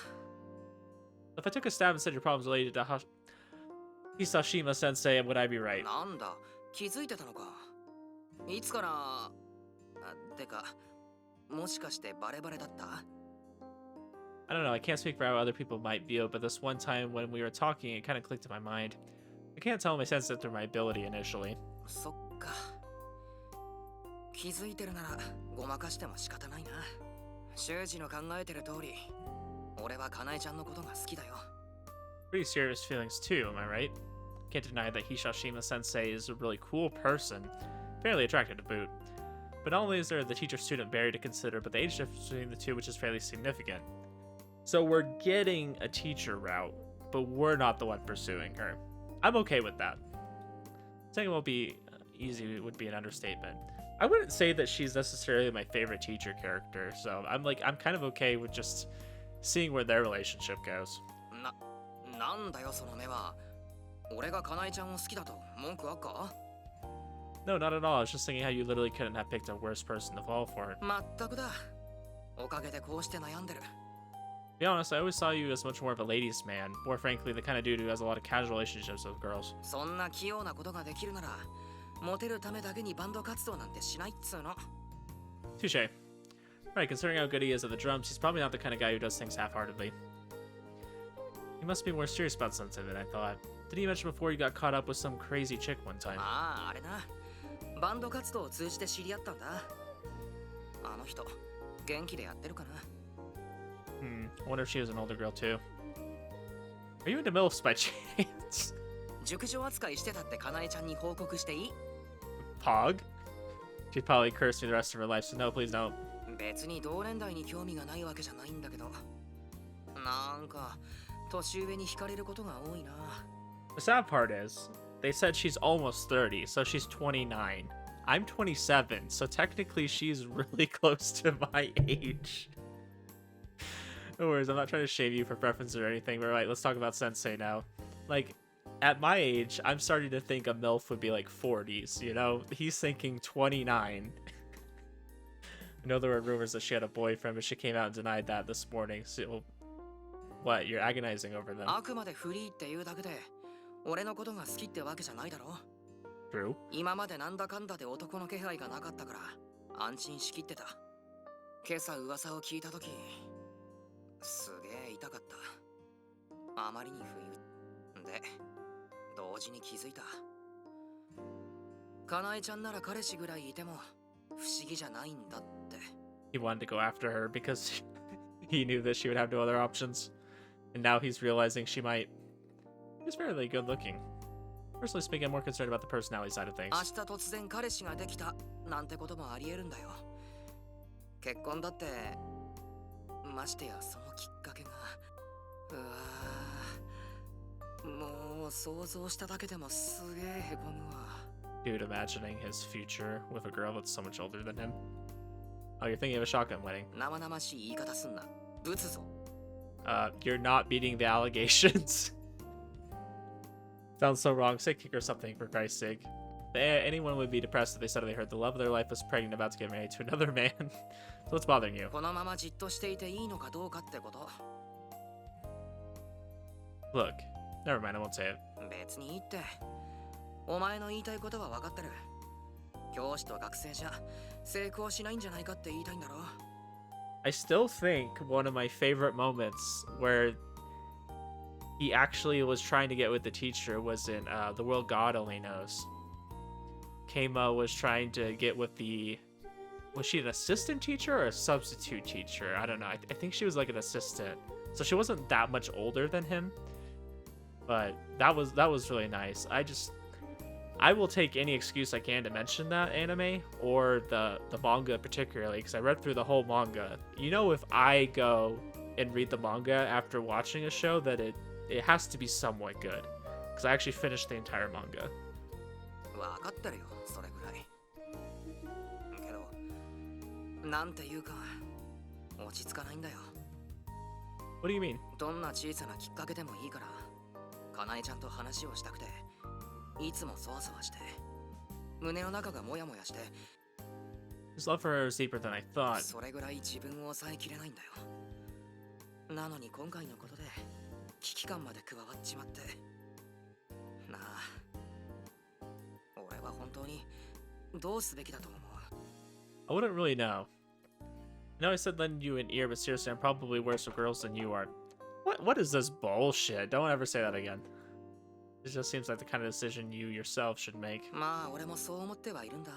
If I took a stab and said your problems related to Hisashima Sensei, would I be right? なんだ、気づいてたのか。いつから。てか、もしかしてバレバレだった？ I don't know, I can't speak for how other people might view it, but this one time when we were talking, it kind of clicked in my mind. I can't tell him I sensed it through my ability initially. そっか。気づいてるならごまかしても仕方ないな。修二の考えてる通り、俺はかなえちゃんのことが好きだよ。 Pretty serious feelings too, am I right? Can't deny that Hisashima Sensei is a really cool person, fairly attractive to boot. But not only is there the teacher-student barrier to consider, but the age difference between the two, which is fairly significant. So we're getting a teacher route, but we're not the one pursuing her. I'm okay with that. Saying it won't be easy would be an understatement. I wouldn't say that she's necessarily my favorite teacher character, so I'm kind of okay with just seeing where their relationship goes. なんだよその目は。俺がかなえちゃんを好きだと文句あっか？ No, not at all. I was just thinking how you literally couldn't have picked a worse person to fall for. まったくだ。おかげでこうして悩んでる。To be honest, I always saw you as much more of a ladies' man. More frankly, the kind of dude who has a lot of casual relationships with girls. そんな器用なことができるなら、モテるためだけにバンド活動なんてしないっつうの。 Touche. Right, considering how good he is at the drums, he's probably not the kind of guy who does things half-heartedly. He must be more serious about something than I thought. Did he mention before you got caught up with some crazy chick one time? ああ、あれな。バンド活動を通じて知り合ったんだ。あの人、元気でやってるかな。 I wonder if she was an older girl too. Are you into MILFs by chance? 熟女扱いしてたってかなえちゃんに報告していい？ Pog? She'd probably curse me the rest of her life, so no, please don't. 別に同年代に興味がないわけじゃないんだけど、なんか年上に惹かれることが多いな。 The sad part is, they said she's almost 30, so she's 29. I'm 27, so technically she's really close to my age. No worries, I'm not trying to shame you for preferences or anything, but right, let's talk about Sensei now. Like, at my age, I'm starting to think a MILF would be like 40s, you know? He's thinking 29. I know there were rumors that she had a boyfriend, but she came out and denied that this morning, so... What, you're agonizing over them? あくまでフリーっていうだけで、俺のことが好きってわけじゃないだろ。 True. 今までなんだかんだで男の気配がなかったから安心しきってた。今朝噂を聞いたとき、すげえ痛かった。あまりに不意で、同時に気づいた。かなえちゃんなら彼氏ぐらいいても不思議じゃないんだって。 He wanted to go after her because he knew that she would have no other options. And now he's realizing she might. He's fairly good looking. Personally speaking, I'm more concerned about the personality side of things. 明日突然彼氏ができたなんてこともありえるんだよ。結婚だって、ましてやそのきっかけが。もう想像しただけでもすげえへこむわ。 Dude, imagining his future with a girl that's so much older than him. Oh, you're thinking of a shotgun wedding. 生々しい言い方すんな。ぶつぞ。You're not beating the allegations. Sounds so wrong. Say kick or something, for Christ's sake. Anyone would be depressed if they suddenly heard the love of their life was pregnant about to get married to another man. So what's bothering you? このままじっとしていていいのかどうかってこと。 Look, never mind, I won't say it. 別にいいって。お前の言いたいことは分かってる。教師と学生じゃ成功しないんじゃないかって言いたいんだろ。 I still think one of my favorite moments where he actually was trying to get with the teacher was in The World God Only Knows. Keima was trying to get with the... Was she an assistant teacher or a substitute teacher? I don't know. I think she was like an assistant. So she wasn't that much older than him. But that was really nice. I will take any excuse I can to mention that anime or the manga particularly, because I read through the whole manga. You know, if I go and read the manga after watching a show, that it has to be somewhat good, because I actually finished the entire manga. わかってるよ、それぐらい。けど、なんていうか、落ち着かないんだよ。 What do you mean? どんな小さなきっかけでもいいから、かなえちゃんと話をしたくて、いつもそわそわして、胸の中がモヤモヤして、 His love for her is deeper than I thought. それぐらい自分を抑えきれないんだよ。なのに今回のことで危機感まで加わっちまって。なあ、俺は本当にどうすべきだと思う？ I wouldn't really know. I know I said lend you an ear, but seriously, I'm probably worse with girls than you are. What is this bullshit? Don't ever say that again. It just seems like the kind of decision you yourself should make. まあ俺もそう思ってはいるんだ。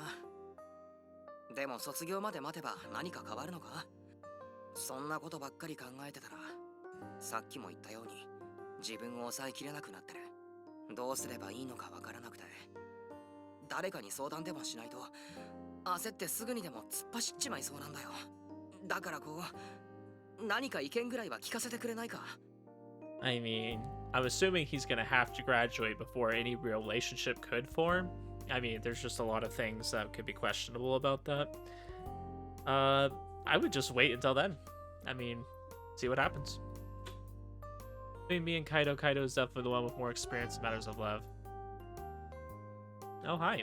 でも卒業まで待てば何か変わるのか？そんなことばっかり考えてたら、さっきも言ったように自分を抑えきれなくなってる。どうすればいいのかわからなくて、誰かに相談でもしないと焦ってすぐにでも突っ走っちまいそうなんだよ。だからこう、何か意見ぐらいは聞かせてくれないか？ I mean, I'm assuming he's gonna have to graduate before any real relationship could form. I mean, there's just a lot of things that could be questionable about that. I would just wait until then. I mean, see what happens. Between me and Kaido, Kaido is definitely the one with more experience in matters of love. Oh, hi.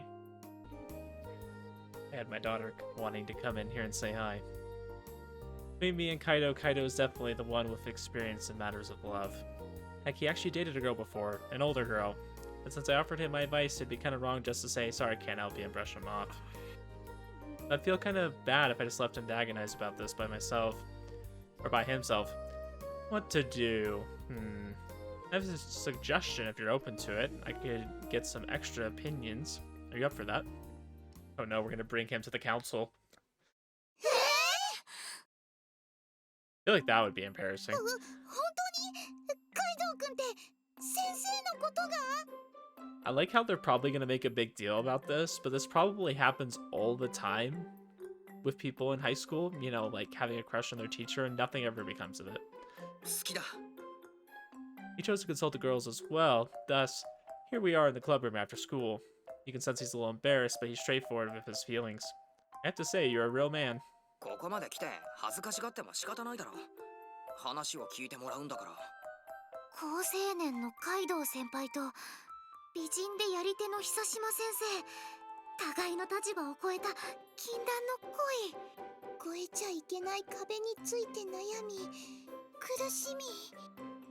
I had my daughter wanting to come in here and say hi. Between me and Kaido, Kaido is definitely the one with experience in matters of love. Heck, he actually dated a girl before, an older girl. And since I offered him my advice, it'd be kind of wrong just to say, sorry, can't help you, and brush him off. I'd feel kind of bad if I just left him to agonize about this by myself. Or by himself. What to do? I have a suggestion if you're open to it. I could get some extra opinions. Are you up for that? Oh no, we're gonna bring him to the council. I feel like that would be embarrassing. 本当にカイドウ君って先生のことが？ I like how they're probably gonna make a big deal about this, but this probably happens all the time with people in high school, you know, like having a crush on their teacher and nothing ever becomes of it. 好きだ。 He chose to consult the girls as well, thus, here we are in the club room after school. You can sense he's a little embarrassed, but he's straightforward with his feelings. I have to say, you're a real man. ここまで来て恥ずかしがっても仕方ないだろ。話を聞いてもらうんだから。高青年のカイドウ先輩と美人でやり手の久島先生、互いの立場を超えた禁断の恋。越えちゃいけない壁について悩み苦しみ、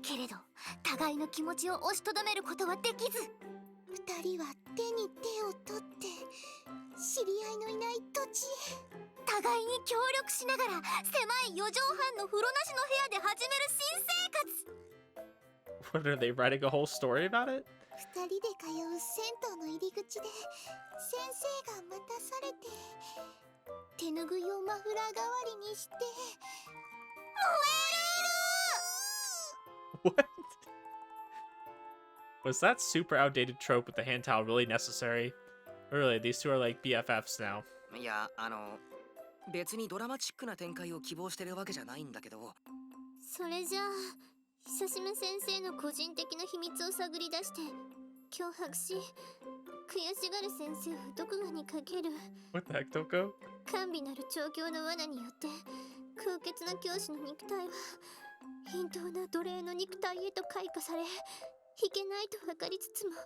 けれど互いの気持ちを押しとどめることはできず、二人は手に手を取って知り合いのいない土地へ互いに協力しながら狭い4畳半の風呂なしの部屋で始める新生活。 What, are they writing a whole story about it? 二人で通う銭湯の入り口で先生が待たされて手ぬぐいをマフラー代わりにして燃える。 What? Was that super outdated trope with the hand towel really necessary? Really, these two are like BFFs now. いや、別にドラマチックな展開を希望してるわけじゃないんだけど。それじゃあ久島先生の個人的な秘密を探り出して脅迫し悔しがる先生を毒牙にかける。 What the heck, Toko? 甘美なる調教の罠によって空血な教師の肉体は貧乏な奴隷の肉体へと開花され、いけないと分かりつつも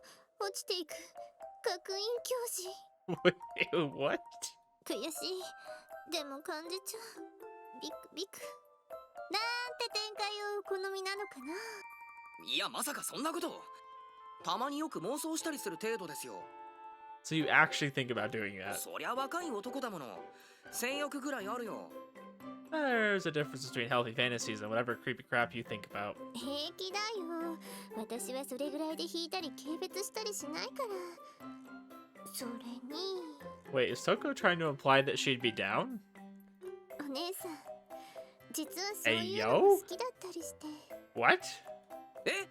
落ちていく学院教師。 What? 悔しい。でも感じちゃう。ビクビク。なんて展開をお好みなのかな。いや、まさかそんなこと。たまによく妄想したりする程度ですよ。 So you actually think about doing that? そりゃ若い男だもの。性欲ぐらいあるよ。 There's a difference between healthy fantasies and whatever creepy crap you think about. 平気だよ。私はそれぐらいで引いたり軽蔑したりしないから。それに Wait, is Toko trying to imply that she'd be down? お姉さん、実はそういうのも好きだったりして。 What? え？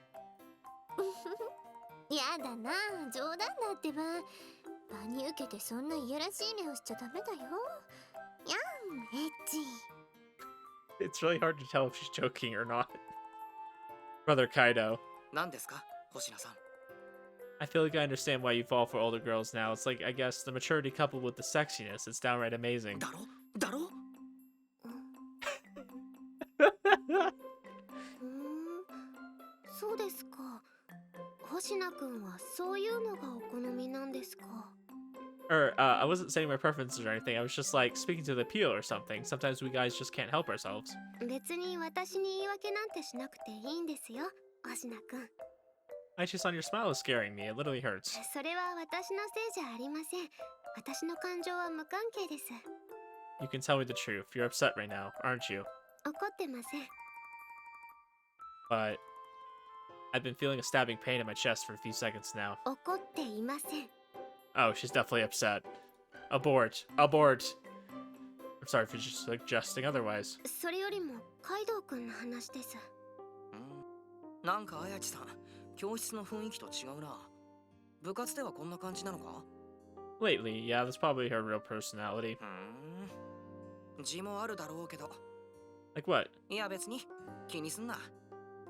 やだな、冗談だってば。場に受けてそんないやらしい目をしちゃダメだよ。やん、エッチ。 It's really hard to tell if she's joking or not. Brother Kaido, 何ですか星名さん。 I feel like I understand why you fall for older girls now. It's like, I guess, the maturity coupled with the sexiness. It's downright amazing. だろだろ。そうですか。星名くんはそういうのがお好みなんですか。 I wasn't saying my preferences or anything. I was just like speaking to the appeal or something. Sometimes we guys just can't help ourselves. 別に私に言い訳なんてしなくていいんですよ、星名くん。Aichi-san, your smile is scaring me. It literally hurts. それは私のせいじゃありません。私の感情は無関係です。 You can tell me the truth. You're upset right now, aren't you? 怒ってません。 But I've been feeling a stabbing pain in my chest for a few seconds now. 怒っていません。 Oh, she's definitely upset. Abort. Abort. I'm sorry for just suggesting otherwise. それよりもカイドウくんの話です。なんか綾地さん、教室の雰囲気と違うな。部活ではこんな感じなのか？ Lately, yeah, that's probably her real personality. 字もあるだろうけど。 Like what? いや別に気にすんな。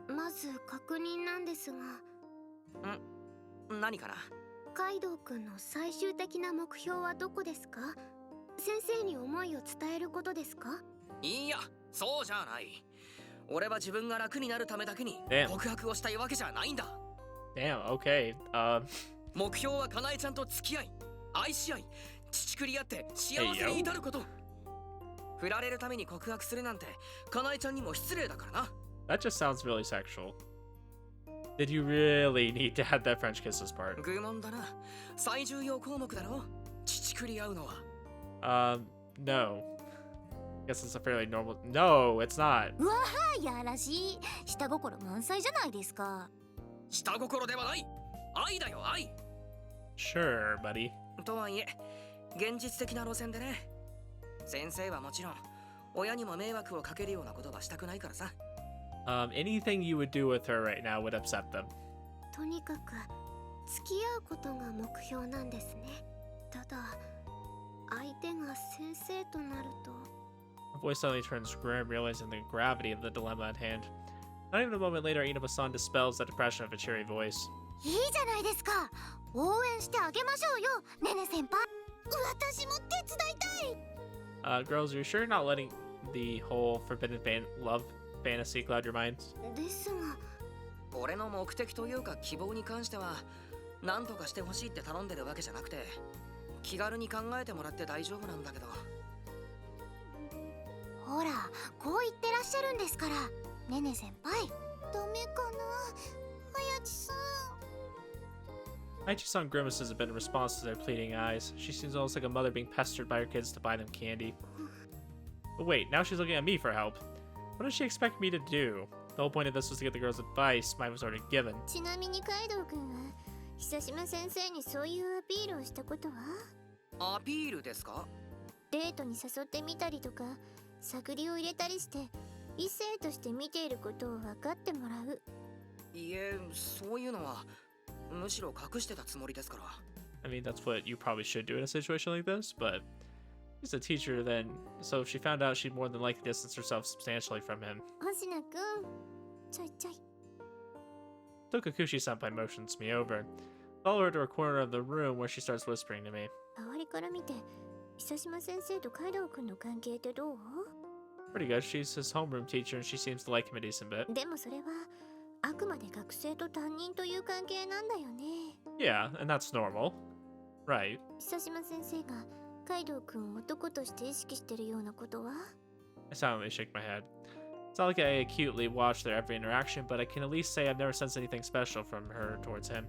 まず確認なんですが、何かな？カイドウくんの最終的な目標はどこですか？先生に思いを伝えることですか？いや、そうじゃない。俺は自分が楽になるためだけに Damn. 告白をしたいわけじゃないんだ。 Damn, okay. 目標はかなえちゃんと付き合い、愛し合い、乳くり合って幸せに至ること。振られるために告白するなんてかなえちゃんにも失礼だからな。 That just sounds really sexual. Did you really need to add that French kisses part? 愚問だな。最重要項目だろ。乳くり合うのは。No. Guess it's a fairly normal. No, it's not. うわはやらしい。下心満載じゃないですか。下心ではない。愛だよ、愛。 Sure, buddy. とはいえ、現実的な路線でね。先生はもちろん、親にも迷惑をかけるようなことはしたくないからさ。Anything you would do with her right now would upset them. とにかく付き合うことが目標なんですね。ただ相手が先生となると。 Her voice suddenly turns grim, realizing the gravity of the dilemma at hand. Not even a moment later, Inaba-san dispels the depression of a cheery voice. いいじゃないですか。応援してあげましょうよ、ねね先輩。私も手伝いたい。Girls, are you sure you're not letting the whole forbidden love fantasy cloud your minds? ですが、俺の目的というか希望に関しては、何とかしてほしいって頼んでるわけじゃなくて、気軽に考えてもらって大丈夫なんだけど。ほら、こう言ってらっしゃるんですから、ねね先輩。ダメかな、綾地さん。Aichi-san grimaces a bit in response to their pleading eyes. She seems almost like a mother being pestered by her kids to buy them candy. But wait, now she's looking at me for help. What does she expect me to do? The whole point of this was to get the girl's advice mine was already given. ちなみにカイドウくんは久島先生にそういうアピールをしたことは？アピールですか？デートに誘ってみたりとか探りを入れたりして異性として見ていることを分かってもらう。いえ、そういうのはむしろ隠してたつもりですから。 I mean, that's what you probably should do in a situation like this, but he's a teacher then, so if she found out, she'd more than likely distance herself substantially from him. 星名くん、ちょいちょい。 Tokakushi-senpai motions me over. Follow her to a corner of the room where she starts whispering to me. 周りから見て久島先生とカイドウくんの関係ってどう？ Pretty good. She's his homeroom teacher and she seems to like him a decent bit. でもそれはあくまで学生と担任という関係なんだよね。 Yeah, and that's normal. Right. 久島先生がカイドウくんを男として意識してるようなことは？ I silently shake my head. It's not like I acutely watch their every interaction, but I can at least say I've never sensed anything special from her towards him.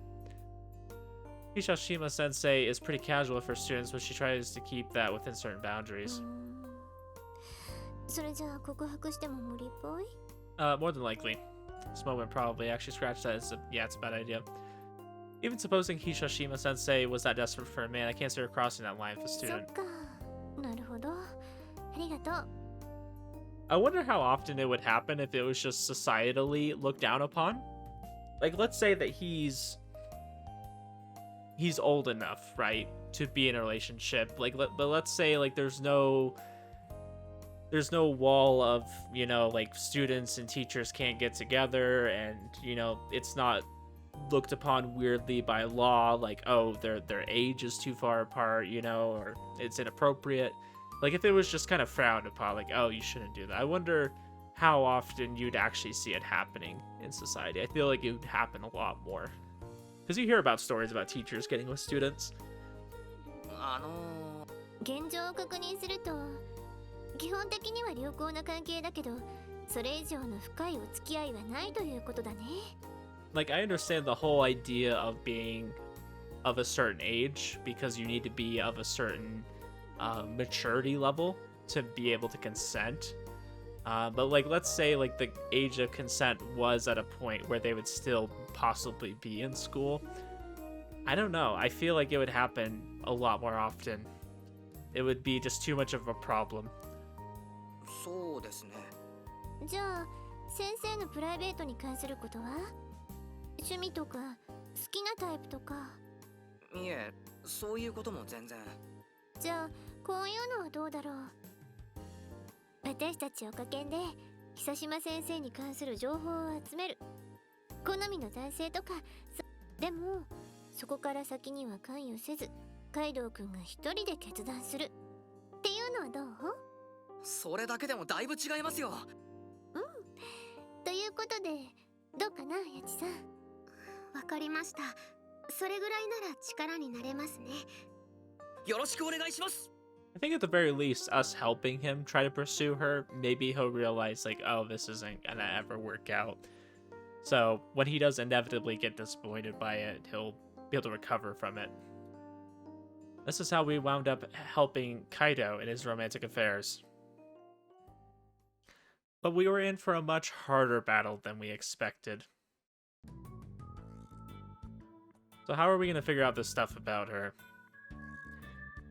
Hishashima sensei is pretty casual with her students, but she tries to keep that within certain boundaries. それじゃあ告白しても無理っぽい？ More than likely. This moment probably actually scratched that. Yeah, it's a bad idea. Even supposing Hishashima sensei was that desperate for a man, I can't see her crossing that line with a そ student. っか。なるほど。ありがとう。 I wonder how often it would happen if it was just societally looked down upon. Like, let's say that he's he's old enough, right, to be in a relationship. Like, but let's say like there's no wall of, you know, like students and teachers can't get together, and, you know, it's not looked upon weirdly by law, like, oh, their age is too far apart, you know, or it's inappropriate. Like, if it was just kind of frowned upon, like, oh, you shouldn't do that, I wonder how often you'd actually see it happening in society. I feel like it would happen a lot more, because you hear about stories about teachers getting with students. 現状を確認すると、基本的には良好な関係だけど、それ以上の深いお付き合いはないということだね。Like, I understand the whole idea of being of a certain age, because you need to be of a certain maturity level to be able to consent. But like, let's say like the age of consent was at a point where they would still possibly be in school. I don't know. I feel like it would happen a lot more often. It would be just too much of a problem. そうですね。じゃあ、先生のプライベートに関することは？趣味とか、好きなタイプとか。いえ、そういうことも全然。じゃあ、こういうのはどうだろう。私たちオカケンで久島先生に関する情報を集める。好みの男性とか。でもそこから先には関与せず、カイドウくんが一人で決断するっていうのはどう？それだけでもだいぶ違いますよ。ということでどうかな、やちさん。わかりました。それぐらいなら力になれますね。よろしくお願いします。I think at the very least, us helping him try to pursue her, maybe he'll realize, like, oh, this isn't gonna ever work out. So when he does inevitably get disappointed by it, he'll be able to recover from it. This is how we wound up helping Kaido in his romantic affairs. But we were in for a much harder battle than we expected. So how are we going to figure out this stuff about her?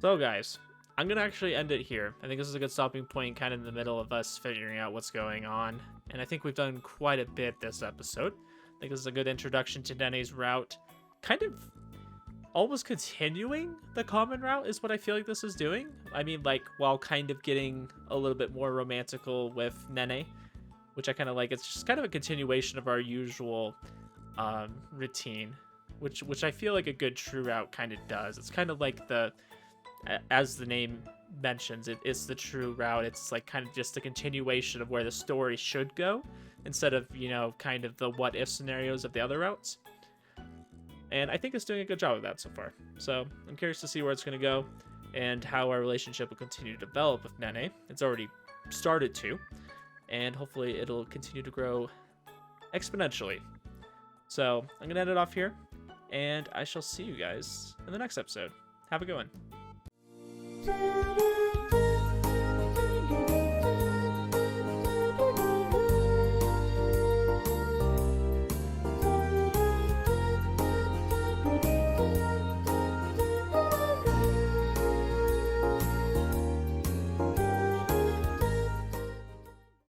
So guys, I'm going to actually end it here. I think this is a good stopping point, kind of in the middle of us figuring out what's going on. And I think we've done quite a bit this episode. I think this is a good introduction to Nene's route. Kind of almost continuing the common route is what I feel like this is doing. I mean, like, while kind of getting a little bit more romantical with Nene, which I kind of like. It's just kind of a continuation of our usual routine, which I feel like a good true route kind of does. It's kind of like as the name mentions, it's the true route. It's like kind of just a continuation of where the story should go, instead of, you know, kind of the what if scenarios of the other routes. And I think it's doing a good job of that so far. So I'm curious to see where it's going to go and how our relationship will continue to develop with Nene. It's already started to, and hopefully it'll continue to grow exponentially. So I'm going to end it off here, and I shall see you guys in the next episode. Have a good one.